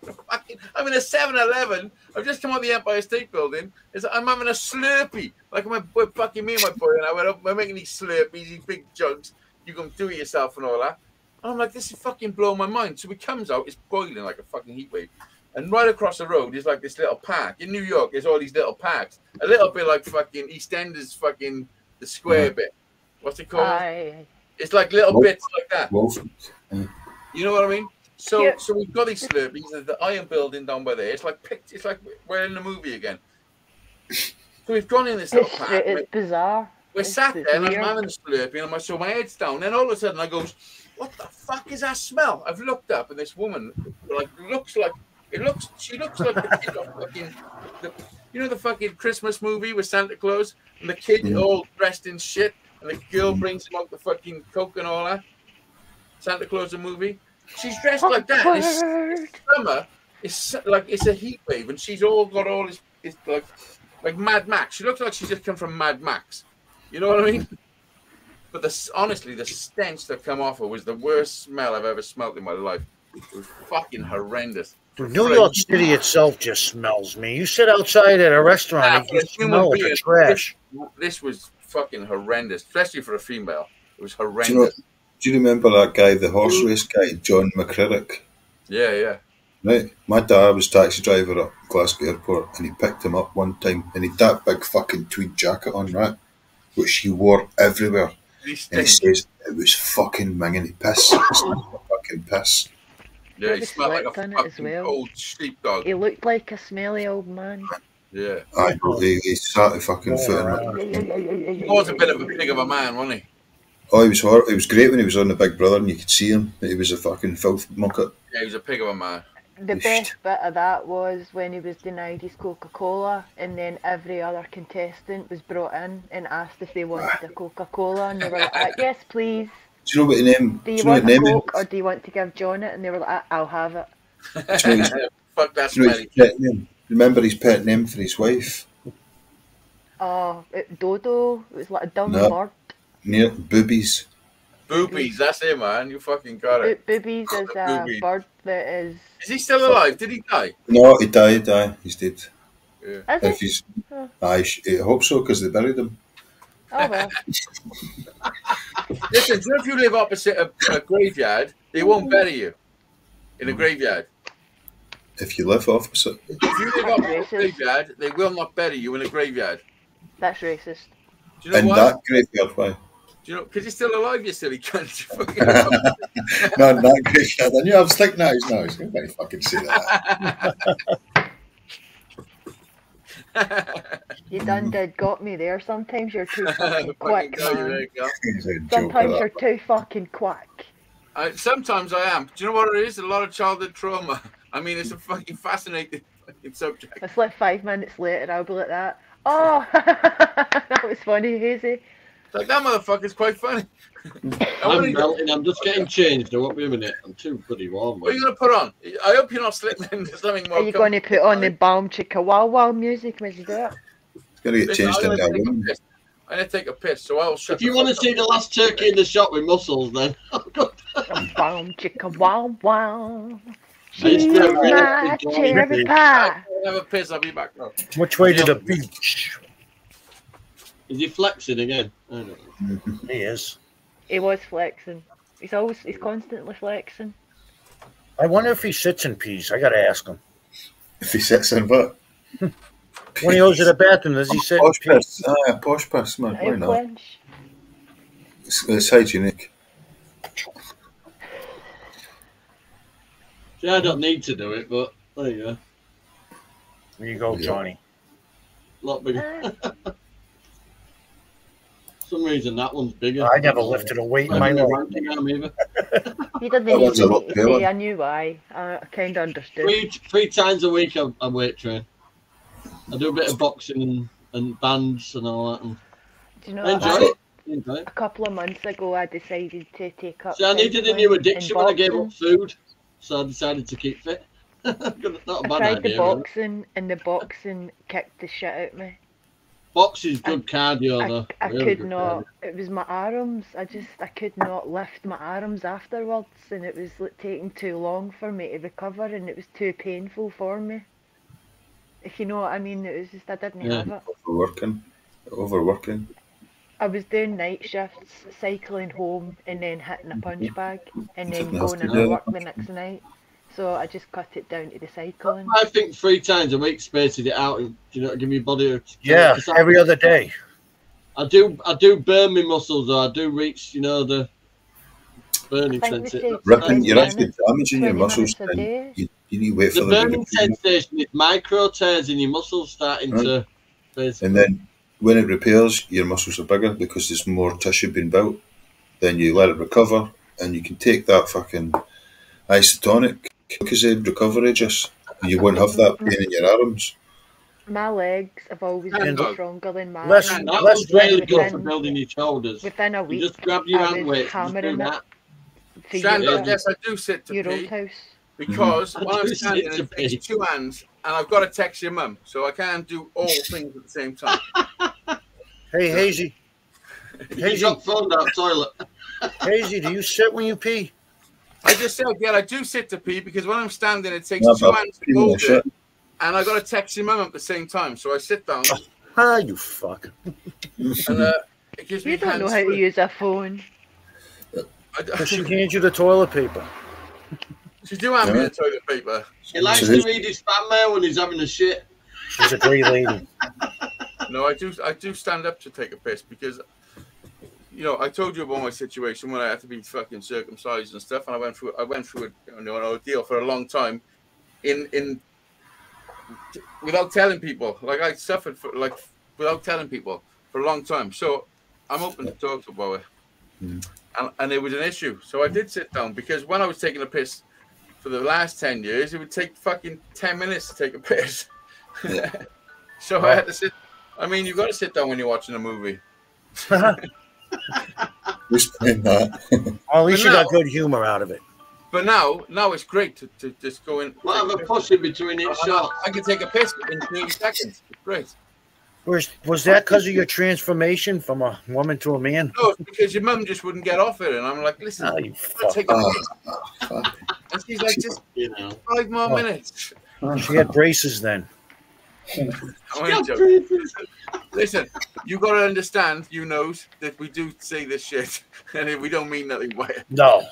I'm in a 7-Eleven. I've just come out of the Empire State Building. I'm having a Slurpee. Like we're fucking me and my boy and I we're making these Slurpees, these big jugs. You can do it yourself and all that. And I'm like, this is fucking blowing my mind. So he comes out, it's boiling like a fucking heat wave. And right across the road is like this little park. In New York, there's all these little parks. A little bit like fucking EastEnders, fucking the square bit. What's it called? Aye. It's like little Wolf. bits like that. Wolf. Yeah. You know what I mean? So Yeah. so we've got these Slurpees. There's the Iron Building down by there. It's like we're in the movie again. So we've gone in this little park. It's bizarre. We're It's sat there and I'm weird. having a Slurpee and so my head's down. Then all of a sudden I goes, what the fuck is that smell? I've looked up and this woman she looks like the kid of fucking, the fucking Christmas movie with Santa Claus and the kid all dressed in shit and the girl brings him out the fucking Coke and all that. Santa Claus the movie. She's dressed like that. And it's summer. It's a heat wave and she's all got all this. It's like Mad Max. She looks like she's just come from Mad Max. You know what I mean? But honestly, the stench that come off her was the worst smell I've ever smelled in my life. It was fucking horrendous. New York City itself just smells, man. You sit outside at a restaurant and For you a human smell like being, a trash. This was fucking horrendous, especially for a female. It was Do you, horrendous. do you remember that guy, the horse race guy, John McCririck? Yeah, yeah. Right, my dad was taxi driver at Glasgow Airport, and he picked him up one time, and he had that big fucking tweed jacket on, right, which he wore everywhere. And he says it was fucking minging piss. It smelled like fucking piss. Yeah, he Probably smelled like a slept in it as fucking well. old sheepdog. He looked like a smelly old man. Yeah. He sat at fucking foot in He was a bit of a pig of a man, wasn't he? Oh, he was horrible. It was great when he was on the Big Brother and you could see him. He was a fucking filth bucket. Yeah, he was a pig of a man. The best bit of that was when he was denied his Coca-Cola, and then every other contestant was brought in and asked if they wanted a Coca-Cola, and they were like, "Yes, please." Do you know what the name? Do you want a Coke or do you want to give John it? And they were like, "I'll have it." Fuck that smelly. Remember his pet name for his wife? Oh, Dodo. It was like a dumb No. bird. Near Boobies. Boobies, that's it, man. You fucking got it. Boobies is a Boobies. bird that is. Is he still alive? Did he die? No, he died. He's dead. Yeah. Is If he? he's, Oh. I hope so because they buried him. Oh well. Listen, do you know if you live opposite a graveyard, they won't bury you in a graveyard. If you live opposite, If you live opposite a graveyard, they will not bury you in a graveyard. That's racist. Do you know in why? that graveyard, why? Do you know? Because he's still alive, you silly cunt. You fucking Not in that graveyard. I knew I was like, no, he's going to fucking say that. You done did got me there. Sometimes you're too fucking quick, There man. you go. Sometimes you're too fucking quick. Sometimes I am. Do you know what it is? A lot of childhood trauma. I mean, it's a fucking fascinating fucking subject. It's like 5 minutes later, I'll be like that. Oh, that was funny, Hazy. Like, that motherfucker's quite funny. I'm melting. I'm just getting changed. I won't be a minute. I'm too bloody warm. What are you going to put on? I hope you're not slipping into something more. Are you going to put on the Balm Chicka Wow Wow music when you do it? It's going to get changed into a woman. I'm going to take a piss, so I'll shut If you want to see the last turkey in the shop with muscles, then. Balm Chicka Wow Wow. She's She's my cherry pie. I'll have a piss, I'll be back. No. Which way to the beach? Is he flexing again? I don't know. He is. He was flexing. He's constantly flexing. I wonder if he sits in peas. I got to ask him. If he sits in what? When he goes to the bathroom, does he sit in Posh peas? piss. Posh piss, man. Why not? It's hygienic. See, I don't need to do it, but there you go. There you go, Johnny. Lot bigger. For some reason, that one's bigger. I never lifted a weight in my life. He doesn't That need one's a lot to paler. say. I knew why. I kind of understood. Three times a week I weight train. I do a bit of boxing and bands and all that. And Do you know I what? enjoy it. I enjoy it. A couple of months ago, I decided to take up. See, I needed a new cycling addiction and when I gave up boxing. food, so I decided to keep fit. Not a I bad tried idea. the really. boxing, and the boxing kicked the shit out of me. Boxing's good cardio, though. I Really could good not. cardio. It was my arms. I could not lift my arms afterwards, and it was like, taking too long for me to recover, and it was too painful for me. If you know what I mean, it was just I didn't have it. Overworking. I was doing night shifts, cycling home, and then hitting a punch bag, and then Didn't have going to into do work that. the next night. So I just cut it down to the cycling. I think 3 times a week spaces it out, and you know, give me body. Yeah, every other day. I do burn my muscles, though. I do reach, you know, the burning I think they sensation. say Ripping, you're 20 actually minutes, damaging your 20 muscles. minutes a day. And you need to wait The for burning the sensation is micro tears in your muscles starting Right. to. Basically. And then when it repairs, your muscles are bigger because there's more tissue being built. Then you let it recover, and you can take that fucking isotonic because of recovery just. And you won't have that pain in your arms. My legs have always been stronger than my Less- arms. That less was really good within- for building your shoulders. Within a You week, just grab your I hand was weights and just do hammering it. that. For Shandor, your, yes, I do sit to your old pee house. because I when I'm do standing, sit to it takes pee. 2 hands, and I've got to text your mum, so I can't do all things at the same time. Hey, Hazy. You Hazy, got phone down toilet. Hazy, do you sit when you pee? I just said, yeah, I do sit to pee because when I'm standing, it takes Yeah, 2 but hands to people hold shit. it, and I got to text your mum at the same time. So I sit down, Ah, you fuck. and it gives me You don't know hands how to free. use a phone. Because she hands you the toilet paper. She do hand me the toilet paper. He likes to read his fan mail when he's having a shit. She's a great lady. No, I do stand up to take a piss because, you know, I told you about my situation when I had to be fucking circumcised and stuff, and I went through an ordeal for a long time, without telling people. Like I suffered without telling people for a long time. So I'm open to talk about it, and it was an issue. So I did sit down because when I was taking a piss for the last 10 years, it would take fucking 10 minutes to take a piss. Yeah. So I had to sit. I mean, you've got to sit down when you're watching a movie. Explain that. Well, at least you got good humor out of it. But now it's great to just go in. We'll have a pussy between each shots. I can take a piss in 30 seconds. It's great. Was that because of your transformation from a woman to a man? No, it's because your mum just wouldn't get off it, and I'm like, listen, Oh, I'll take a piss. And she's like, just 5 more minutes. She had braces then. Listen, you got to understand, you knows that we do say this shit, and we don't mean nothing by it. No.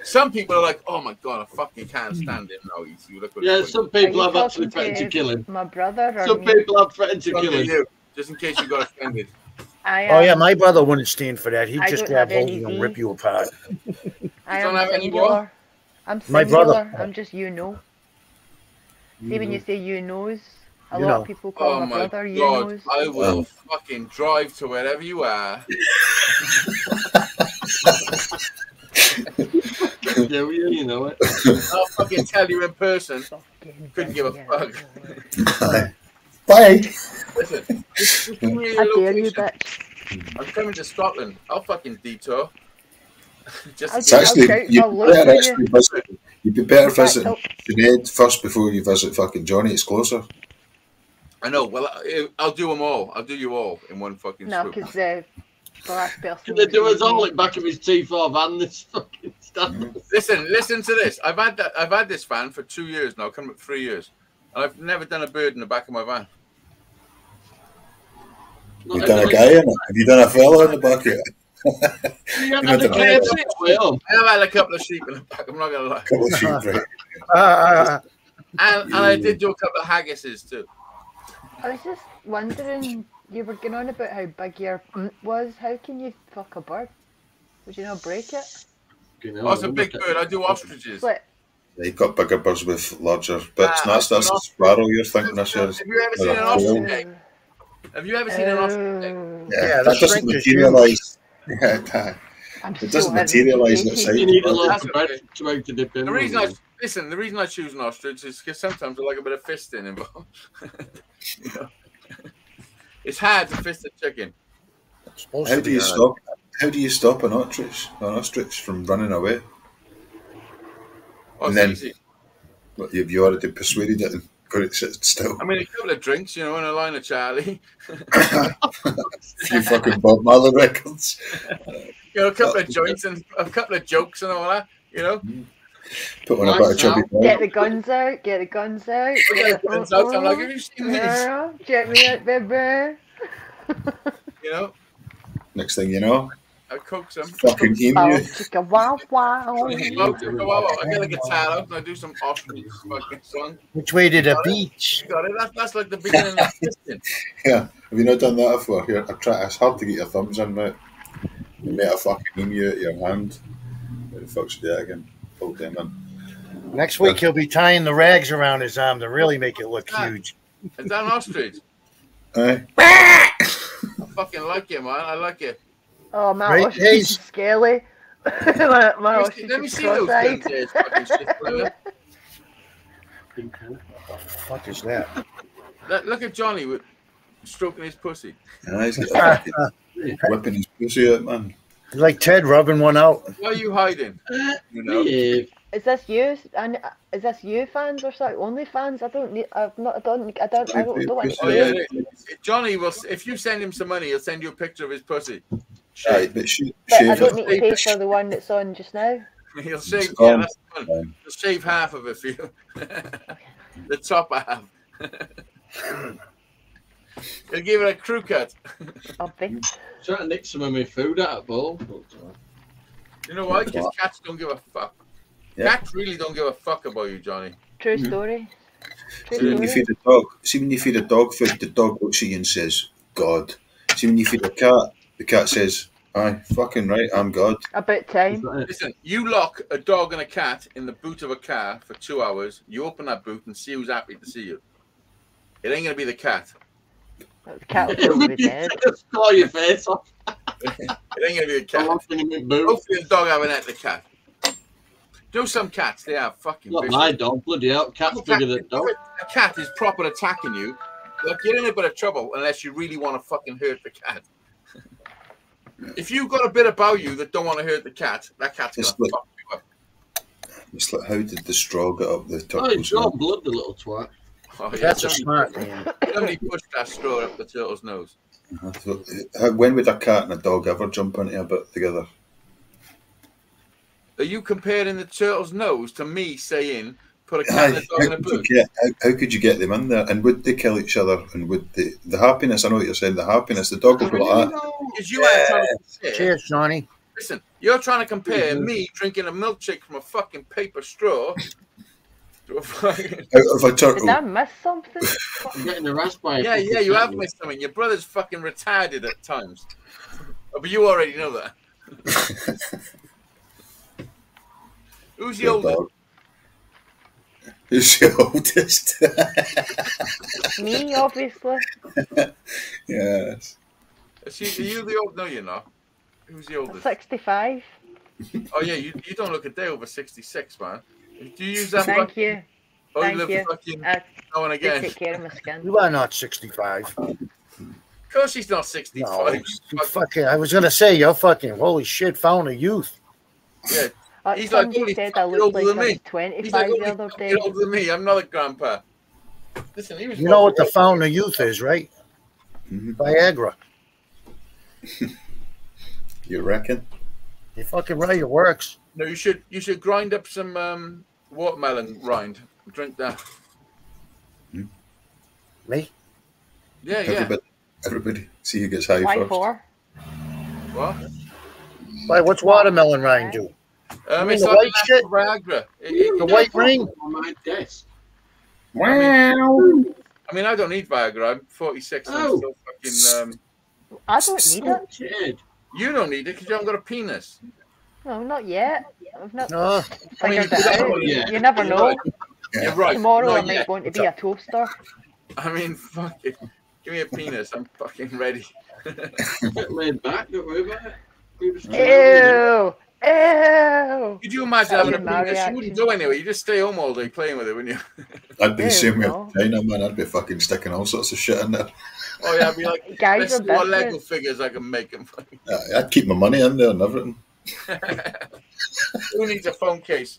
Some people are like, "Oh my god, I fucking can't stand him now." You look Yeah, some people have actually threatened to kill him. My brother. Or Some me? people have threatened to kill him. Just in case you got offended. Oh yeah, my brother wouldn't stand for that. He'd I just don't grab have hold of you and rip you apart. I don't am have any singular. more? I'm My singular. brother- I'm just you know. See, when you say you knows, a You lot know. of people call Oh my my brother you god, knows. I will fucking drive to wherever you are. Yeah, well, you know it. I'll fucking tell you in person. Couldn't give a fuck. Bye. Listen, just give me a I dare you, location. bitch. I'm coming to Scotland. I'll fucking detour. Just It's actually, you'd be better Back visiting up. Sinead first before you visit fucking Johnny. It's closer. I know. Well, I'll do them all. I'll do you all in one fucking No, swoop. because the last person. Can they do was us all me. in back of his T4 van? This fucking stuff. Listen to this. I've had this van for 2 years now, coming up 3 years, and I've never done a bird in the back of my van. You've done a guy in it. Have you done a fella in the bucket? You haven't had a KFC at way home. I have had a couple of sheep in the back. I'm not gonna lie. Couple of sheep, right? And I did do a couple of haggises too. I was just wondering, you were going on about how big your was. How can you fuck a bird? Would you not break it? Oh, it's a big bird. I do ostriches. But You've got bigger birds with larger bits. That's a sparrow you're thinking this is. Have you ever seen an ostrich egg? Have you ever seen an ostrich egg? Yeah, that doesn't materialise. Yeah, it doesn't materialise outside. You need a lot That's of okay. bread to make to dip in. The reason I choose an ostrich is because sometimes I like a bit of fisting involved. You know? It's hard to fist a chicken. How do you stop an ostrich from running away? Oh, And then it's easy. Have you already persuaded it and got it sit still? I mean, a couple of drinks, you know, and a line of Charlie. A few fucking Bob Marley records. You know, a couple of joints and a couple of jokes and all that, you know. Put on a bit of chubby boy. get the guns out. Get the guns out. Get the guns out. I'm like, have you seen this? Yeah, check me out, baby. You know, Next thing you know, I coax them. fucking emu. Oh, chicka wow wow. I get a guitar out and I do some ostrich fucking song. Which way to the beach? You got it. That's like the beginning of fisting. Yeah, have you not done that before? Here, it's hard to get your thumbs in, mate. You made a fucking emu out of your hand. Where the fuck's that again? Pull them in. Next week he'll be tying the rags around his arm to really make it look huge. Is that an ostrich? Aye. I fucking like it, man. I like it. Oh, my Right, ostrich hey. is scaly. my ostrich Let me is see those cross-eyed. things. Fucking shit, brother. What the fuck is that? Look at Johnny with stroking his pussy. He's got a fucking whipping his pussy out, man. He's like Ted rubbing one out. Why are you hiding? You know. Is this you? And is this you fans or sorry, only fans? I don't need. I've not. I don't want to Oh, see yeah, it. Johnny will. If you send him some money, he'll send you a picture of his pussy. Aye, but shave But I don't it. need to pay for the one that's on just now. He'll shave. It's Yeah, gone. that's the one. He'll shave half of it for you. The top half. He'll give it a crew cut. Trying to nick some of my food out of bowl. You know why? Because cats don't give a fuck. Cats really don't give a fuck about you, Johnny. True story. True See when you story. feed a dog, see when you feed a dog food, the dog looks at you and says, "God." See when you feed a cat, the cat says, "Aye, fucking right, I'm God." About time. Listen, you lock a dog and a cat in the boot of a car for 2 hours. You open that boot and see who's happy to see you. It ain't gonna be the cat. The cat will probably be dead. Scar your face off. It ain't gonna be the cat. Hopefully the dog haven't ate the cat. You know some cats, they are fucking Not vicious. my dog, bloody hell. Cat's bigger than dog. A cat is proper attacking you. Like, you're in a bit of trouble unless you really want to fucking hurt the cat. If you've got a bit about you that don't want to hurt the cat, that cat's going to fuck you up. It's like, how did the straw get up the Oh, turtle's it's your nose? blood, the little twat. Oh, yeah, That's a smart man. Somebody pushed that straw up the turtle's nose. So, when would a cat and a dog ever jump into a bit together? Are you comparing the turtle's nose to me saying put a cat and a dog in a boot? How could you get them in there? And would they kill each other? And would the happiness? I know what you're saying. The happiness. The dog would be like that. Because you are trying to compare, Cheers, Johnny. listen, you're trying to compare me drinking a milkshake from a fucking paper straw to a fucking... Out of a turtle. Did I miss something? I'm getting the raspberry. Yeah, you have missed something. Your brother's fucking retarded at times. Oh, but you already know that. Who's the Good oldest? dog. Who's the oldest? Me, obviously. Yes. Are you the old? No, you're not. Who's the oldest? 65. Oh yeah, you don't look a day over 66, man. Do you use that? Thank you. Oh, Thank you live you. fucking I now and do again. take care of my skin. You are not 65. Of course, she's not 65. No, you fucking. I was gonna say you're fucking. Holy shit, found a youth. Yeah. He's like, Somebody holy said fuck, I you're looked older like than I me. was 25 He's like, the holy other fuck, day. you're older than me. I'm not a grandpa. Listen, he was. You know what the fountain of youth is, right? Viagra. You reckon? You fucking right. It works. No, you should grind up some watermelon rind. Drink that. Me? Yeah. Everybody. See who gets high Why first. for? What? Why? What's watermelon rind do? I mean, mean it's the like white shit? Viagra. The white ring? On my desk. I mean, I don't need Viagra. I'm 46. I'm Oh. still fucking. I don't need it. Shit. You don't need it because you haven't got a penis. No, not yet. I've not No. I mean, figured it out. yeah. You never know. You're right. Tomorrow Not I might yet. want to be a toaster. I mean, fuck it. Give me a penis. I'm fucking ready. Get laid back, don't worry about it. We just- Ew! Ew! Could you imagine having a That's a penis? You wouldn't go anywhere. You just stay home all day playing with it, wouldn't you? I'd be the Ew, same way. no. China, man. I'd be fucking sticking all sorts of shit in there. Oh yeah, I'd be like, Guys let's are see what different. Lego figures I can make them. I'd keep my money in there and everything. Who needs a phone case?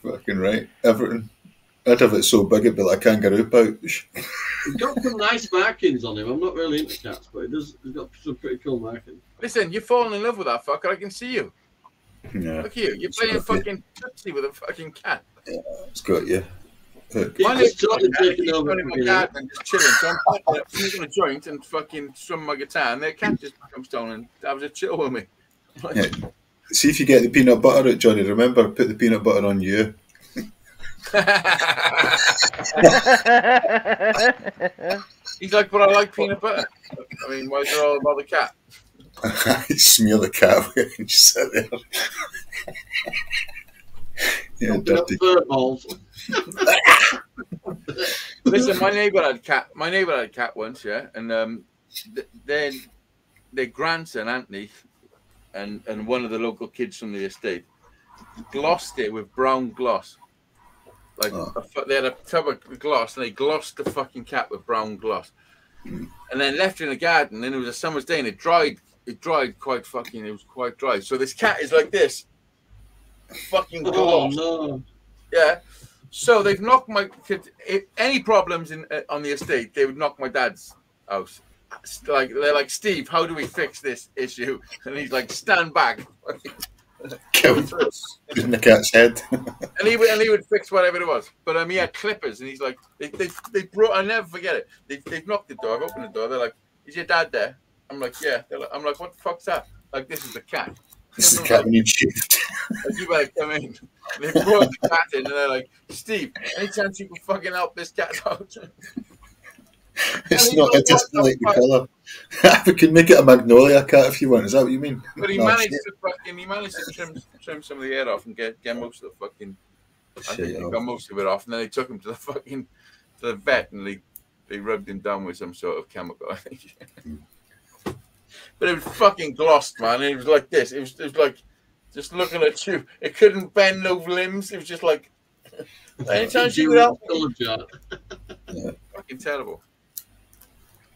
Fucking right. Everything. I'd have it so big it'd be like a kangaroo pouch. He's got some nice markings on him. I'm not really into cats, but he's got some pretty cool markings. Listen, you're falling in love with that fucker. I can see you. Yeah. Look at you. You're playing fucking Tootsie with a fucking cat. It's got you. Hook. Yeah, My it's name's totally taken He's over running for my me. garden and just chilling. So I'm smoking a joint and fucking strumming my guitar, and their cat just comes down and has a chill with me. Yeah. See if you get the peanut butter out, Johnny. Remember, put the peanut butter on you. He's like, but I like peanut butter. I mean, why is it all about the cat? Smear the cat away and just sit there. Yeah, dirty. Listen, my neighbour had a cat. My neighbour had a cat once, yeah, and then their grandson Anthony and one of the local kids from the estate glossed it with brown gloss. Like they had a tub of gloss and they glossed the fucking cat with brown gloss, and then left it in the garden. And it was a summer's day and it dried. It dried quite fucking. It was quite dry. So this cat is like this, fucking gloss. Oh no! Yeah. So they've knocked my kid. If any problems on the estate, they would knock my dad's house. Like they're like, Steve, how do we fix this issue? And he's like, stand back. Killed in the cat's head. and he would fix whatever it was. But he had clippers, and he's like, they brought. I never forget it. They've knocked the door. I've opened the door. They're like, is your dad there? I'm like, yeah. I'm like, what the fuck's that? Like, this is a cat. This is the cat we need shaved. Like, you better come in. They brought the cat in, and they're like, Steve, any chance you can fucking help this cat out? It's not. It doesn't like the colour. We can make it a magnolia cat if you want. Is that what you mean? But he No, managed shit. to fucking trim some of the hair off and get most of the fucking. I think he got most of it off, and then they took him to the vet, and they rubbed him down with some sort of chemical, I think. But it was fucking glossed, man. It was like this. It was like just looking at you. It couldn't bend no limbs. It was just like anytime you could help me. Fucking terrible.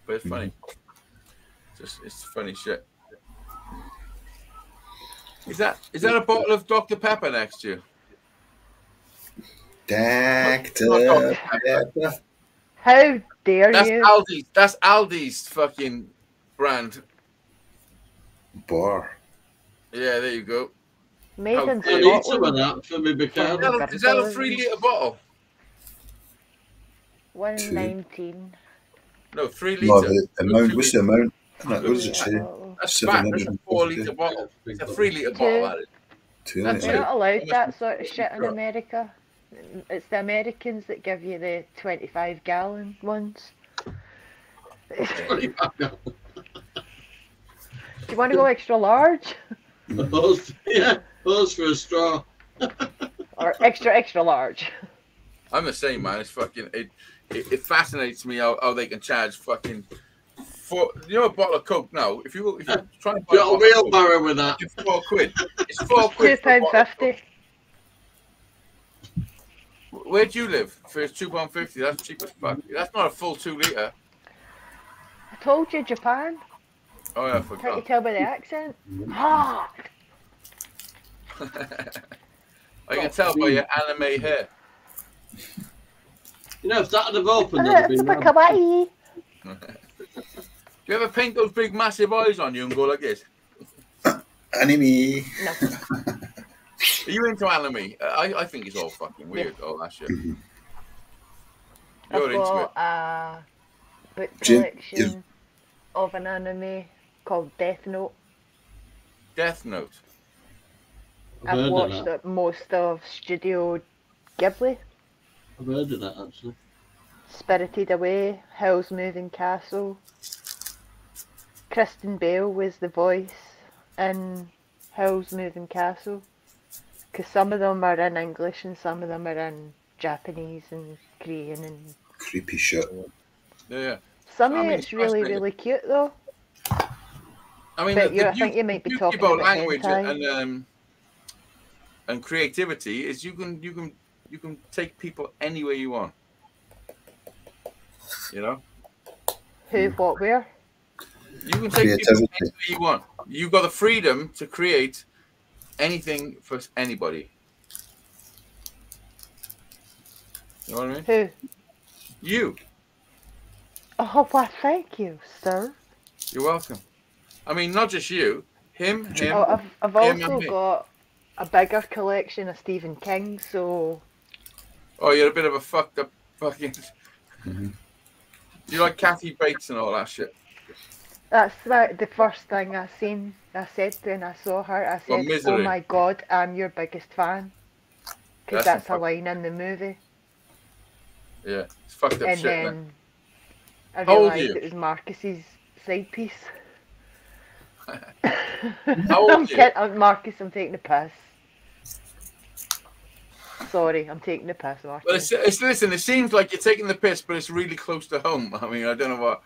But it's funny. It's funny shit. Is that a bottle of Dr. Pepper next to you? Dr. Pepper. How dare you? Aldi's. That's Aldi's fucking brand. Bar. Yeah, there you go. Made in I need some of that for me, because Is that a 3 litre bottle? 119. No, 3 litre. No, the amount. What's the amount? What does it say? That's fat. That's a 4 litre bottle. It's a 3 litre bottle. That is. 2 You're litres. not allowed that sort of shit in America. It's the Americans that give you the 25-gallon ones. Do you want to go extra large? Yeah, those for a straw. Or extra large. I'm the same, man. It's fucking it fascinates me how they can charge fucking a bottle of Coke now. If you try and buy a wheelbarrow with that, it's £4. It's £4. £2.50. Where do you live? For £2.50, that's cheap as fuck. That's not a full 2 litre. I told you, Japan. Oh yeah, I Can't you forgot. tell by the accent? Ah! I can tell by your anime hair. You know, if that had have opened, It's a bit kawaii. Do you ever paint those big massive eyes on you and go like this? Anime. No. Are you into anime? I think it's all fucking weird, all that shit. I've You're into it. got a book Jim, collection of an anime called Death Note. Death Note. I've watched most of Studio Ghibli. I've heard of that, actually. Spirited Away, Howl's Moving Castle. Kristen Bale was the voice in Howl's Moving Castle. Because some of them are in English and some of them are in Japanese and Korean and creepy shit. Yeah. Some of it's really, really cute though. I mean, but I think you might be talking about language hentai. and creativity is you can take people anywhere you want. You know. Who, what, where? You can take people anywhere you want. You've got the freedom to create anything for anybody. You know what I mean? Who? You. Oh, well, thank you, sir. You're welcome. I mean, not just you. Him. Oh, I've him also and me. got a bigger collection of Stephen King, so... Oh, you're a bit of a fucked up fucking... You like Kathy Bates and all that shit? That's the first thing I said when I saw her. I said, Misery. oh my God, I'm your biggest fan. Because That's that's a line in the movie. Yeah, it's fucked up And shit, then man. I How old are realised you? it was Marcus's side piece. How old are you? kidding, Marcus, I'm taking the piss. Sorry, I'm taking the piss, Marcus. But listen, it seems like you're taking the piss, but it's really close to home. I mean, I don't know what.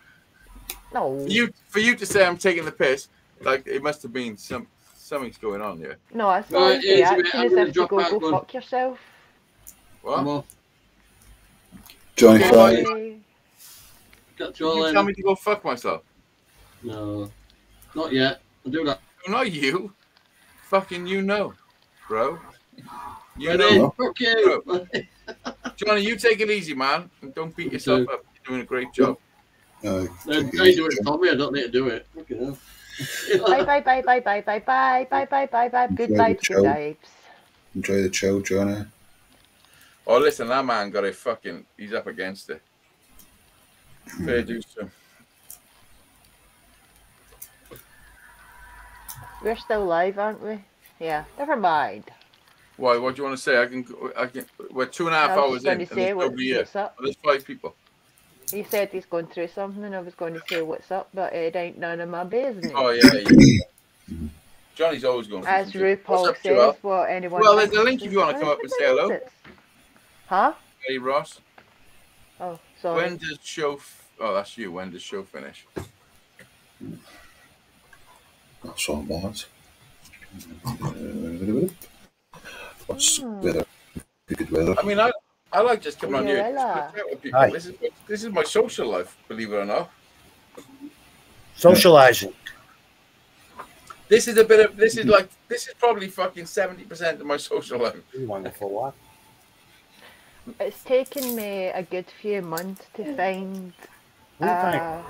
No. For you to say I'm taking the piss, like it must have been something's going on here. No, it's not Right, a yeah, reaction I'm as gonna if to drop out go one. fuck yourself. What? Johnny Bye. Five. Catch you all You later. tell me to go fuck myself. No, not yet. I'll do that. Not you. Fucking you know, bro. You Ready? know. Fuck you. Bro. Johnny, you take it easy, man, and don't beat yourself up. You're doing a great job. They do it for me. I don't need to do it. Fucking hell. Bye, bye, bye, bye, bye, bye, bye, bye, bye, bye, bye. Good Enjoy the vibes, good chill. vibes. Enjoy the chill, Johnny. Oh, listen, that man got a fucking. He's up against it. Fair dues to him. We're still live, aren't we? Yeah, never mind. Why? What do you want to say? I can. We're 2.5 I was hours just going in, to and there's say nobody here. what's up. There's 5 people. He said he's going through something, and I was going to say what's up, but it ain't none of my business. Oh yeah. Johnny's always going. As What's RuPaul up, says, Joel? what anyone. Well, there's a thinks link if is you want to come none up and of say my hello. business. Huh? Hey, Ross. Oh, sorry. When does show? Oh, that's you. When does show finish? That's all bad. What's weather? Good weather. I mean, I like just coming on here just to Cinderella. chat with people. Hi. This is my social life, believe it or not. Socializing. This is a bit of this is probably fucking 70% of my social life. Wonderful what? It's taken me a good few months to find What do you think?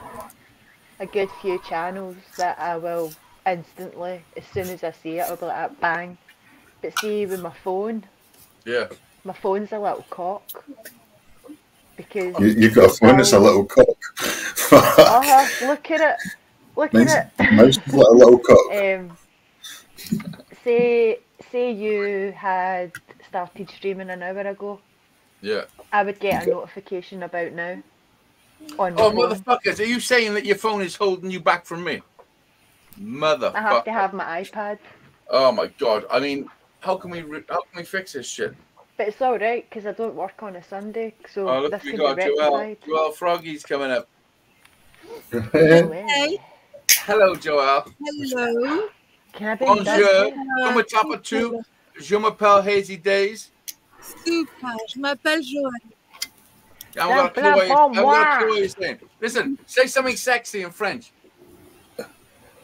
a good few channels that I will instantly, as soon as I see it, I'll be like, bang. But see, with my phone, Yeah. my phone's a little cock. Because You've got a phone that's a little cock. look at it. Look Mine's at it. like a little cock. Say you had started streaming an hour ago. Yeah. I would get a notification about now. On my Oh, phone. motherfuckers! Are you saying that your phone is holding you back from me? Motherfucker! I have to have my iPad. Oh my god! I mean, how can we fix this shit? But it's all right because I don't work on a Sunday, so Oh, look, this we can got be Joel. rectified. Joel Froggy's coming up. Hey. Hello, Joel. Hello. Can I be Bonjour. Comment top two? Je m'appelle Hazy Days. Super. Je m'appelle Joël. I've got a clue what you're saying. Listen, say something sexy in French.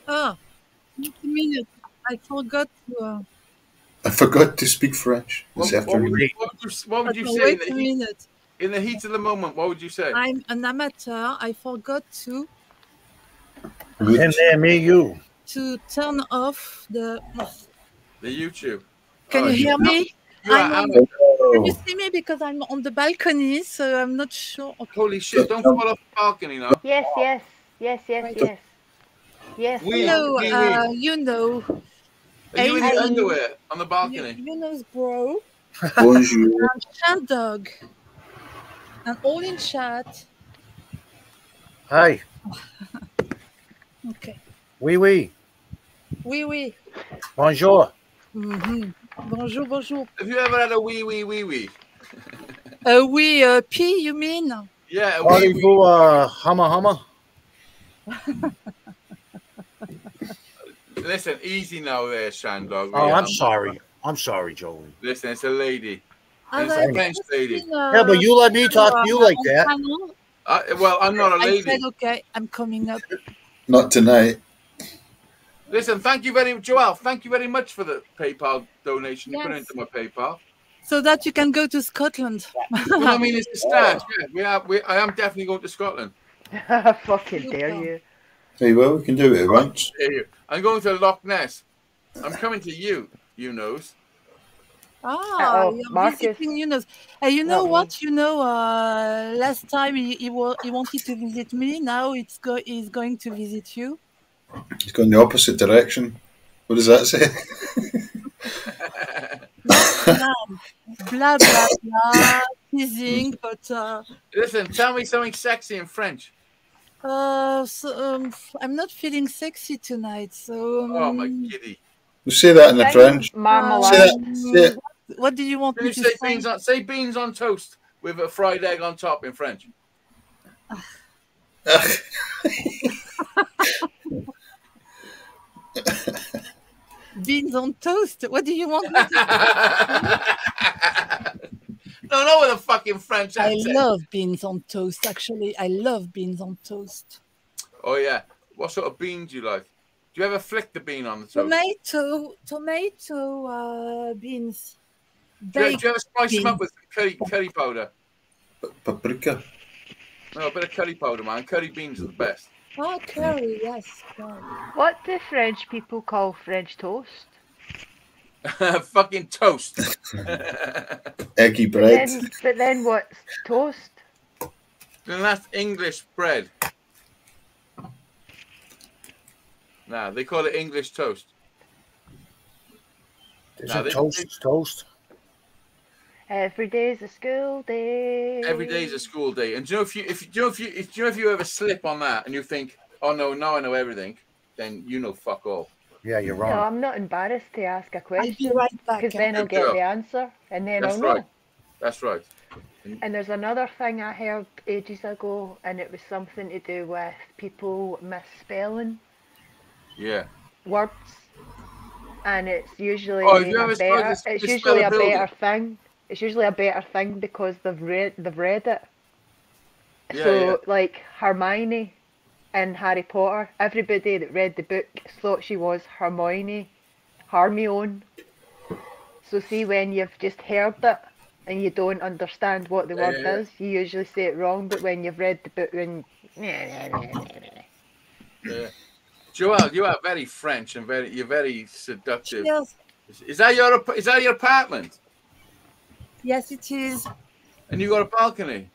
Oh, just a minute. I forgot to. I forgot to speak French this afternoon. What would you say Wait a minute. in the heat of the moment? What would you say? I'm an amateur. I forgot to you. to turn off the. The YouTube. Can you hear me? You are Can you see me because I'm on the balcony, so I'm not sure. Okay. Holy shit! Don't fall off the balcony now. Yes. Yes. Hello, oui. you know. Are you in your underwear on the balcony? You know, bro. Bonjour. Chat dog. And all in chat. Hi. Okay. Oui, oui. Oui, oui. Bonjour. Bonjour, bonjour. Have you ever had a wee wee wee wee? Oui, pee, you mean? Yeah, a wee Parlez-vous humma humma? Listen, easy now there, Shandog. Oh, I'm sorry. I'm sorry, Joey. Listen, it's a lady. And It's a French lady. Yeah, but you let me talk to you like that. Well, I'm not a I lady. said, okay, I'm coming up. Not tonight. Listen, thank you Joel. Thank you very much for the PayPal donation you put into my PayPal. So that you can go to Scotland. Well, I mean, it's the start. Yeah, I am definitely going to Scotland. Fucking dare you. Hey, well, we can do it once. I'm going to Loch Ness. I'm coming to you, you knows. You're visiting Yunus. You know what? You know, last time he wanted to visit me. Now he's going to visit you. He's going the opposite direction. What does that say? Blah, blah, blah, teasing, but... Listen, tell me something sexy in French. I'm not feeling sexy tonight, so... oh, my giddy. We'll say that in the French. Marmalade. What do you want Can me you to say? Say beans on toast with a fried egg on top in French. Beans on toast? What do you want me to No, not with a fucking French accent. I love beans on toast, actually. I love beans on toast. Oh, yeah. What sort of beans do you like? Do you ever flick the bean on the toast? Tomato beans. Do you ever spice them up with curry powder? Paprika. No, a bit of curry powder, man. Curry beans are the best. Oh, curry, yes. Curry. What do French people call French toast? Fucking toast. Eggy bread. But then what's toast? Then that's English bread. Nah, they call it English toast. Isn't toast? Every day's a school day. Every day is a school day, and do you know if you ever slip on that and you think, oh no, now I know everything, then you know fuck all. Yeah, you're No, wrong. I'm not embarrassed to ask a question right back. because then I'll get the answer and then That's I'll right. know. That's right. And there's another thing I heard ages ago, and it was something to do with people misspelling Yeah. words, and it's usually Oh, have you ever tried better. to It's misspell usually a a building? better thing. It's usually a better thing because they've read it. Yeah, So yeah. like Hermione in Harry Potter, everybody that read the book thought she was Hermione. So see, when you've just heard it and you don't understand what the word Yeah. is, you usually say it wrong. But when you've read the book and Yeah. Joelle, you are very French and you're very seductive. Yes. Is that your apartment? Yes, it is. And you got a balcony?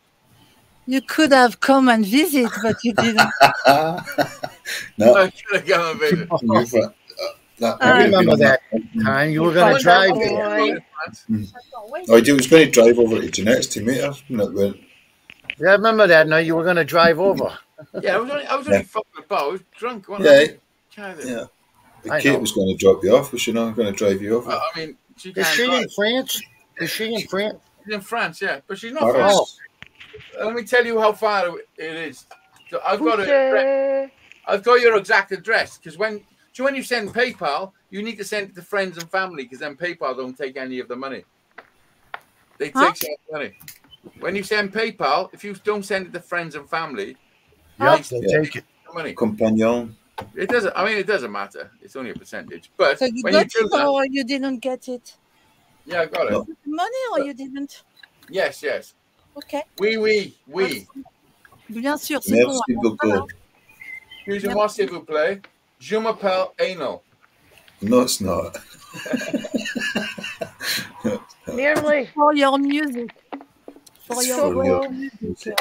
You could have come and visit, but you didn't. No. I should have come and visit. I remember that time you were going to drive there. I was going to drive over to Jeanette's to meet her. Yeah, I remember that night you were going to drive over. Yeah, I was only fucking about. I was drunk. Yeah. Yeah. Kate was going to drop you off. Was she not going to drive you over? I mean, Is she in France? Is she in France? She's in France, yeah, but she's not Paris. France. Let me tell you how far it is. So I've got your exact address because when you send PayPal, you need to send it to friends and family because then PayPal don't take any of the money. They take some money. When you send PayPal, if you don't send it to friends and family, they take it. Money. Compagnon. It doesn't. I mean, it doesn't matter. It's only a percentage. But So you when got you do it that, or you didn't get it? yeah, I got it. Money or you didn't? Yes. Ok. Oui. Bien sûr, c'est Merci bon. beaucoup. Excusez-moi, s'il vous plaît. Je m'appelle Anal. No, it's not. nearly For your music. For It's your for your music.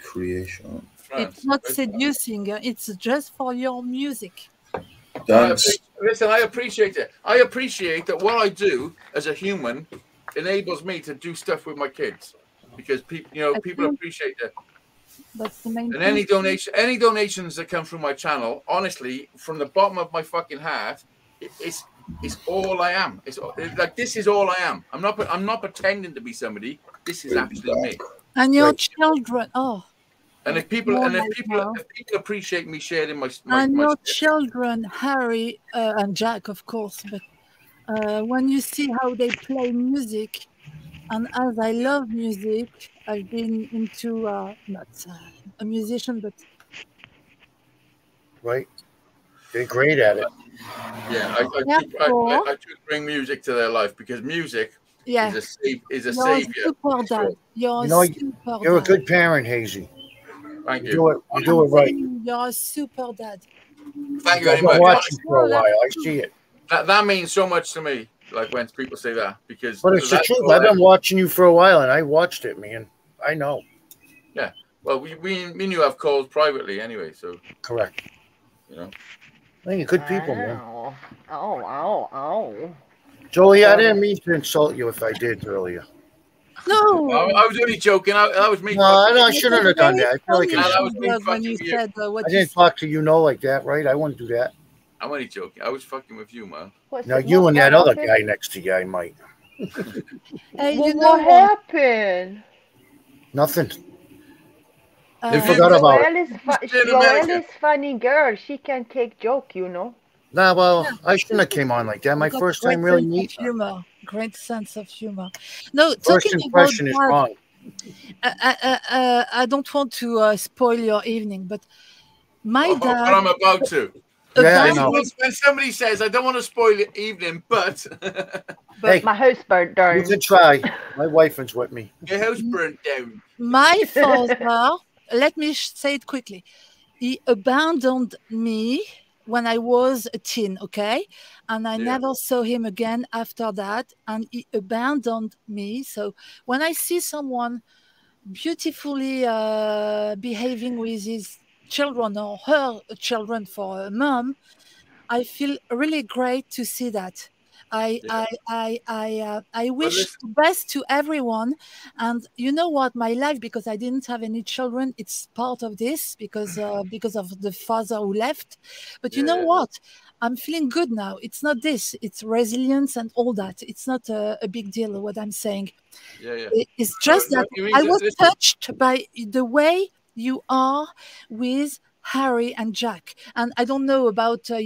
creation. It's not seducing. It's just for your music. Dance. Listen, I appreciate it. I appreciate that what I do as a human enables me to do stuff with my kids because people appreciate it. That's the main And thing. any donations that come through my channel, honestly, from the bottom of my fucking heart, it's all I am. It's like this is all I am. I'm not pretending to be somebody. This is actually me. And your children. Oh. And if people appreciate me sharing my your children, Harry and Jack, of course, but when you see how they play music, and as I love music, I've been into not a musician, but right, they're great at it. Yeah, I do bring music to their life because music is a savior. Super dad. You're a good parent, Hazy. Thank you. You do it right. You're a super dad. Thank you very much. I've been watching for a while. I see it. That means so much to me. Like when people say that, because but it's the truth. I've been watching you for a while, and I watched it, man. I know. Yeah. Well, we knew I've called privately anyway, so correct. You know. Well, you're good people, man. Oh. Jolie, I didn't mean to insult you if I did earlier. No, I was only joking. That was me. No, I shouldn't have done that. I feel like that was me when you said I didn't talk to you like that, right? I wouldn't do that. I'm only joking. I was fucking with you, man. Now you and that other guy next to you, I might. Hey, what happened? Nothing. They forgot about it. Joelle is funny girl. She can take joke, you know. Nah, well, I shouldn't have came on like that. My first time really meeting. Humor. Great sense of humor. No, First talking impression about is wrong. I don't want to spoil your evening, but my dad. But I'm about to. Yeah, I know. When somebody says, "I don't want to spoil your evening," but hey, my house burnt down. You can try. My wife is with me. Your house burnt down. My father. Let me say it quickly. He abandoned me when I was a teen, okay? And I never saw him again after that. And he abandoned me. So when I see someone beautifully behaving with his children or her children for a mom, I feel really great to see that. I wish the best to everyone. And you know what? My life, because I didn't have any children, it's part of this because of the father who left. But you know what? I'm feeling good now. It's not this. It's resilience and all that. It's not a big deal. What I'm saying. Yeah. It's just that you mean I that- was listen. touched by the way you are with Harry and Jack. And I don't know about and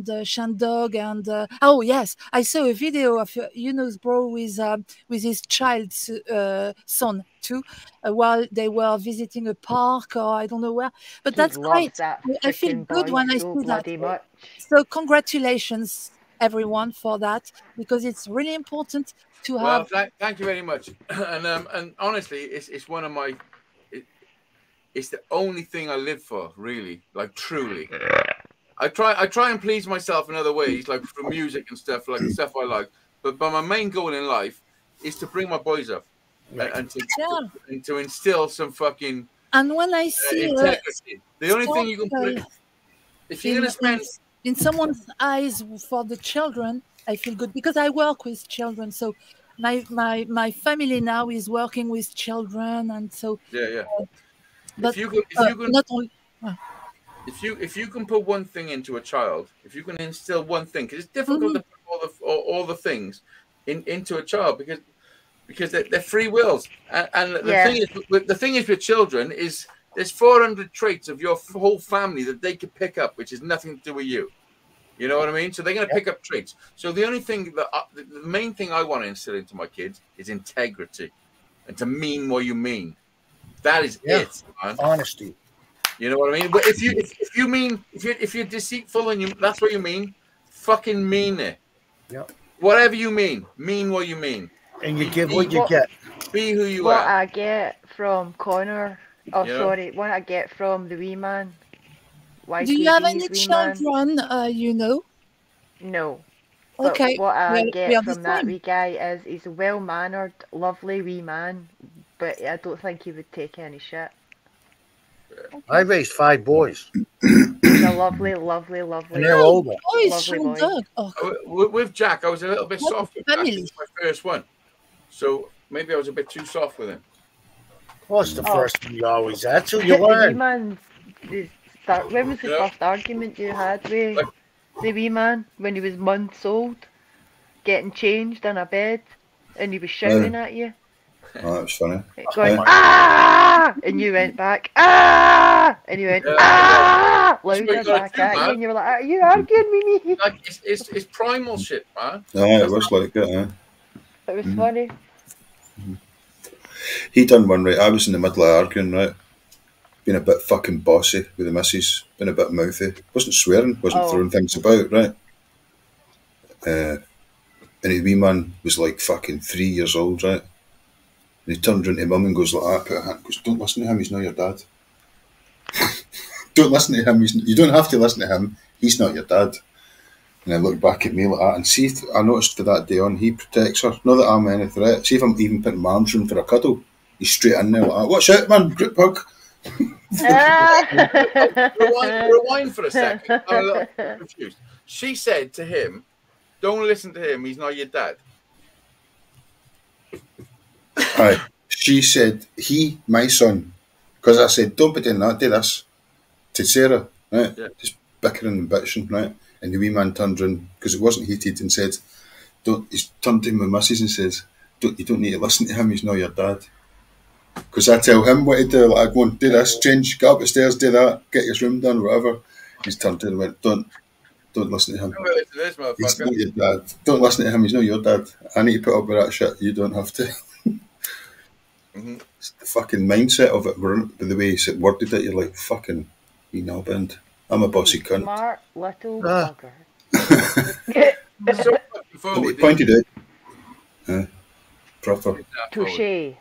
Shandog and oh yes, I saw a video of Yuno's bro with his child's son too, while they were visiting a park or I don't know where. But He that's loves great. that I feel freaking good boy when I so see that. bloody much. So congratulations everyone for that because it's really important to Well, have. thank you very much. And honestly, it's one of my. It's the only thing I live for, really, like truly. I try and please myself in other ways, like for music and stuff, like stuff I like. But my main goal in life is to bring my boys up and to instill some fucking And when I see integrity. The only thing you can put if you're in, gonna spend in someone's eyes for the children, I feel good because I work with children. So my family now is working with children, and so If you can, not only. if you can put one thing into a child, if you can instill one thing, because it's difficult to put all the things into a child because they're free wills, and the thing is with children is there's 400 traits of your whole family that they could pick up, which is nothing to do with you. You know what I mean? So they're going to pick up traits. So the only thing that the main thing I want to instill into my kids is integrity, and to mean what you mean. That is it, man. Honesty. You know what I mean? But if you're deceitful and that's what you mean, fucking mean it. Yep. Whatever you mean what you mean. And you give what you get. Be who you What are. I get from Connor, You know? what I get from the wee man. Do you have any YKD's wee man. children? No. But Okay. what I we get are the from that same. wee guy is he's a well-mannered, lovely wee man, but I don't think he would take any shit. I raised 5 boys. He's a lovely, lovely, lovely. And they're older. Lovely boy. With Jack, I was a little bit soft with Jack. It's my first one. So maybe I was a bit too soft with him. Well, it's the first one you always had, so you The wee learn. man, when was the first argument you had with the wee man when he was months old, getting changed in a bed, and he was shouting at you? Oh, that was funny. Going, ah! And you went back, ah! And you went, ah! Louder back at you, and you were like, are you arguing with me? Like, it's primal shit, man. Yeah, it was like it, eh? It was funny. He done one right. I was in the middle of arguing, right? Being a bit fucking bossy with the missus, being a bit mouthy. Wasn't swearing, wasn't throwing things about, right? And his wee man was like fucking 3 years old, right? And he turned around to mum and goes like that, put a hand, goes, don't listen to him, he's not your dad. Don't listen to him, you don't have to listen to him, he's not your dad. And I looked back at me like that, and see, I noticed for that day on, he protects her. Not that I'm any threat. See if I'm even putting my arms round for a cuddle, he's straight in there like that. Watch out, man, grip hug. Rewind for a second. I'm a little confused. She said to him, don't listen to him, he's not your dad. Aye. She said, my son, because I said, don't be doing that, do this, to Sarah, right? Yeah. Just bickering and bitching, right? And the wee man turned around, because it wasn't heated, and said, he's turned to my missus and says, you don't need to listen to him, he's not your dad. Because I tell him what to do, like, I go and do this, change, get up the stairs, do that, get your room done, whatever. He's turned to him and went, don't listen to him. He's not your dad. Don't listen to him, he's not your dad. I need to put up with that shit, you don't have to. It's the fucking mindset of it, but the way he worded it, you're like, fucking, you know, bend. I'm a bossy cunt. Smart little bugger. And he pointed out. Proper. Touche.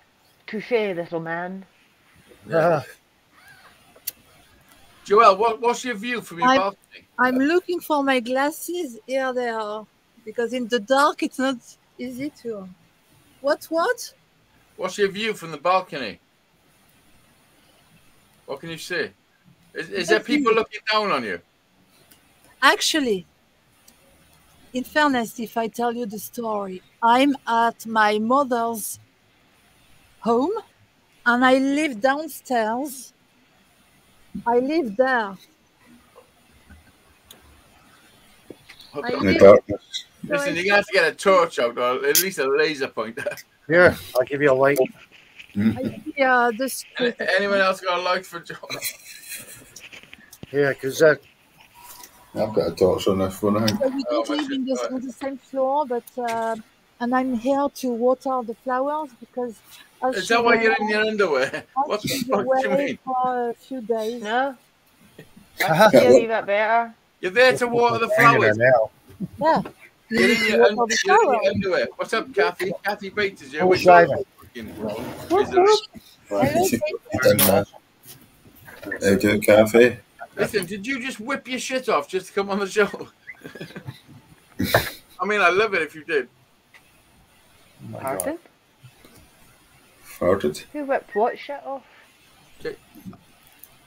Touche, little man. Joelle, what's your view from your balcony? I'm looking for my glasses. Here they are. Because in the dark, it's not easy to... What? What's your view from the balcony? What can you see? Is there people looking down on you? Actually, in fairness, if I tell you the story, I'm at my mother's home and I live downstairs. I live there. In the darkness. Listen, you're gonna have to get a torch out, or at least a laser pointer. Here, I'll give you a light. The street. Anyone else got a light for John? Yeah, because that. I've got a torch on this one, I think. So we don't live on the same floor, but and I'm here to water the flowers because. Is that why you're in your underwear? What the fuck do you mean? For a few days. No. Actually, leave it better. You're there to water the flowers. Yeah. You're in your underwear. What's up, Kathy? Kathy Bates is here. Who's driving? How do Kathy? Listen, did you just whip your shit off just to come on the show? I mean, I love it if you did. Pardon? Farted. Who whipped what shit off?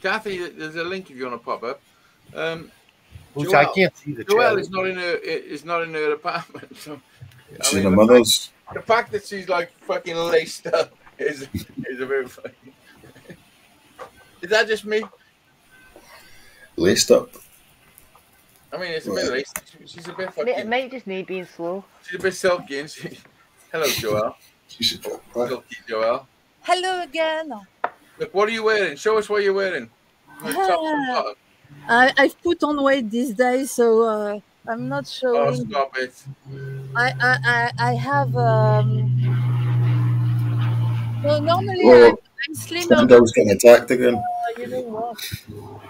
Kathy, there's a link if you want to pop up. Which I can't see the Joelle chat. is not in her apartment. So, She's in her mother's. The fact that she's like fucking laced up is a bit funny. Is that just me? Laced up. I mean, it's a bit laced. She's a bit fucking. It might just need being slow. She's a bit silky, and she. Hello, Joelle. She's silky, Joelle. Hello again. Look, what are you wearing? Show us what you're wearing. I've put on weight these days, so I'm not showing. Oh, stop it! I have. So normally I'm slimmer. I was getting attacked again. You know what?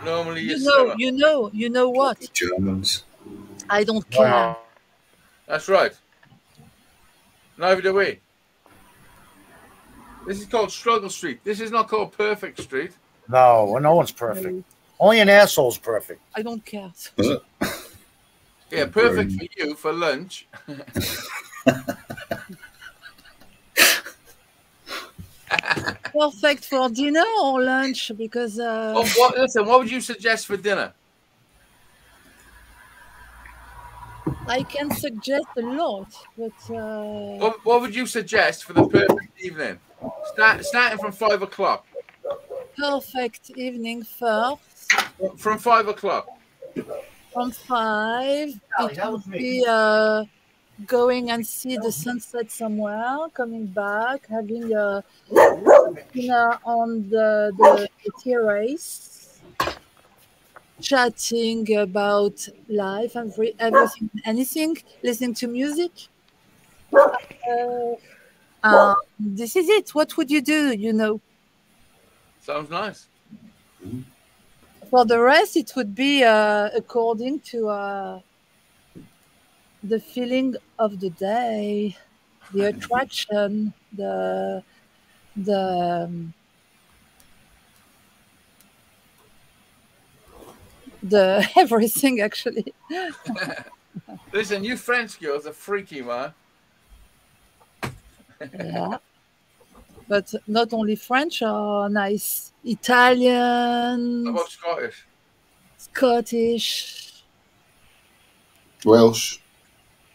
Normally you know what? Germans. I don't care. That's right. Neither do we. This is called Strugglestreet. This is not called Perfect Street. No, well, no one's perfect. Only an asshole's perfect. I don't care. Is it? Yeah, perfect for you for lunch. Perfect for dinner or lunch because. Listen, what would you suggest for dinner? I can suggest a lot, but. What would you suggest for the perfect evening? Starting from 5 o'clock. Perfect evening first. From 5 o'clock. From 5, it would be going and see the sunset somewhere, coming back, having a dinner on the terrace, chatting about life and everything, anything, listening to music. This is it. What would you do, you know? Sounds nice. For the rest, it would be according to the feeling of the day, the attraction, the everything actually. Listen, you French girls are freaky, man. Yeah. But not only French are nice. Italian. How about Scottish? Scottish. Welsh.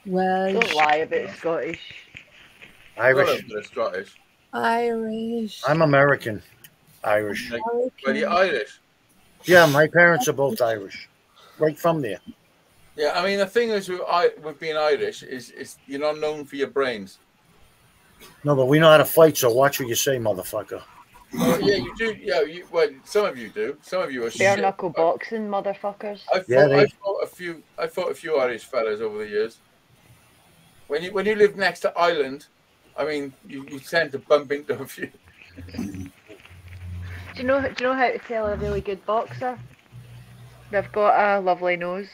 Welsh. Don't lie about Scottish. Irish. Scottish. Irish. I'm American. Irish. Well, you're Irish. Yeah, my parents are both Irish. Right from there. Yeah, I mean, the thing is with being Irish is you're not known for your brains. No, but we know how to fight, so watch what you say, motherfucker. Yeah, you do. Yeah, well, some of you do. Some of you are Bare shit. knuckle boxing, motherfuckers. I fought a few Irish fellas over the years. When you live next to Ireland, I mean, you tend to bump into a few. Do you know how to tell a really good boxer? They've got a lovely nose.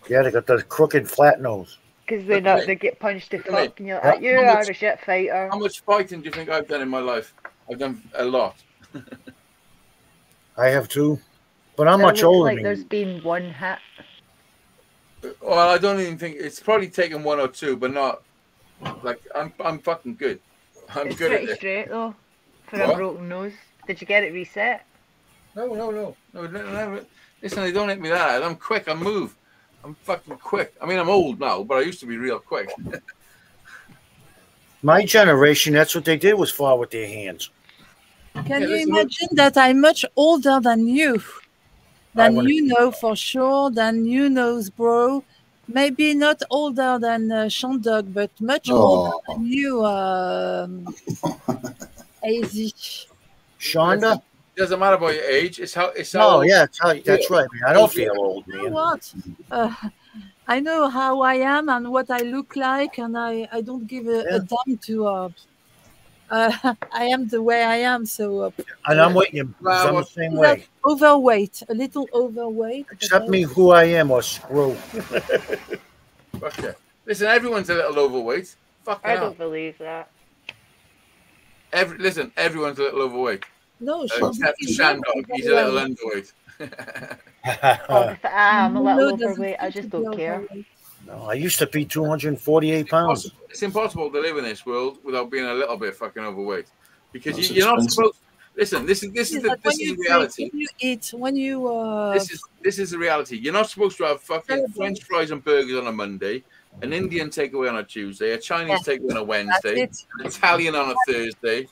Yeah, they got the crooked flat nose. Because they get punched to fuck, and you're like, you are a shit fighter. How much fighting do you think I've done in my life? I've done a lot. I have too, but I'm It much looks older like than there's you. been one hit. Well, I don't even think it's probably taken one or two, but not like I'm fucking good. I'm It's good at pretty it. straight though, for What? a broken nose. Did you get it reset? No. Listen, they don't hit me that. I'm quick. I move. I'm fucking quick. I mean, I'm old now, but I used to be real quick. My generation, that's what they did was fly with their hands. Can you imagine that I'm much older than you? Than you know for sure, than you knows, bro. Maybe not older than Shandog, but much older than you, AZ. Shonda? Doesn't matter about your age. It's how. It's how. Oh, yeah, that's right, man. I don't feel old, You know man. what? I know how I am and what I look like, and I don't give a damn to. I am the way I am, so. And I'm with you, because I'm the same way. Overweight, a little overweight. Accept me who I am or screw. Okay. Listen, everyone's a little overweight. Fucking I hell. don't believe that. Listen, everyone's a little overweight. No, except for Shandog, he's a little underweight. I'm a No, little doesn't overweight. I just don't care. No, I used to be 248 pounds. It's impossible to live in this world without being a little bit fucking overweight, because That's you're not expensive. supposed. Listen, this is the reality. When you eat, when you. This is the reality. You're not supposed to have fucking French fries and burgers on a Monday, an Indian takeaway on a Tuesday, a Chinese takeaway on a Wednesday, an Italian on a Thursday,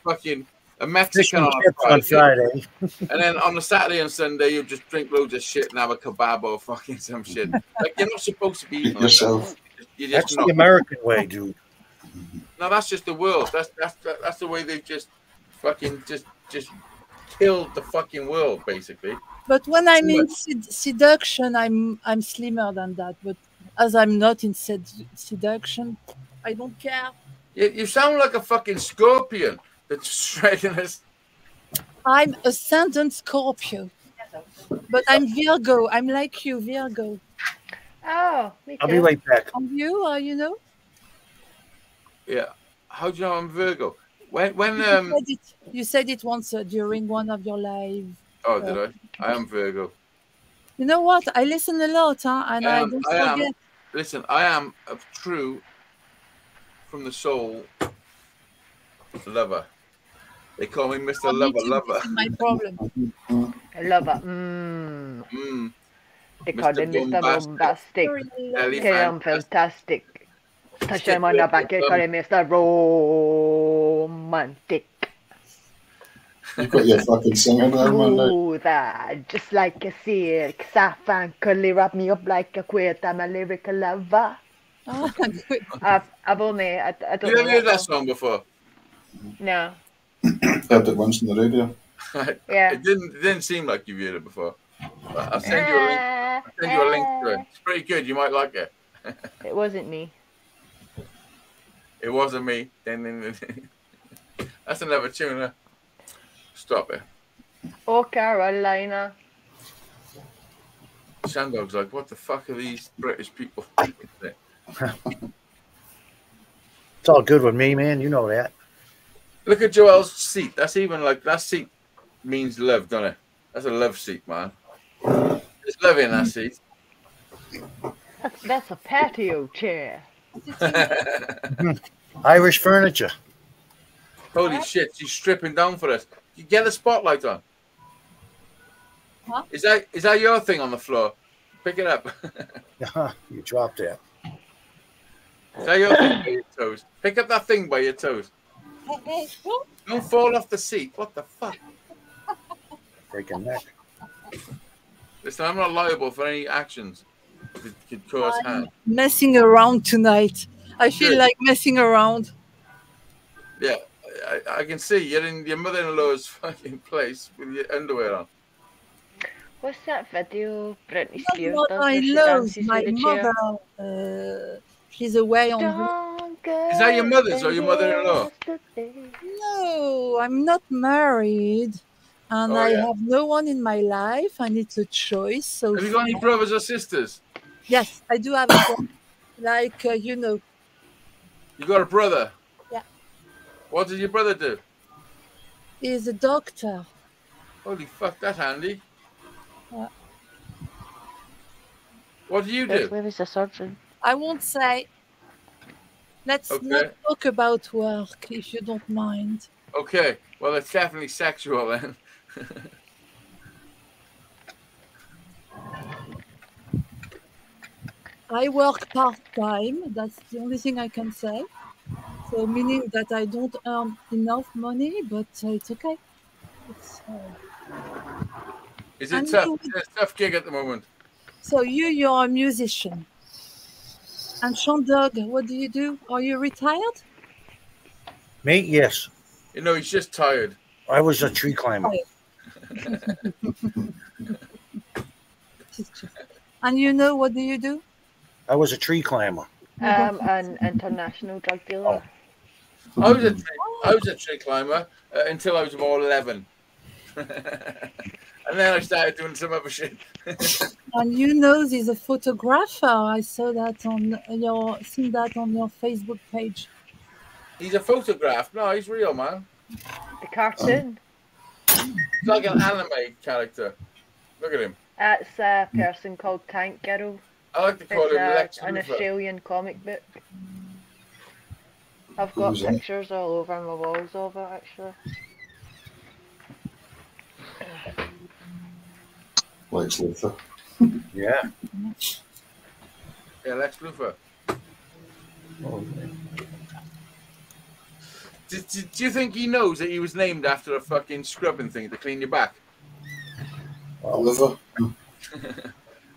fucking a Mexican on a Friday, and then on a Saturday and Sunday you just drink loads of shit and have a kebab or fucking some shit. Like, you're not supposed to be eating yourself. Like that. That's the American way, dude. No, that's just the world. That's the way they've just fucking just killed the fucking world, basically. But when I'm in seduction, I'm slimmer than that. But as I'm not in seduction, I don't care. You sound like a fucking scorpion that's shredding us. I'm ascendant Scorpio, but I'm Virgo. I'm like you, Virgo. Oh, me too. I'll be right back. And you, you know? Yeah. How do you know I'm Virgo? When you said it once during one of your live. Oh, did I? I am Virgo. You know what? I listen a lot, and I don't forget. Listen, I am a true, from the soul, lover. They call me Mr. Lover. This is my problem. Lover. They call him Mr. Bombastic. I'm fantastic. Touch him on the back, they call him Mr. Romantic. You've got your fucking singer there, man. Ooh, that just like a silk, saffron, curly, wrap me up like a queer. I'm a lyrical lover. I've only, I don't You know. ever heard that song before? No. Heard it once on the radio. Yeah. It didn't seem like you've heard it before. But I'll send you a link. I'll send you a link to it. It's pretty good. You might like it. It wasn't me. It wasn't me. That's another tune. Huh? Stop it. Oh, Carolina. Shandog's like, what the fuck are these British people? It's all good with me, man. You know that. Look at Joel's seat. That's even like, that seat means love, doesn't it? That's a love seat, man. There's love in that seat. That's a patio chair. Irish furniture. Holy shit, she's stripping down for us. You get the spotlight on. What? Is that your thing on the floor? Pick it up. You dropped it. Is that your thing by your toes? Pick up that thing by your toes. Don't fall off the seat. What the fuck? Breaking neck. Listen, I'm not liable for any actions that could cause harm. Messing around tonight. I feel like messing around. Yeah, I can see you're in your mother-in-law's fucking place with your underwear on. What's that video Britney Spears What does I where she love, dances my with a chair? mother. She's away on. Is that your mother's or your mother-in-law? No, I'm not married, and I have no one in my life, and it's a choice. So Have you got any brothers or sisters? Yes, I do have a brother. Like you know. You got a brother? Yeah. What does your brother do? He's a doctor. Holy fuck, that's handy. Yeah. What do you do? Where is the surgeon? I won't say. Let's not talk about work, if you don't mind. Okay, well, it's definitely sexual then. I work part-time. That's the only thing I can say. So meaning that I don't earn enough money, but it's okay. It's Is it and tough? you, Is it a tough gig at the moment? so you're a musician. And Sean Dog, what do you do? Are you retired? Me, yes. You know, he's just tired. I was a tree climber. And you know what do you do? I was a tree climber. An international drug dealer. I was a tree climber until I was about 11. And then I started doing some other shit. And you know he's a photographer. I saw that seen that on your Facebook page. He's a photograph. No, he's real, man. The cartoon. He's like an anime character. Look at him. That's a person called Tank Girl. I like to call It's him Lex an Luthor. Australian comic book. I've got Who's that? pictures all over my walls of it, actually. Lex Luthor. Yeah. Yeah, Lex Luthor. Do you think he knows that he was named after a fucking scrubbing thing to clean your back? Luthor.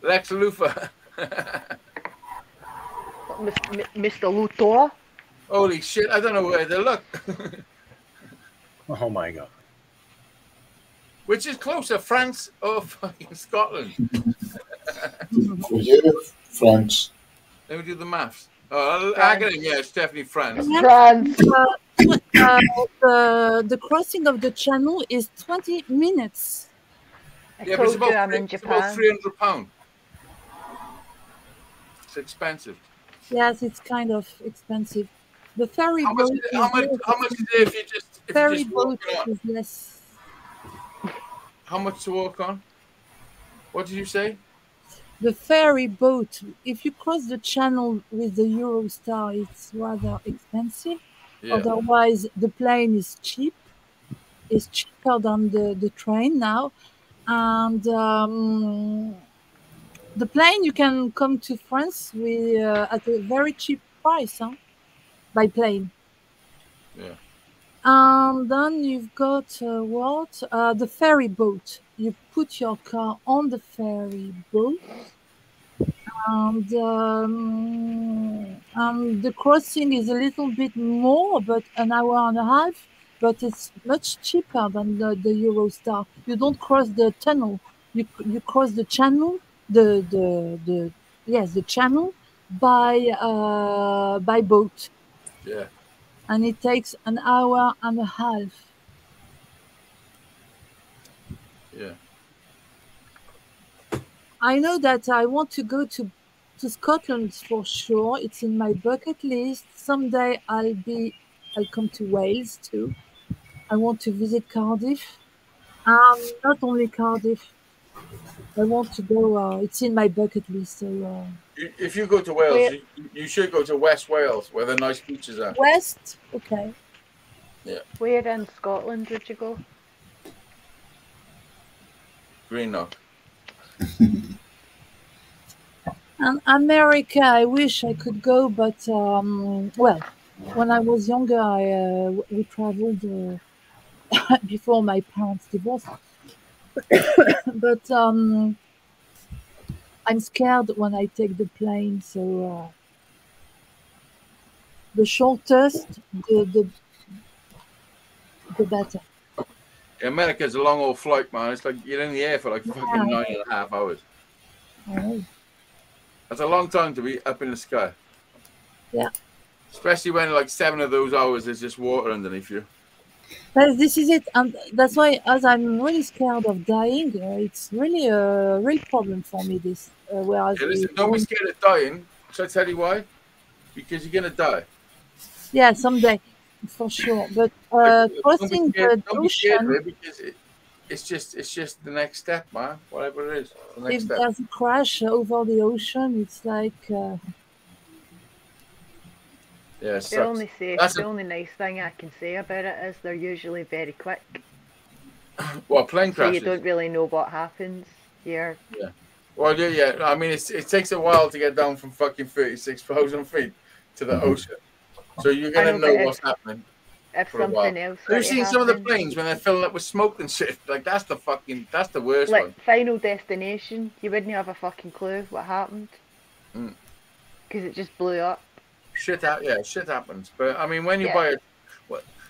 Lex Luthor. Mr. Luthor? Holy shit, I don't know where to look. Oh my god. Which is closer, France or fucking Scotland? For you, France. Let me do the maths. Oh, I get it. Yeah, it's definitely France. The crossing of the channel is 20 minutes. Yeah, but it's about £300. It's expensive. Yes, it's kind of expensive. The ferry How boat. much is it if you just ferry walk boat on? is less. How much to walk on? What did you say? The ferry boat. If you cross the channel with the Eurostar, it's rather expensive. Yeah. Otherwise, the plane is cheap. It's cheaper than the train now, and the plane you can come to France with at a very cheap price, by plane. Yeah. And then you've got the ferry boat. You put your car on the ferry boat, and the crossing is a little bit more, but an hour and a half. But it's much cheaper than the Eurostar. You don't cross the tunnel. You cross the channel. The channel by boat. Yeah. And it takes an hour and a half. Yeah. I know that I want to go to Scotland for sure. It's in my bucket list. Someday I'll come to Wales too. I want to visit Cardiff. Not only Cardiff. I want to go. It's in my bucket list. So. If you go to Wales, you should go to West Wales, where the nice beaches are. West, okay. Yeah. Where in Scotland would you go? Greenock. And America, I wish I could go, but well, when I was younger, we traveled before my parents divorced. But I'm scared when I take the plane, so the shortest, the better. America's a long old flight, man. It's like you're in the air for like fucking 9.5 hours. Oh. That's a long time to be up in the sky. Yeah. Especially when like 7 of those hours there's just water underneath you. But this is it, and that's why, as I'm really scared of dying, it's really a real problem for me. This, whereas Listen, don't be scared of dying. Shall I tell you why? Because you're gonna die. Yeah, someday, for sure. But crossing the ocean, because it's just the next step, man. Whatever it is, the next if step. there's a crash over the ocean, it's like. Yeah, it The sucks. only the only nice thing I can say about it is they're usually very quick. Well, plane So you crashes. don't really know what happens here. Yeah. Well, yeah. I mean, it takes a while to get down from fucking 36,000 feet to the ocean. So you're I gonna know, know but what's happening. If for a while. something else Have you were to seen some of the happen, planes when they're filling up with smoke and shit? Like that's the worst like one. Final Destination, you wouldn't have a fucking clue what happened because it just blew up. Shit happens. But I mean, when you Yeah. buy it,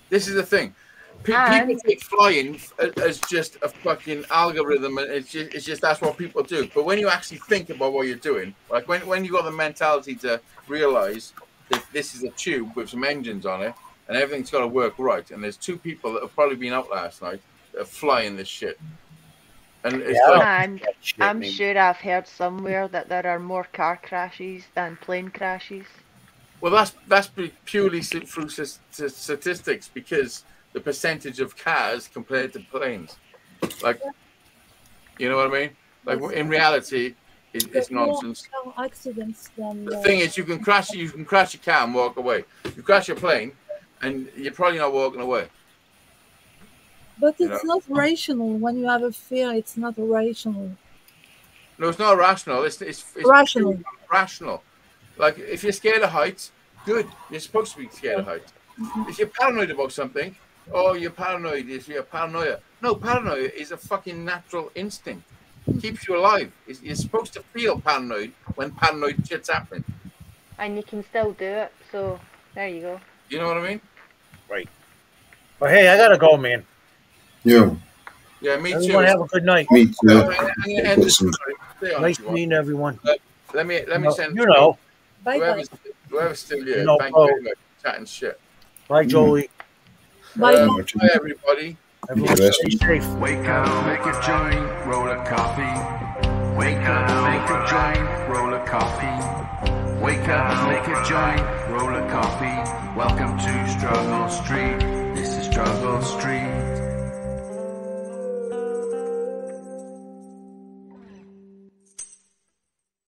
this is the thing. People take flying as just a fucking algorithm, and it's just that's what people do. But when you actually think about what you're doing, like when you got the mentality to realize that this is a tube with some engines on it, and everything's got to work right, and there's two people that have probably been out last night that are flying this shit. And it's And I'm sure I've heard somewhere that there are more car crashes than plane crashes. Well, that's purely through statistics, because the percentage of cars compared to planes, like, you know what I mean? Like in reality, it's nonsense. More accidents than The thing is, you can crash your car and walk away. You crash your plane, and you're probably not walking away. But it's not rational. When you have a fear, it's not rational. No, it's not rational. It's rational. Rational. Like if you're scared of heights, good. You're supposed to be scared of heights. If you're paranoid about something, you're paranoid. If you're paranoia, no, paranoia is a fucking natural instinct. It keeps you alive. You're supposed to feel paranoid when paranoid shit's happening. And you can still do it. So there you go. You know what I mean? Right. Well, hey, I gotta go, man. Yeah. Yeah, me too. Everyone have a good night. Me too. Nice meeting everyone. Let me send. You know. Whoever's still here. You know, Thank you very much. Chatting shit. Bye, Jolie. Bye, everybody. Everyone stay safe. Wake up, make a joint, roll a coffee. Wake up, make a joint, roll a coffee. Wake up, make a joint, roll a coffee. Welcome to Struggle Street. This is Struggle Street.